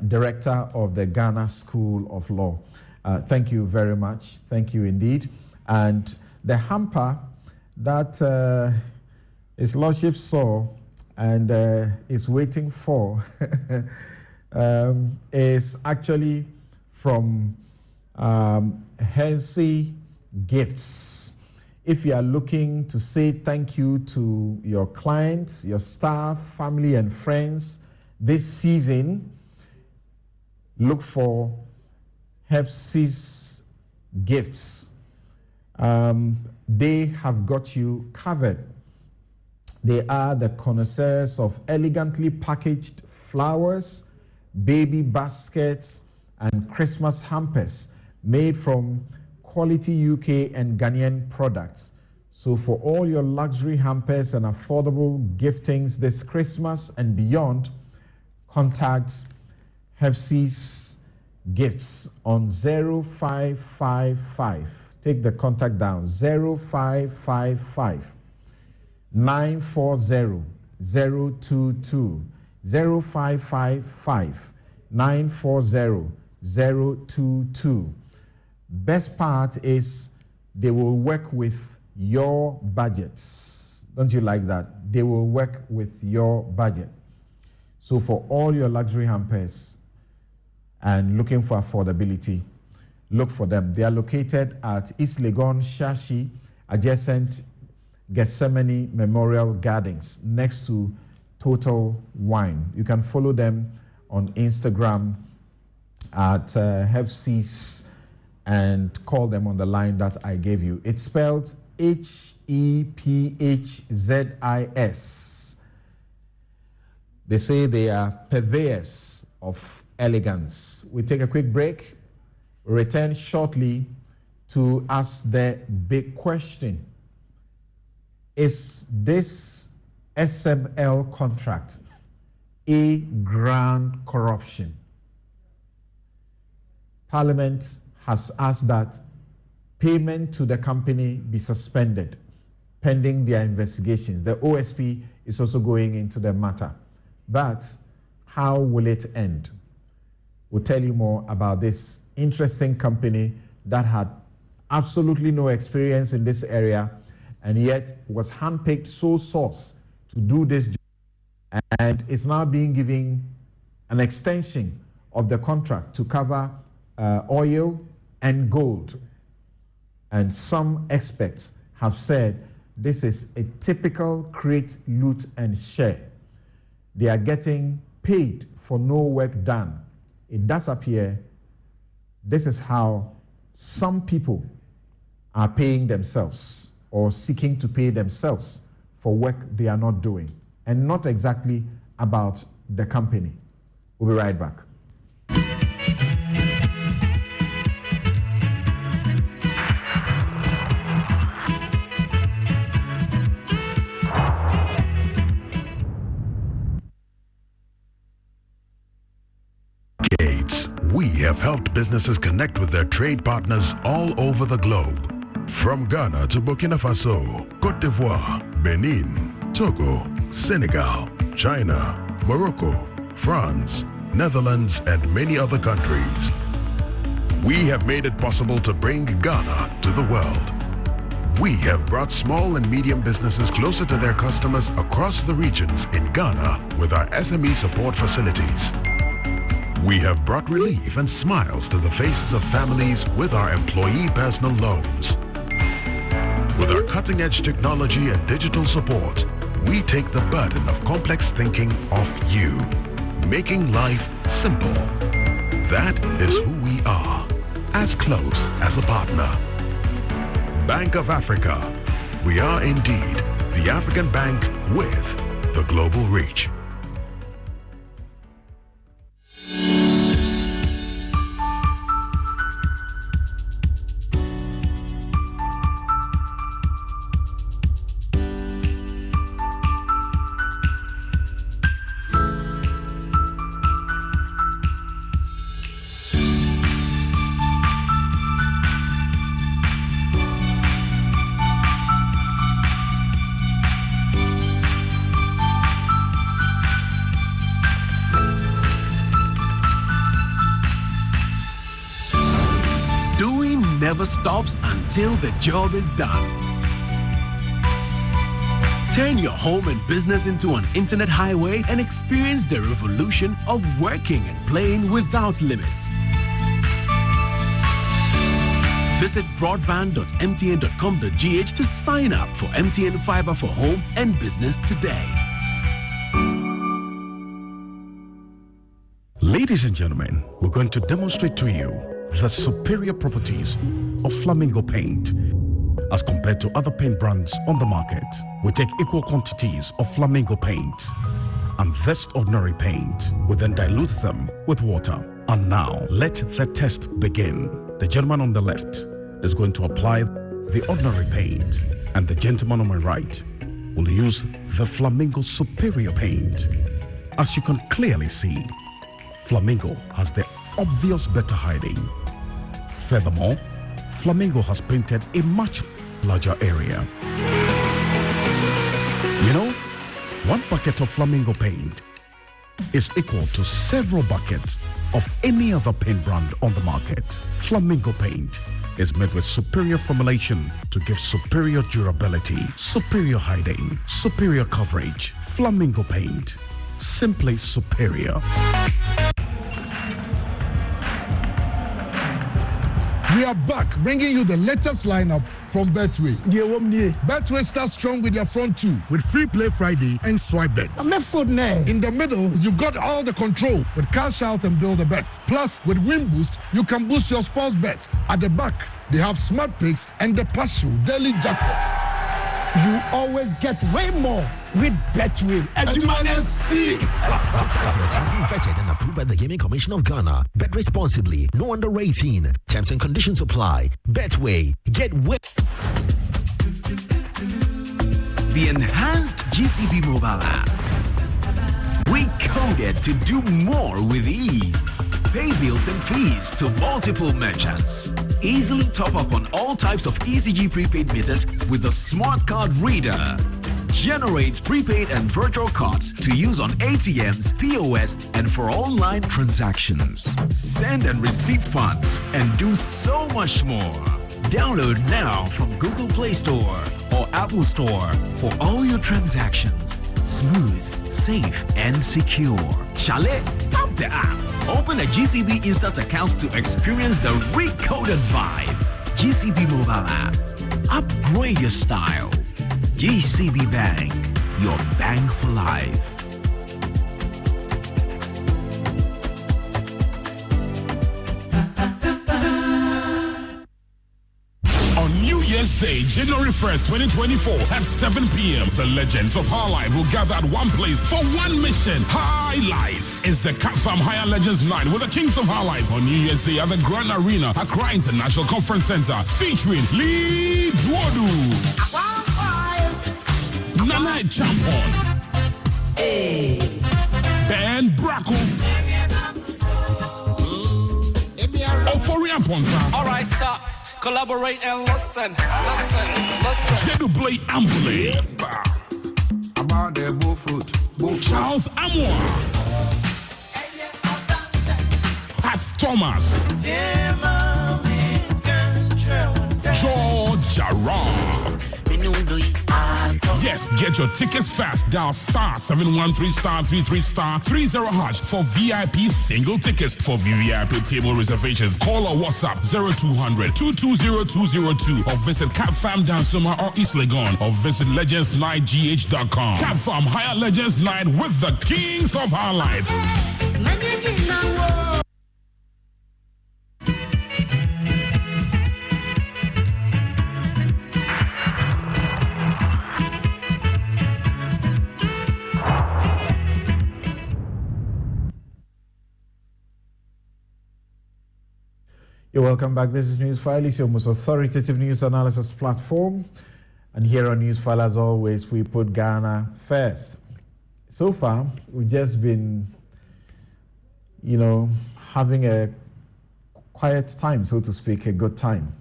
director of the Ghana School of Law. Thank you very much. Thank you indeed. And the hamper that His Lordship saw and is waiting for is actually from Hersey Gifts. If you are looking to say thank you to your clients, your staff, family, and friends this season, look for Hersey's Gifts. They have got you covered. They are the connoisseurs of elegantly packaged flowers, baby baskets, and Christmas hampers made from quality UK and Ghanaian products So for all your luxury hampers and affordable giftings this Christmas and beyond, contact Hefsi's Gifts on 0555. Take the contact down, 0555 940 022, 0555 940 022. Best part is they will work with your budgets. Don't you like that? They will work with your budget. So for all your luxury hampers and looking for affordability, look for them. They are located at East Legon, Shashi, adjacent Gethsemane Memorial Gardens, next to Total Wine. You can follow them on Instagram at Hefsis and call them on the line that I gave you. It's spelled HEPHZIS. They say they are purveyors of elegance. We take a quick break, return shortly to ask the big question. Is this SML contract a grand corruption? Parliament has asked that payment to the company be suspended pending their investigations. The OSP is also going into the matter. But how will it end? We'll tell you more about this interesting company that had absolutely no experience in this area and yet was handpicked sole source to do this job, and is now being given an extension of the contract to cover oil and gold. And some experts have said this is a typical create, loot, and share. They are getting paid for no work done. It does appear this is how some people are paying themselves or seeking to pay themselves for work they are not doing, and not exactly about the company. We'll be right back. We have helped businesses connect with their trade partners all over the globe. From Ghana to Burkina Faso, Côte d'Ivoire, Benin, Togo, Senegal, China, Morocco, France, Netherlands, and many other countries. We have made it possible to bring Ghana to the world. We have brought small and medium businesses closer to their customers across the regions in Ghana with our SME support facilities. We have brought relief and smiles to the faces of families with our employee personal loans. With our cutting-edge technology and digital support, we take the burden of complex thinking off you, making life simple. That is who we are, as close as a partner. Bank of Africa. We are indeed the African bank with the global reach. Never stops until the job is done. Turn your home and business into an internet highway and experience the revolution of working and playing without limits. Visit broadband.mtn.com.gh to sign up for MTN Fiber for home and business today. Ladies and gentlemen, we're going to demonstrate to you the superior properties of Flamingo paint as compared to other paint brands on the market. We take equal quantities of Flamingo paint and this ordinary paint. We then dilute them with water. And now let the test begin. The gentleman on the left is going to apply the ordinary paint, and the gentleman on my right will use the Flamingo Superior paint. As you can clearly see, Flamingo has the obvious better hiding. Furthermore, Flamingo has painted a much larger area. You know, one bucket of Flamingo paint is equal to several buckets of any other paint brand on the market. Flamingo paint is made with superior formulation to give superior durability, superior hiding, superior coverage. Flamingo paint, simply superior. We are back, bringing you the latest lineup from Betway. Betway starts strong with their front two, with Free Play Friday and Swipe Bet. In the middle, you've got all the control with Cash Out and Build a Bet. Plus, with Win Boost, you can boost your sports bets. At the back, they have Smart Picks and the Partial Daily Jackpot. You always get way more with Betway. Vetted and approved by the Gaming Commission of Ghana. Bet responsibly. No under 18. Terms and conditions apply. Betway. Get way. The enhanced GCB mobile app. Recoded to do more with ease. Pay bills and fees to multiple merchants. Easily top up on all types of ECG prepaid meters with the smart card reader. Generates prepaid and virtual cards to use on ATMs, POS, and for online transactions. Send and receive funds and do so much more. Download now from Google Play Store or Apple Store for all your transactions. Smooth, safe, and secure. Chalet, tap the app. Open a GCB Instant account to experience the recoded vibe. GCB mobile app. Upgrade your style. GCB Bank. Your bank for life. On New Year's Day, January 1st, 2024, at 7 p.m., the legends of High Life will gather at one place for one mission. High Life is the Cat Farm Higher Legends Night with the Kings of High Life on New Year's Day at the Grand Arena, Accra International Conference Center, featuring Lee Dwodu, Nana Champon, Ben Bracco, Euphoria Ponsa. All right, stop. Collaborate and listen. Jedu Blay Ambule. About the bull fruit. Charles Amour. Pat Thomas. George Jarrah. Yes, get your tickets fast. Dial star 713 star 33 star 30 hash for VIP single tickets. For VVIP table reservations, call or WhatsApp 0200 220202 or visit Cap Farm Dansuma or East Legon or visit legendsnightgh.com. Cap Farm Higher Legends Night with the Kings of High Life. You're welcome back. This is Newsfile. It's your most authoritative news analysis platform. And here on Newsfile, as always, we put Ghana first. So far, we've just been, having a quiet time, so to speak, a good time.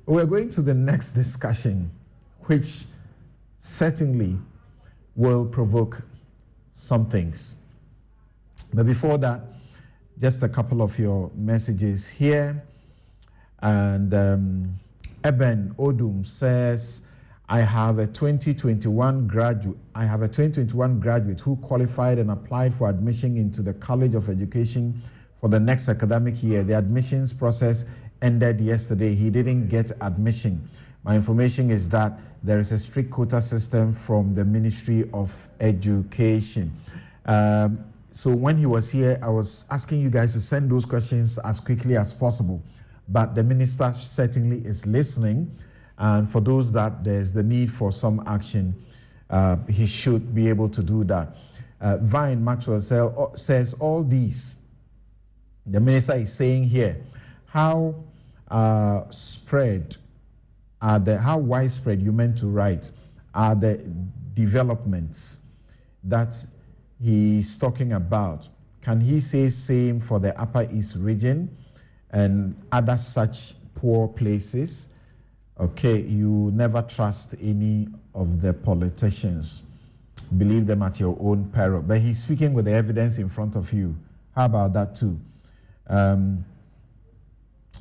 But we're going to the next discussion, which certainly will provoke some things. But before that, just a couple of your messages here. And Eben Odum says, I have a 2021 graduate who qualified and applied for admission into the College of Education for the next academic year. The admissions process ended yesterday. He didn't get admission. My information is that there is a strict quota system from the Ministry of Education. So when he was here, I was asking you guys to send those questions as quickly as possible. But the minister certainly is listening. And for those that there's the need for some action, he should be able to do that. Vine Maxwell says all these, the minister is saying here, how spread how widespread you meant to write are the developments that he's talking about. Can he say same for the Upper East region and other such poor places? Okay, you never trust any of the politicians. Believe them at your own peril. But he's speaking with the evidence in front of you. How about that too?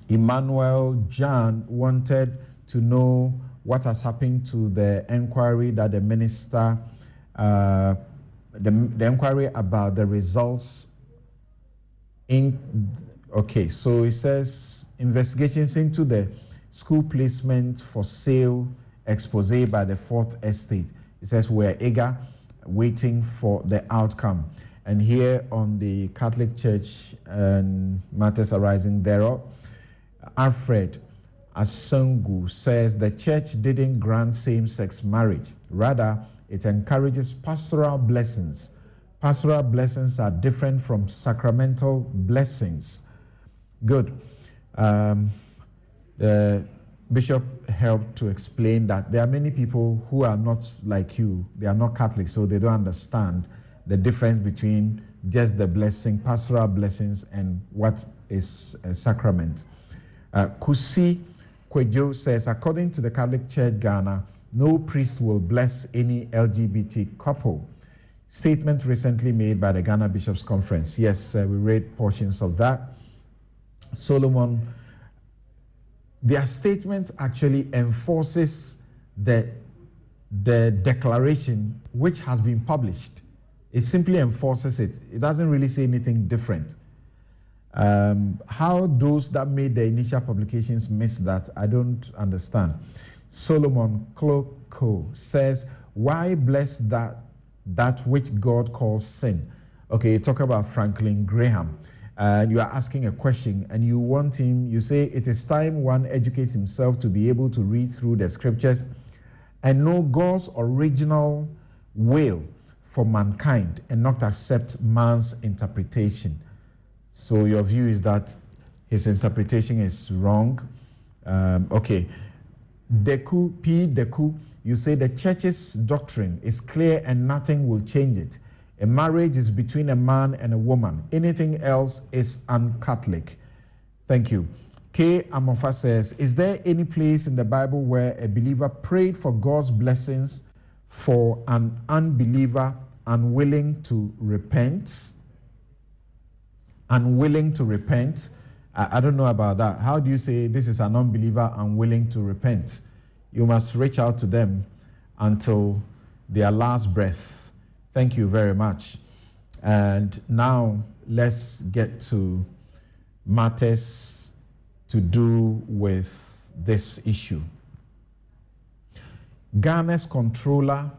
Emmanuel Jan wanted to know what has happened to the inquiry that the minister, the inquiry about the results okay, so it says investigations into the school placement for sale expose by the Fourth Estate. It says we're eager, waiting for the outcome. And here on the Catholic Church and matters arising thereof, Alfred Asangu says the church didn't grant same-sex marriage. Rather, it encourages pastoral blessings. Pastoral blessings are different from sacramental blessings. Good. The bishop helped to explain that there are many people who are not like you. They are not Catholic, so they don't understand the difference between just the blessing, pastoral blessings, and what is a sacrament. Kusi Kwejo says, according to the Catholic Church Ghana, no priest will bless any LGBT couple. Statement recently made by the Ghana Bishops' Conference. Yes, we read portions of that. Solomon, their statement actually enforces the declaration which has been published. It simply enforces it. It doesn't really say anything different. How those that made the initial publications miss that, I don't understand. Solomon Kloko says, why bless that which God calls sin? Okay, you talk about Franklin Graham, and you are asking a question, and you want him, you say, it is time one educates himself to be able to read through the scriptures and know God's original will for mankind and not accept man's interpretation. So your view is that his interpretation is wrong. Okay. Deku, you say the church's doctrine is clear and nothing will change it. A marriage is between a man and a woman. Anything else is un-Catholic. Thank you. K. Amofa says, is there any place in the Bible where a believer prayed for God's blessings for an unbeliever unwilling to repent? Unwilling to repent? I don't know about that. How do you say this is an unbeliever unwilling to repent? You must reach out to them until their last breath. Thank you very much. And now let's get to matters to do with this issue. Ghana's controller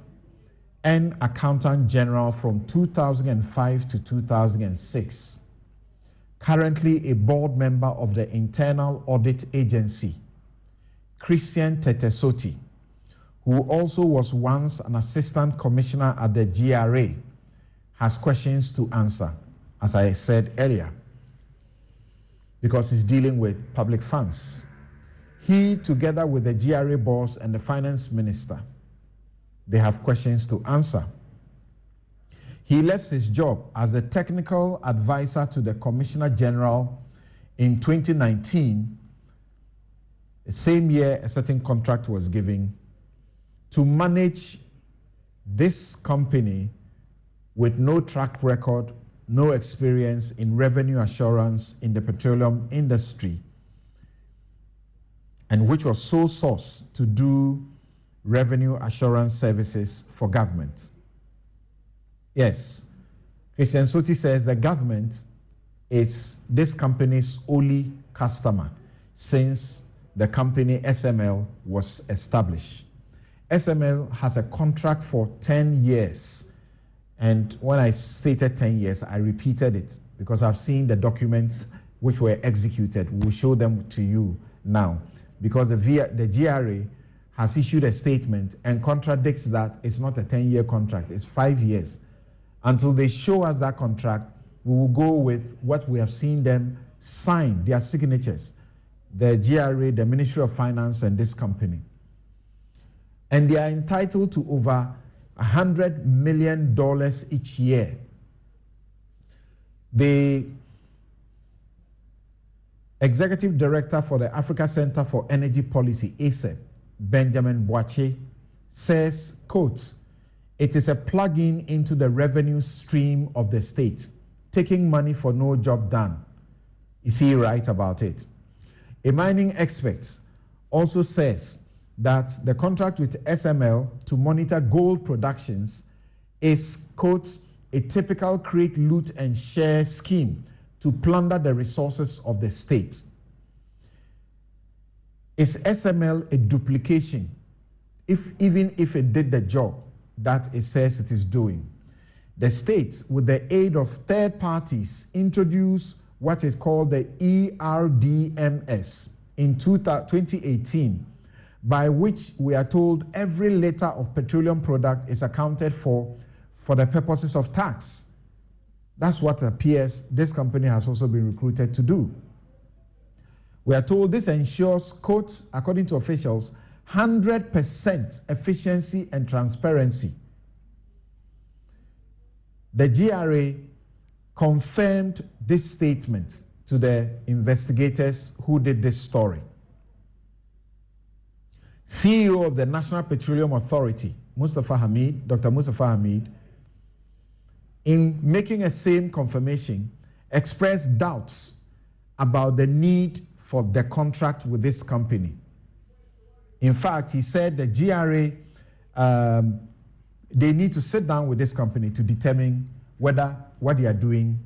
and accountant general from 2005 to 2006, currently a board member of the Internal Audit Agency, Christian Tetesoti, who also was once an assistant commissioner at the GRA, has questions to answer, as I said earlier, because he's dealing with public funds. He, together with the GRA boss and the finance minister, they have questions to answer. He left his job as a technical advisor to the Commissioner General in 2019. The same year, a certain contract was given to manage this company with no track record, no experience in revenue assurance in the petroleum industry, and which was sole source to do revenue assurance services for government. Yes, Christian Soti says the government is this company's only customer since the company SML was established. SML has a contract for 10 years. And when I stated 10 years, I repeated it because I've seen the documents which were executed. We'll show them to you now because the GRA has issued a statement and contradicts that it's not a 10-year contract, it's 5 years. Until they show us that contract, we will go with what we have seen them sign, their signatures. the GRA, the Ministry of Finance, and this company. And they are entitled to over $100 million each year. The Executive Director for the Africa Center for Energy Policy, ACEP, Benjamin Boache, says, quote, "It is a plug-in into the revenue stream of the state, taking money for no job done." Is he right about it? A mining expert also says that the contract with SML to monitor gold productions is, quote, "a typical create, loot, and share scheme to plunder the resources of the state." Is SML a duplication, even if it did the job that it says it is doing? The state, with the aid of third parties, introduced what is called the ERDMS in 2018, by which we are told every liter of petroleum product is accounted for the purposes of tax. That's what appears this company has also been recruited to do. We are told this ensures, quote, according to officials, 100% efficiency and transparency. The GRA confirmed this statement to the investigators who did this story. CEO of the National Petroleum Authority, Dr. Mustafa Hamid, in making a same confirmation, expressed doubts about the need for the contract with this company. In fact, he said the GRA, they need to sit down with this company to determine whether what they are doing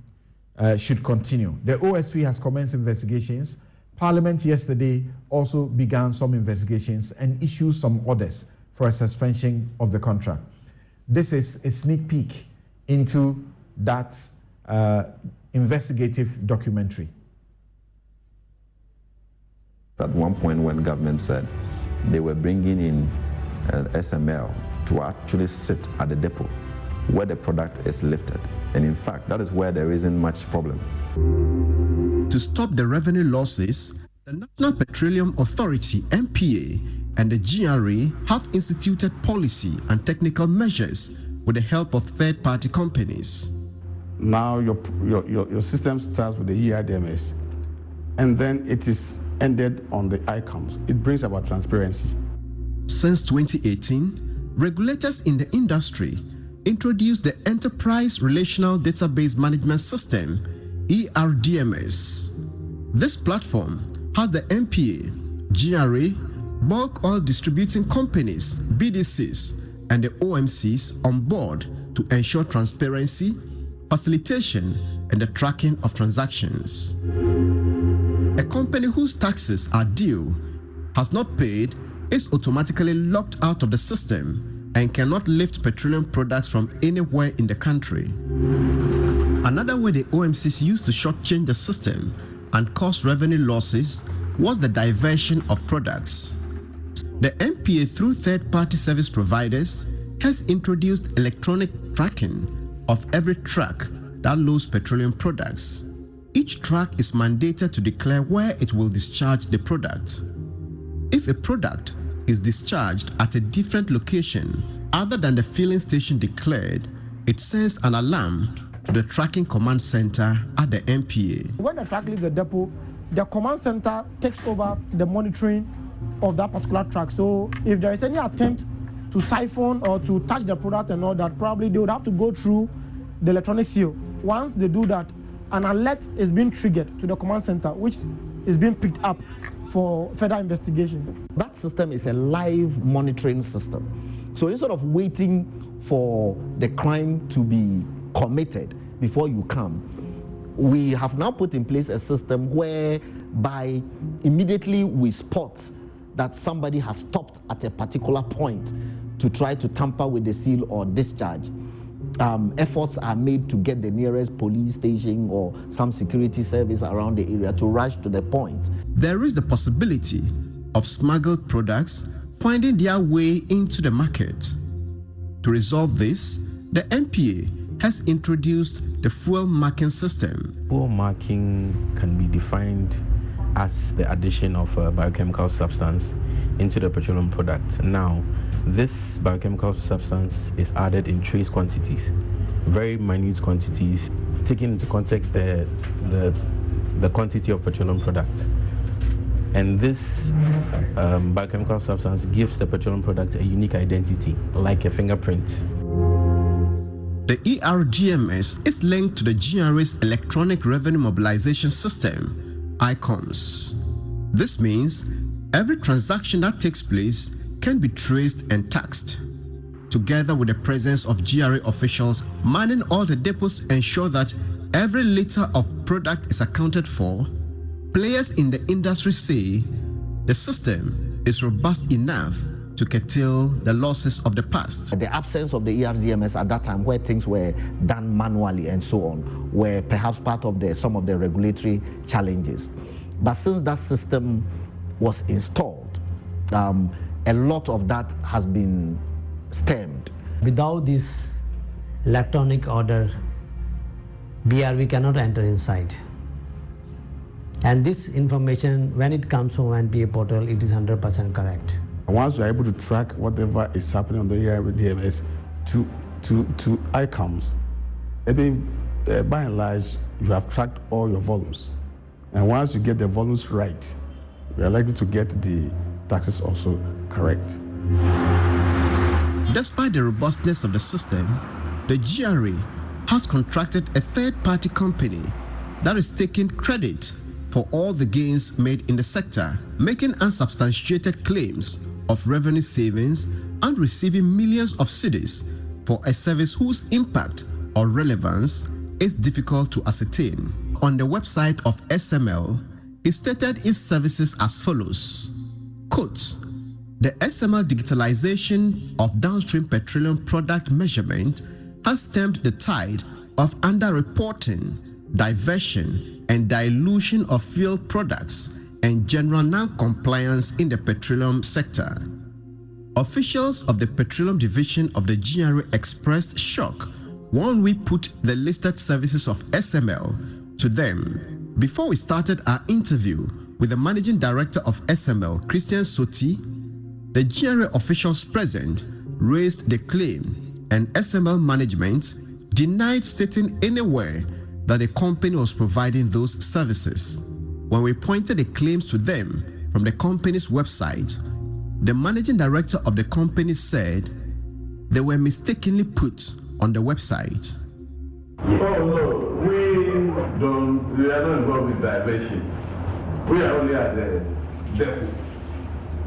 should continue. The OSP has commenced investigations. Parliament yesterday also began some investigations and issued some orders for a suspension of the contract. This is a sneak peek into that investigative documentary. At one point when government said they were bringing in SML to actually sit at the depot where the product is lifted. And in fact, that is where there isn't much problem. To stop the revenue losses, the National Petroleum Authority, NPA, and the GRA have instituted policy and technical measures with the help of third-party companies. Now your system starts with the ERDMS, and then it is ended on the ICOMS. It brings about transparency. Since 2018, regulators in the industry introduced the Enterprise Relational Database Management System, ERDMS. This platform has the NPA, GRA, bulk oil distributing companies, BDCs, and the OMCs on board to ensure transparency, facilitation, and the tracking of transactions. A company whose taxes are due has not paid is automatically locked out of the system and cannot lift petroleum products from anywhere in the country. Another way the OMCs used to shortchange the system and cause revenue losses was the diversion of products. The NPA, through third-party service providers, has introduced electronic tracking of every truck that loads petroleum products. Each truck is mandated to declare where it will discharge the product. If a product is discharged at a different location other than the filling station declared, it sends an alarm to the tracking command center at the NPA. When the truck leaves the depot, the command center takes over the monitoring of that particular truck. So if there is any attempt to siphon or to touch the product and all that, probably they would have to go through the electronic seal. Once they do that, an alert is being triggered to the command center, which is being picked up for further investigation. That system is a live monitoring system. So instead of waiting for the crime to be committed before you come, we have now put in place a system whereby immediately we spot that somebody has stopped at a particular point to try to tamper with the seal or discharge. Efforts are made to get the nearest police station or some security service around the area to rush to the point. There is the possibility of smuggled products finding their way into the market. To resolve this, the NPA has introduced the fuel marking system. Fuel marking can be defined as the addition of a biochemical substance into the petroleum product. Now, this biochemical substance is added in trace quantities, very minute quantities, taking into context the quantity of petroleum product. And this biochemical substance gives the petroleum product a unique identity, like a fingerprint. The ERDMS is linked to the GRA's Electronic Revenue Mobilization System, ICOMS. This means every transaction that takes place can be traced and taxed. Together with the presence of GRA officials manning all the depots ensure that every liter of product is accounted for, players in the industry say the system is robust enough to curtail the losses of the past. The absence of the ERDMS at that time, where things were done manually and so on, were perhaps part of some of the regulatory challenges. But since that system was installed, a lot of that has been stemmed. Without this electronic order, BRV cannot enter inside. And this information, when it comes from NPA portal, it is 100% correct. Once you are able to track whatever is happening on the ERDMS to ICOMS, by and large, you have tracked all your volumes. And once you get the volumes right, you are likely to get the taxes also correct. Despite the robustness of the system, the GRA has contracted a third-party company that is taking credit for all the gains made in the sector, making unsubstantiated claims of revenue savings and receiving millions of cedis for a service whose impact or relevance is difficult to ascertain. On the website of SML, it stated its services as follows. Quote, the SML digitalization of downstream petroleum product measurement has stemmed the tide of underreporting, diversion, and dilution of fuel products and general non-compliance in the petroleum sector. Officials of the Petroleum Division of the GRA expressed shock when we put the listed services of SML to them. Before we started our interview with the Managing Director of SML, Christian Soti, the GRA officials present raised the claim, and SML management denied stating anywhere that the company was providing those services. When we pointed the claims to them from the company's website, the managing director of the company said they were mistakenly put on the website. Oh no, we are not involved with diversion. We are only at the depot.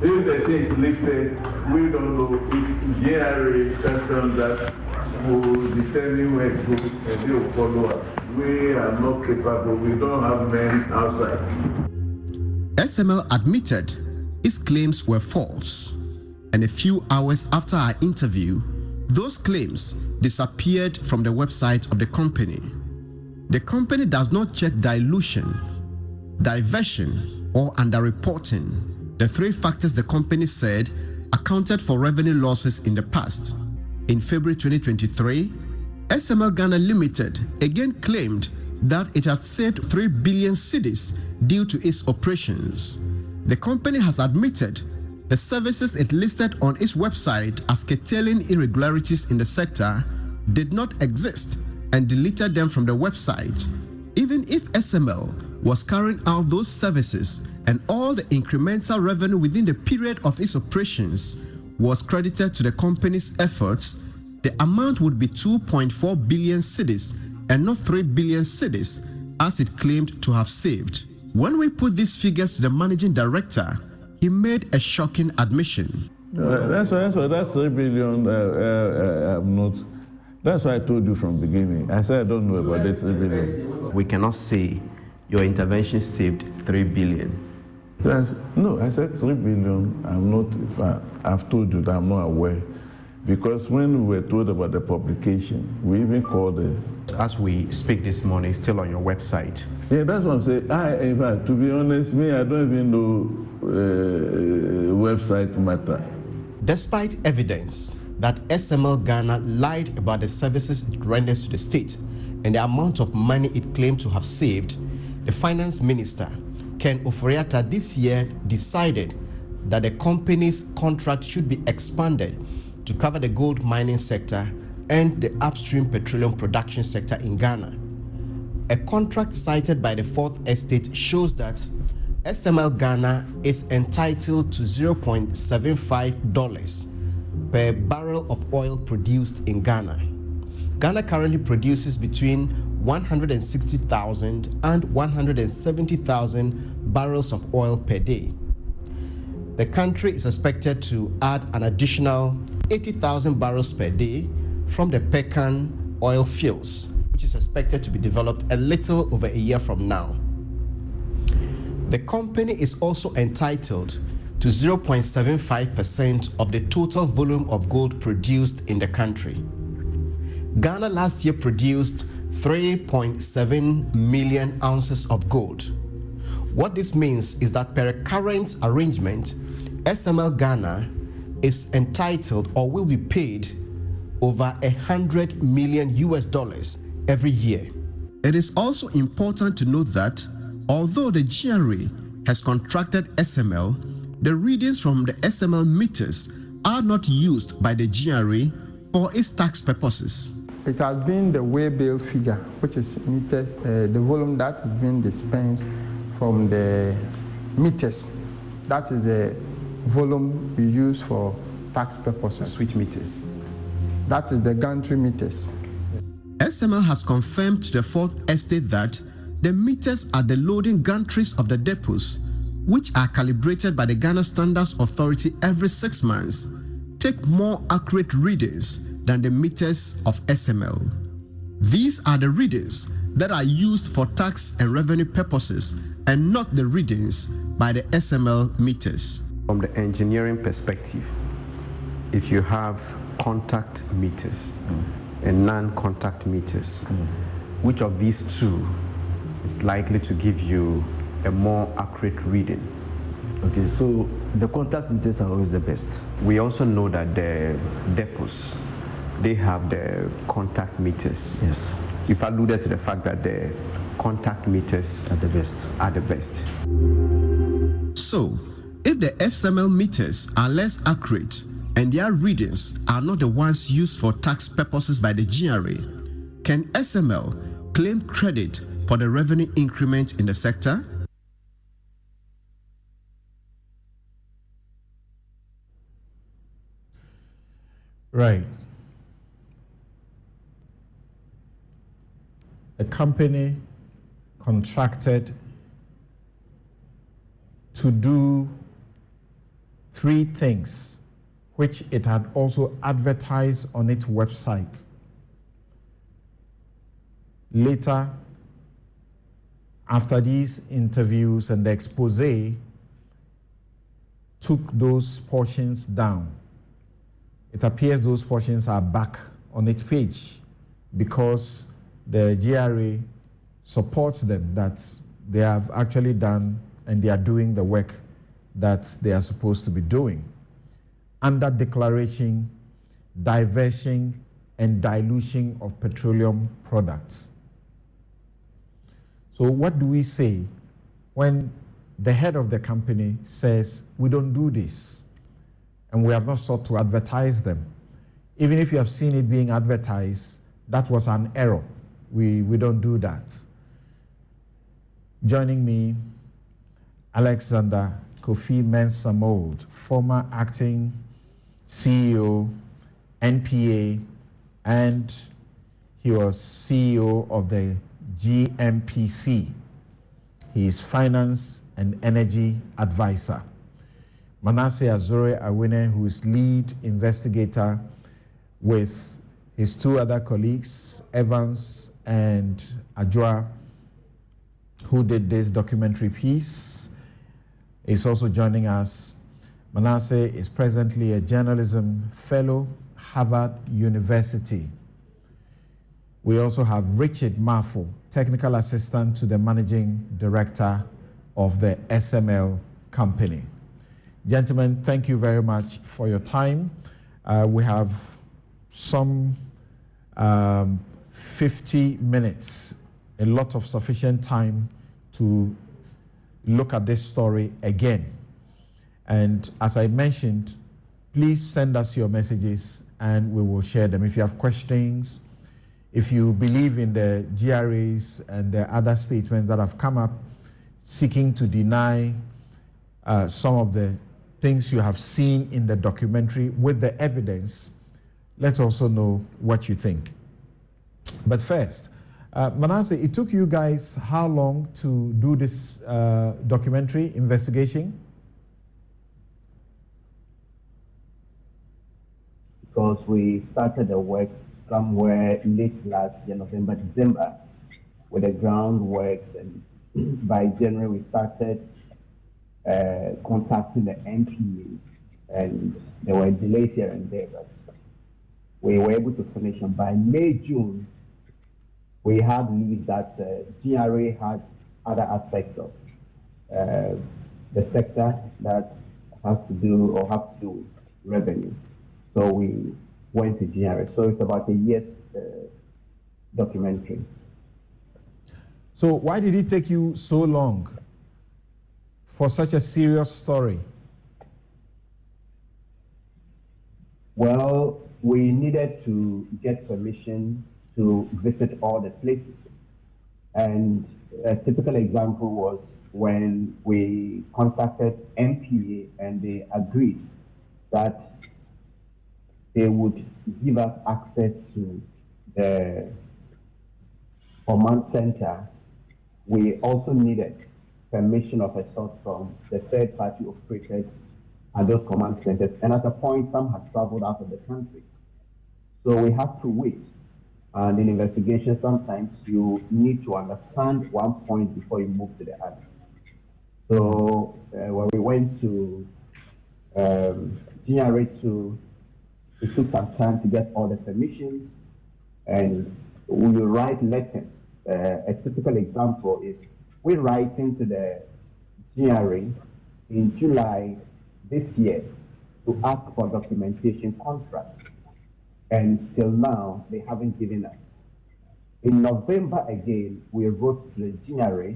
If the thing is lifted, we don't know. It's GRA custom that will determine where it goes and they will follow us. We are not capable. We don't have men outside. SML admitted its claims were false, and a few hours after our interview, those claims disappeared from the website of the company. The company does not check dilution, diversion, or underreporting, the three factors the company said accounted for revenue losses in the past. In February 2023, SML Ghana Limited again claimed that it had saved 3 billion cedis due to its operations. The company has admitted the services it listed on its website as curtailing irregularities in the sector did not exist and deleted them from the website. Even if SML was carrying out those services and all the incremental revenue within the period of its operations was credited to the company's efforts, the amount would be 2.4 billion cedis and not 3 billion cedis as it claimed to have saved. When we put these figures to the managing director, he made a shocking admission. That's why that 3 billion, I'm not. That's why I told you from the beginning. I said I don't know about this 3 billion. We cannot say your intervention saved 3 billion. No, I said 3 billion. I'm not. I've told you that I'm not aware. Because when we were told about the publication, we even called the... As we speak this morning, still on your website. Yeah, that's what I'm saying. In fact, to be honest, I don't even know website matter. Despite evidence that SML Ghana lied about the services it renders to the state and the amount of money it claimed to have saved, the finance minister Ken Oforiatta this year decided that the company's contract should be expanded to cover the gold mining sector and the upstream petroleum production sector in Ghana. A contract cited by the Fourth Estate shows that SML Ghana is entitled to $0.75 per barrel of oil produced in Ghana. Ghana currently produces between 160,000 and 170,000 barrels of oil per day. The country is expected to add an additional 80,000 barrels per day from the Pecan oil fields, which is expected to be developed a little over a year from now. The company is also entitled to 0.75% of the total volume of gold produced in the country. Ghana last year produced 3.7 million ounces of gold. What this means is that per current arrangement, SML Ghana is entitled or will be paid over $100 million every year. It is also important to note that although the GRA has contracted SML, the readings from the SML meters are not used by the GRA for its tax purposes. It has been the way bill figure, which is meters, the volume that has been dispensed from the meters. That is the volume we use for tax purposes. Which meters? That is the gantry meters. SML has confirmed to the Fourth Estate that the meters are the loading gantries of the depots, which are calibrated by the Ghana Standards Authority every 6 months, take more accurate readings than the meters of SML. These are the readings that are used for tax and revenue purposes and not the readings by the SML meters. From the engineering perspective, if you have contact meters and non-contact meters, which of these two is likely to give you a more accurate reading? Okay, so the contact meters are always the best. We also know that the depots, they have the contact meters. Yes. You've alluded to the fact that the contact meters are the best. So, if the SML meters are less accurate and their readings are not the ones used for tax purposes by the GRA, can SML claim credit for the revenue increment in the sector? Right. A company contracted to do 3 things, which it had also advertised on its website. Later, after these interviews and the expose, took those portions down. It appears those portions are back on its page because the GRA supports them that they have actually done and they are doing the work that they are supposed to be doing. Under declaration, diversion, and dilution of petroleum products. So what do we say when the head of the company says, we don't do this, and we have not sought to advertise them? Even if you have seen it being advertised, that was an error. We don't do that. Joining me, Alexander Kofi Mensah Mould, former acting CEO, NPA, and he was CEO of the GMPC. He is finance and energy advisor. Manasseh Azure Awene, who is lead investigator with his 2 other colleagues, Evans and Adjoa, who did this documentary piece, is also joining us. Manasseh is presently a journalism fellow, Harvard University. We also have Richard Mafo, technical assistant to the managing director of the SML company. Gentlemen, thank you very much for your time. We have some 50 minutes, a lot of sufficient time to look at this story again. And as I mentioned, please send us your messages and we will share them. If you have questions, if you believe in the GRAs and the other statements that have come up seeking to deny some of the things you have seen in the documentary with the evidence, let's also know what you think. But first, Manasseh, it took you guys how long to do this documentary investigation? Because we started the work somewhere late last year, November, December, with the groundworks, and by January we started contacting the NPA, and there were delays here and there, but we were able to finish, and by May, June, we had leads that GRA had other aspects of the sector that has to do or have to do with revenue. So we went to GRA. So it's about a year's documentary. So why did it take you so long for such a serious story? Well, we needed to get permission to visit all the places. And a typical example was when we contacted MPA and they agreed that they would give us access to the command center. We also needed permission of a sort from the third party operators at those command centers. And at a point, some had traveled out of the country. So we had to wait. And in investigation, sometimes you need to understand one point before you move to the other. So when we went to GRA it took some time to get all the permissions, and we will write letters. A typical example is we write into the GRA in July this year to ask for documentation contracts, and till now they haven't given us. In November again, we wrote to the GRA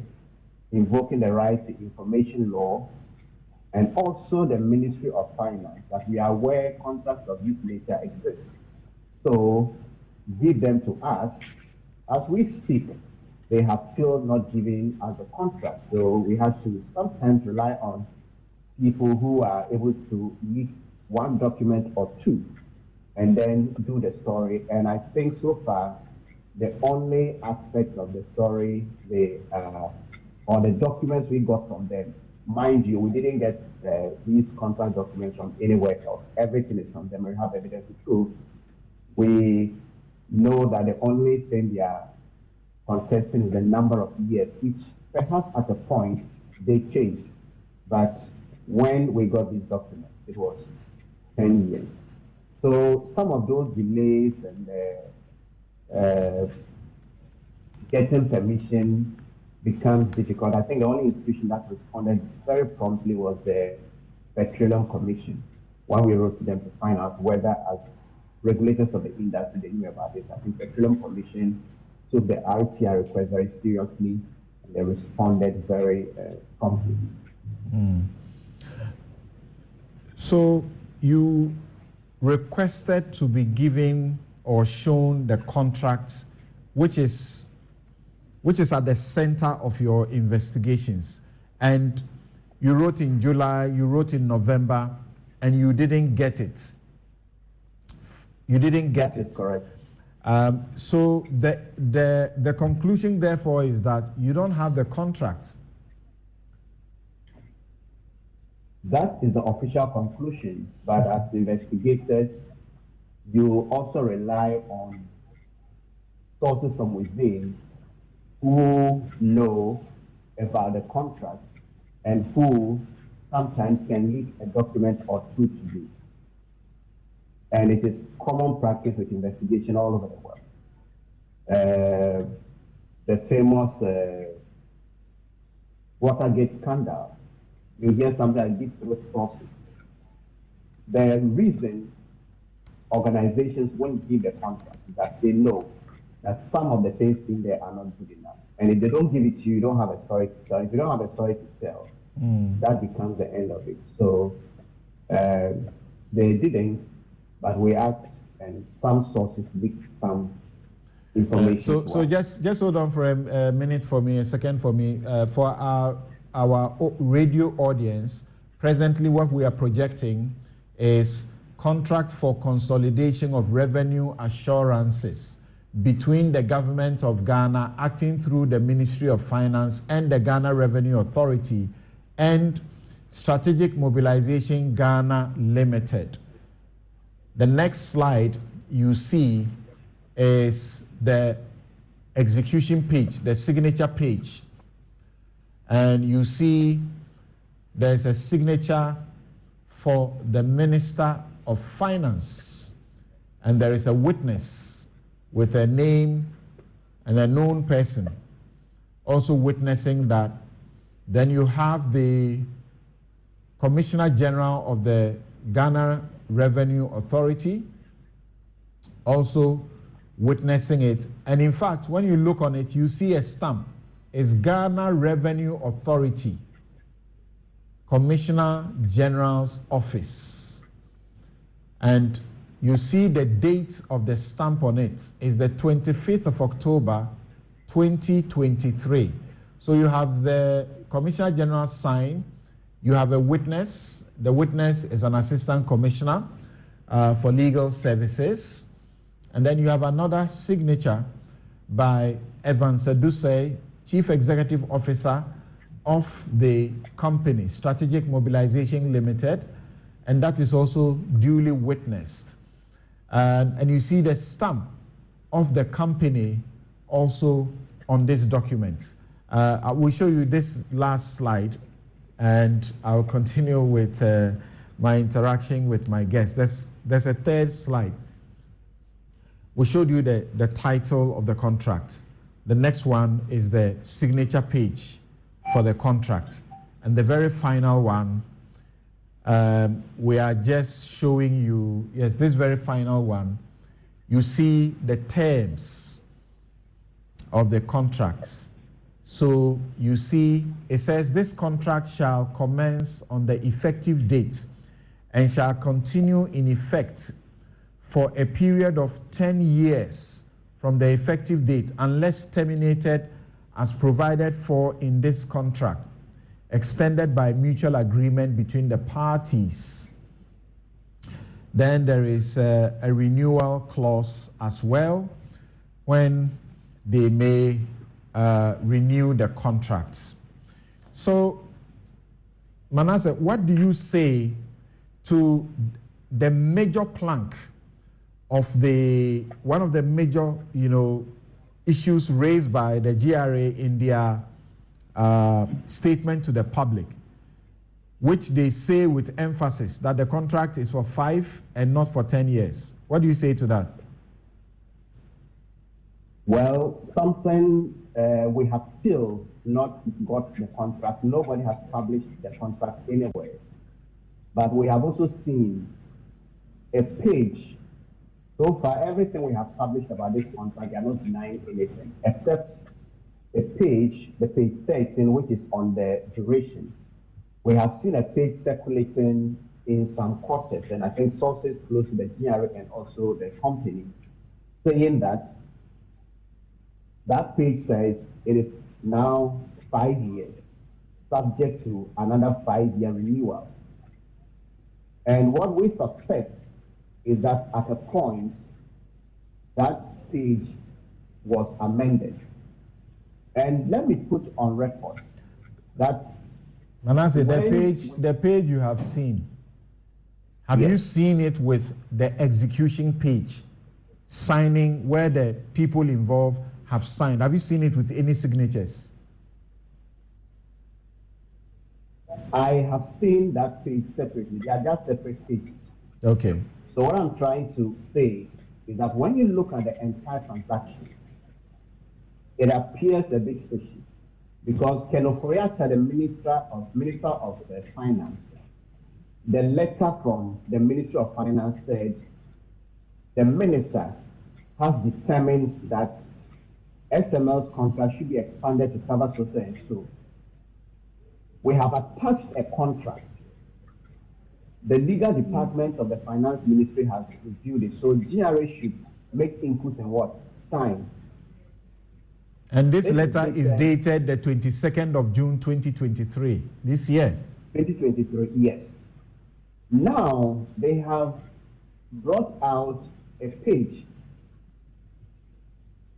invoking the right to information law, and also the Ministry of Finance, that we are aware contracts of this nature exist. So give them to us. As we speak, they have still not given us the contract. So we have to sometimes rely on people who are able to leak one document or two and then do the story. And I think so far, the only aspect of the story, or the documents we got from them, mind you, we didn't get these contract documents from anywhere else. Everything is from them. We have evidence to prove. We know that the only thing they are contesting is the number of years, which perhaps at a point they changed. But when we got these documents, it was 10 years. So some of those delays and getting permission becomes difficult. I think the only institution that responded very promptly was the Petroleum Commission, when we wrote to them to find out whether, as regulators of the industry, they knew about this. I think the Petroleum Commission took the RTR request very seriously, and they responded very promptly. So you requested to be given or shown the contract, which is at the center of your investigations. And you wrote in July, you wrote in November, and you didn't get it. You didn't get it. That is correct. So the conclusion, therefore, is that you don't have the contract. That is the official conclusion, but as investigators, you also rely on sources from within who know about the contract and who sometimes can leak a document or two to you. And it is common practice with investigation all over the world. The famous Watergate scandal, you hear something like deep throat sources. The reason organizations won't give the contract is that they know that some of the things in there are not good enough. And if they don't give it to you, you don't have a story to tell. If you don't have a story to tell, that becomes the end of it. So they didn't, but we asked, and some sources leaked some information. So just hold on for a minute for me, a second for me. For our radio audience, presently what we are projecting is contract for consolidation of revenue assurances between the government of Ghana acting through the Ministry of Finance and the Ghana Revenue Authority and Strategic Mobilization Ghana Limited. The next slide you see is the execution page, the signature page. And you see there's a signature for the Minister of Finance. And there is a witness with a name and a known person also witnessing that. Then you have the Commissioner General of the Ghana Revenue Authority also witnessing it. And in fact, when you look on it, you see a stamp. It's Ghana Revenue Authority, Commissioner General's Office. And you see the date of the stamp on it is the 25th of October, 2023. So you have the Commissioner General sign, you have a witness. The witness is an Assistant Commissioner for Legal Services. And then you have another signature by Evan Seduse, Chief Executive Officer of the company, Strategic Mobilization Limited, and that is also duly witnessed. And you see the stamp of the company also on this document. I will show you this last slide, and I'll continue with my interaction with my guests. There's a third slide. We showed you the title of the contract. The next one is the signature page for the contract. And the very final one, we are just showing you, yes, this very final one, you see the terms of the contracts. So you see, it says this contract shall commence on the effective date and shall continue in effect for a period of 10 years from the effective date, unless terminated as provided for in this contract, extended by mutual agreement between the parties. Then there is a renewal clause as well, when they may renew the contracts. So, Manasseh, what do you say to the major plank of one of the major, issues raised by the GRA in their statement to the public, which they say with emphasis that the contract is for 5 and not for 10 years? What do you say to that? Well, something we have still not got the contract. Nobody has published the contract anywhere. But we have also seen a page. So far, everything we have published about this contract, they are not denying anything, except a page, the page 13, which is on the duration. We have seen a page circulating in some quarters, and I think sources close to the GRA and also the company, saying that that page says it is now 5 years, subject to another 5-year renewal. And what we suspect is that at a point, that page was amended. And let me put on record that Manasseh, the page you have seen, have you seen it with the execution page, signing where the people involved have signed? Have you seen it with any signatures? I have seen that page separately. They are just separate pages. Okay. So what I'm trying to say is that when you look at the entire transaction, it appears a bit fishy, because Ken Ofori-Atta, the Minister of Finance, the letter from the Ministry of Finance said the minister has determined that SML's contract should be expanded to cover so and so. We have attached a contract. The legal department of the finance ministry has reviewed it, so GRA should make inputs and what? Sign. And this letter is dated the 22nd of June 2023, this year. 2023, yes. Now they have brought out a page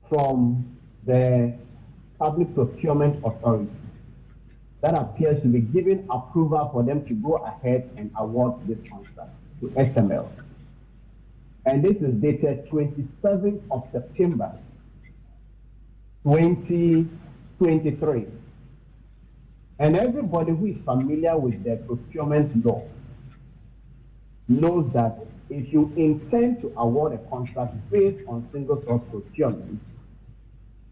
from the Public Procurement Authority that appears to be giving approval for them to go ahead and award this contract to SML. And this is dated 27th of September 2023. And everybody who is familiar with the procurement law knows that if you intend to award a contract based on single source procurement,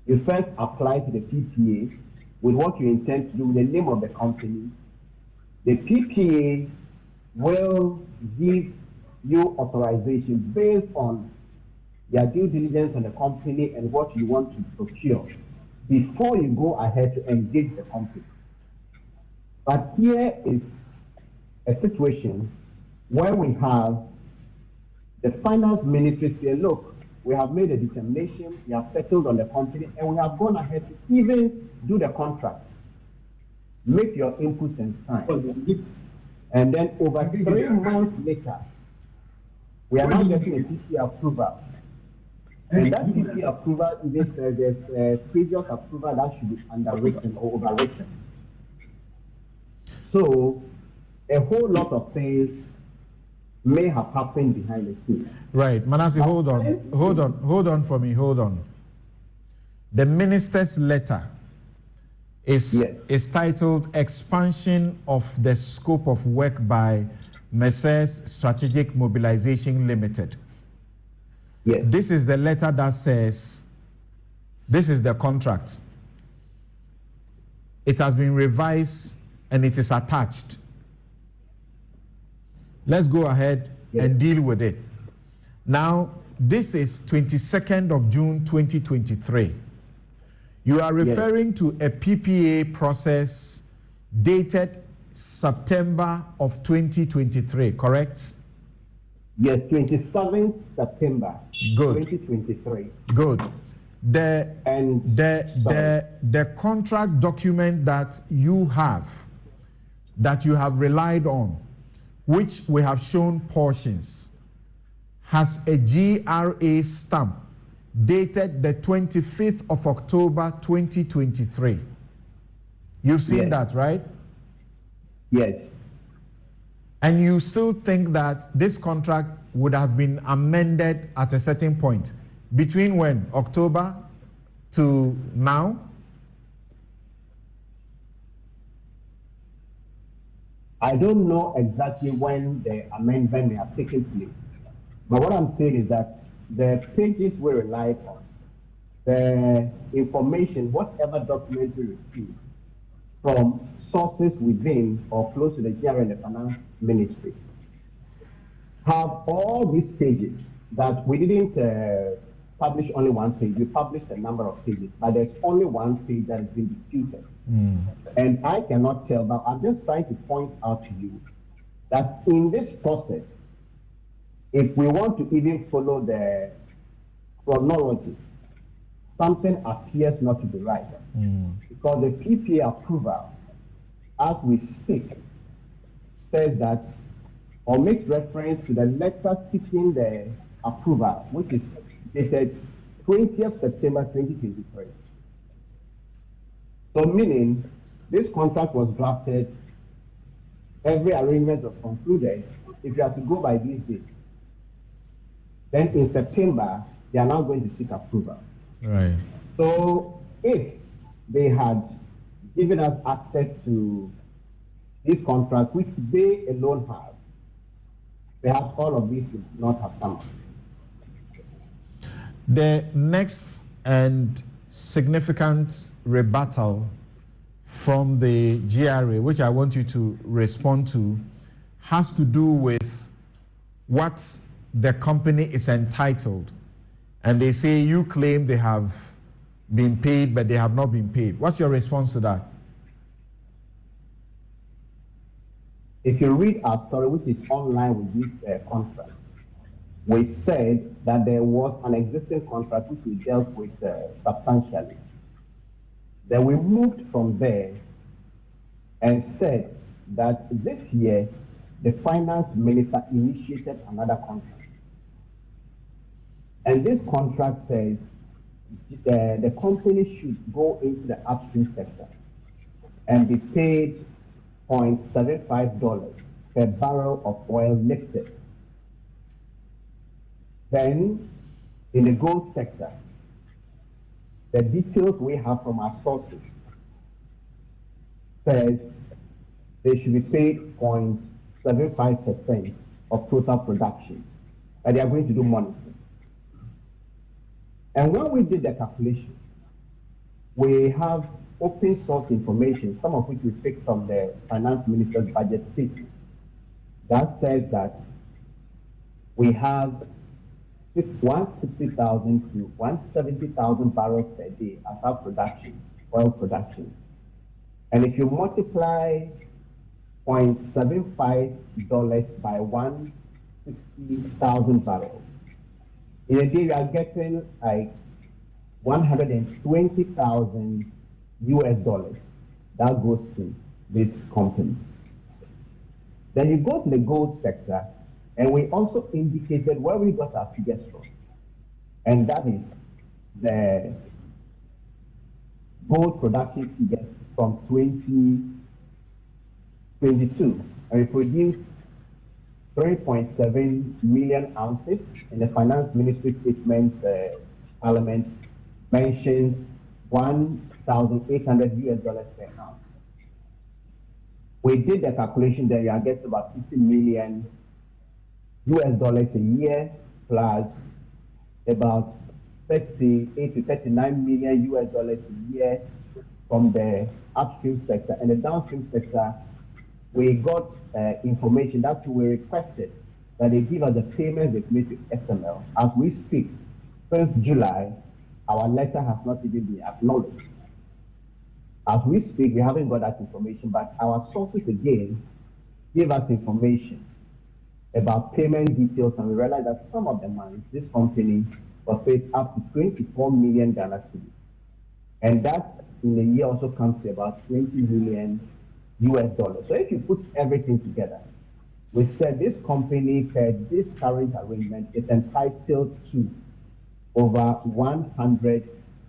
you first apply to the PPA with what you intend to do with the name of the company. The PPA will give you authorization based on their due diligence on the company and what you want to procure before you go ahead to engage the company. But here is a situation where we have the finance ministry saying, look, we have made a determination, we have settled on the company, and we have gone ahead to even do the contract. Make your inputs and sign. And then over 3 months later, we are now getting a PPA approval. And that PPA approval even says there's a previous approval that should be underwritten or overwritten. So a whole lot of things may have happened behind the scenes. Right, Manasseh, hold on for me. The minister's letter is titled Expansion of the Scope of Work by Messrs. Strategic Mobilization Limited. Yes. This is the letter that says, this is the contract. It has been revised and it is attached. Let's go ahead and deal with it. Now, this is 22nd of June 2023. You are referring to a PPA process dated September of 2023, correct? Yes, 27th September 2023. Good. The contract document that you have relied on, which we have shown portions, has a GRA stamp dated the 25th of October 2023. You've seen that, right? Yes. And you still think that this contract would have been amended at a certain point? Between when? October to now? I don't know exactly when the amendment may have taken place. But what I'm saying is that the pages we relied on, the information, whatever documents we received from sources within or close to the GRA and the Finance Ministry, have all these pages that we didn't publish only one page. We published a number of pages, but there's only one page that has been disputed. And I cannot tell, but I'm just trying to point out to you that in this process, if we want to even follow the chronology, something appears not to be right. Because the PPA approval, as we speak, says that, or makes reference to the letter seeking the approval, which is dated 20th September 2023. So meaning, this contract was drafted, every arrangement was concluded. If you have to go by these dates, then in September, they are now going to seek approval. Right. So if they had given us access to this contract, which they alone have, perhaps all of this would not have come up. The next and significant rebuttal from the GRA, which I want you to respond to, has to do with what the company is entitled. And they say you claim they have been paid, but they have not been paid. What's your response to that? If you read our story, which is online with these contracts, we said that there was an existing contract which we dealt with substantially. Then we moved from there and said that this year, the finance minister initiated another contract. And this contract says the company should go into the upstream sector and be paid $0.75 per barrel of oil lifted. Then, in the gold sector, the details we have from our sources says they should be paid 0.75% of total production, and they are going to do monitoring. And when we did the calculation, we have open source information, some of which we picked from the finance minister's budget statement, that says that we have 160,000 to 170,000 barrels per day as our production, oil production. And if you multiply $0.75 by 160,000 barrels, in a day you are getting like 120,000 US dollars that goes to this company. Then you go to the gold sector, and we also indicated where we got our figures from. And that is the gold production figures from 2022. And we produced 3.7 million ounces, and the finance ministry statement, Parliament mentions 1,800 US dollars per ounce. We did the calculation that you are getting about 50 million US dollars a year, plus about 38 to 39 million US dollars a year from the upstream sector. And the downstream sector, we got information that we requested that they give us the payments they've made to SML. As we speak, since July, our letter has not even been acknowledged. As we speak, we haven't got that information, but our sources again give us information about payment details, and we realized that some of the money, this company was paid up to 24 million Ghana cedis. And that in a year also comes to about 20 million US dollars. So if you put everything together, we said this company, per this current arrangement, is entitled to over 100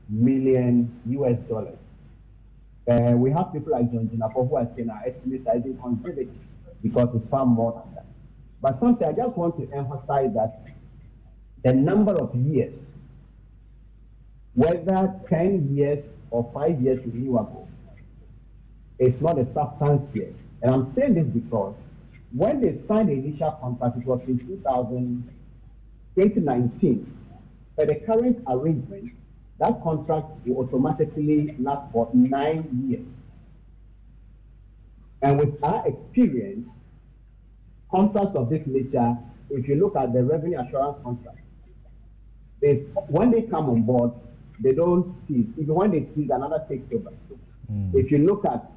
million US dollars. We have people like John Jinapo who are saying our estimates are even conservative because it's far more than that. But some say, I just want to emphasize that the number of years, whether 10 years or 5 years renewable, is not a substance here. And I'm saying this because when they signed the initial contract, it was in 2019. But the current arrangement, that contract will automatically last for 9 years. And with our experience, contracts of this nature, if you look at the revenue assurance contracts, when they come on board, they don't cease. Even when they cease, another takes over. If you look at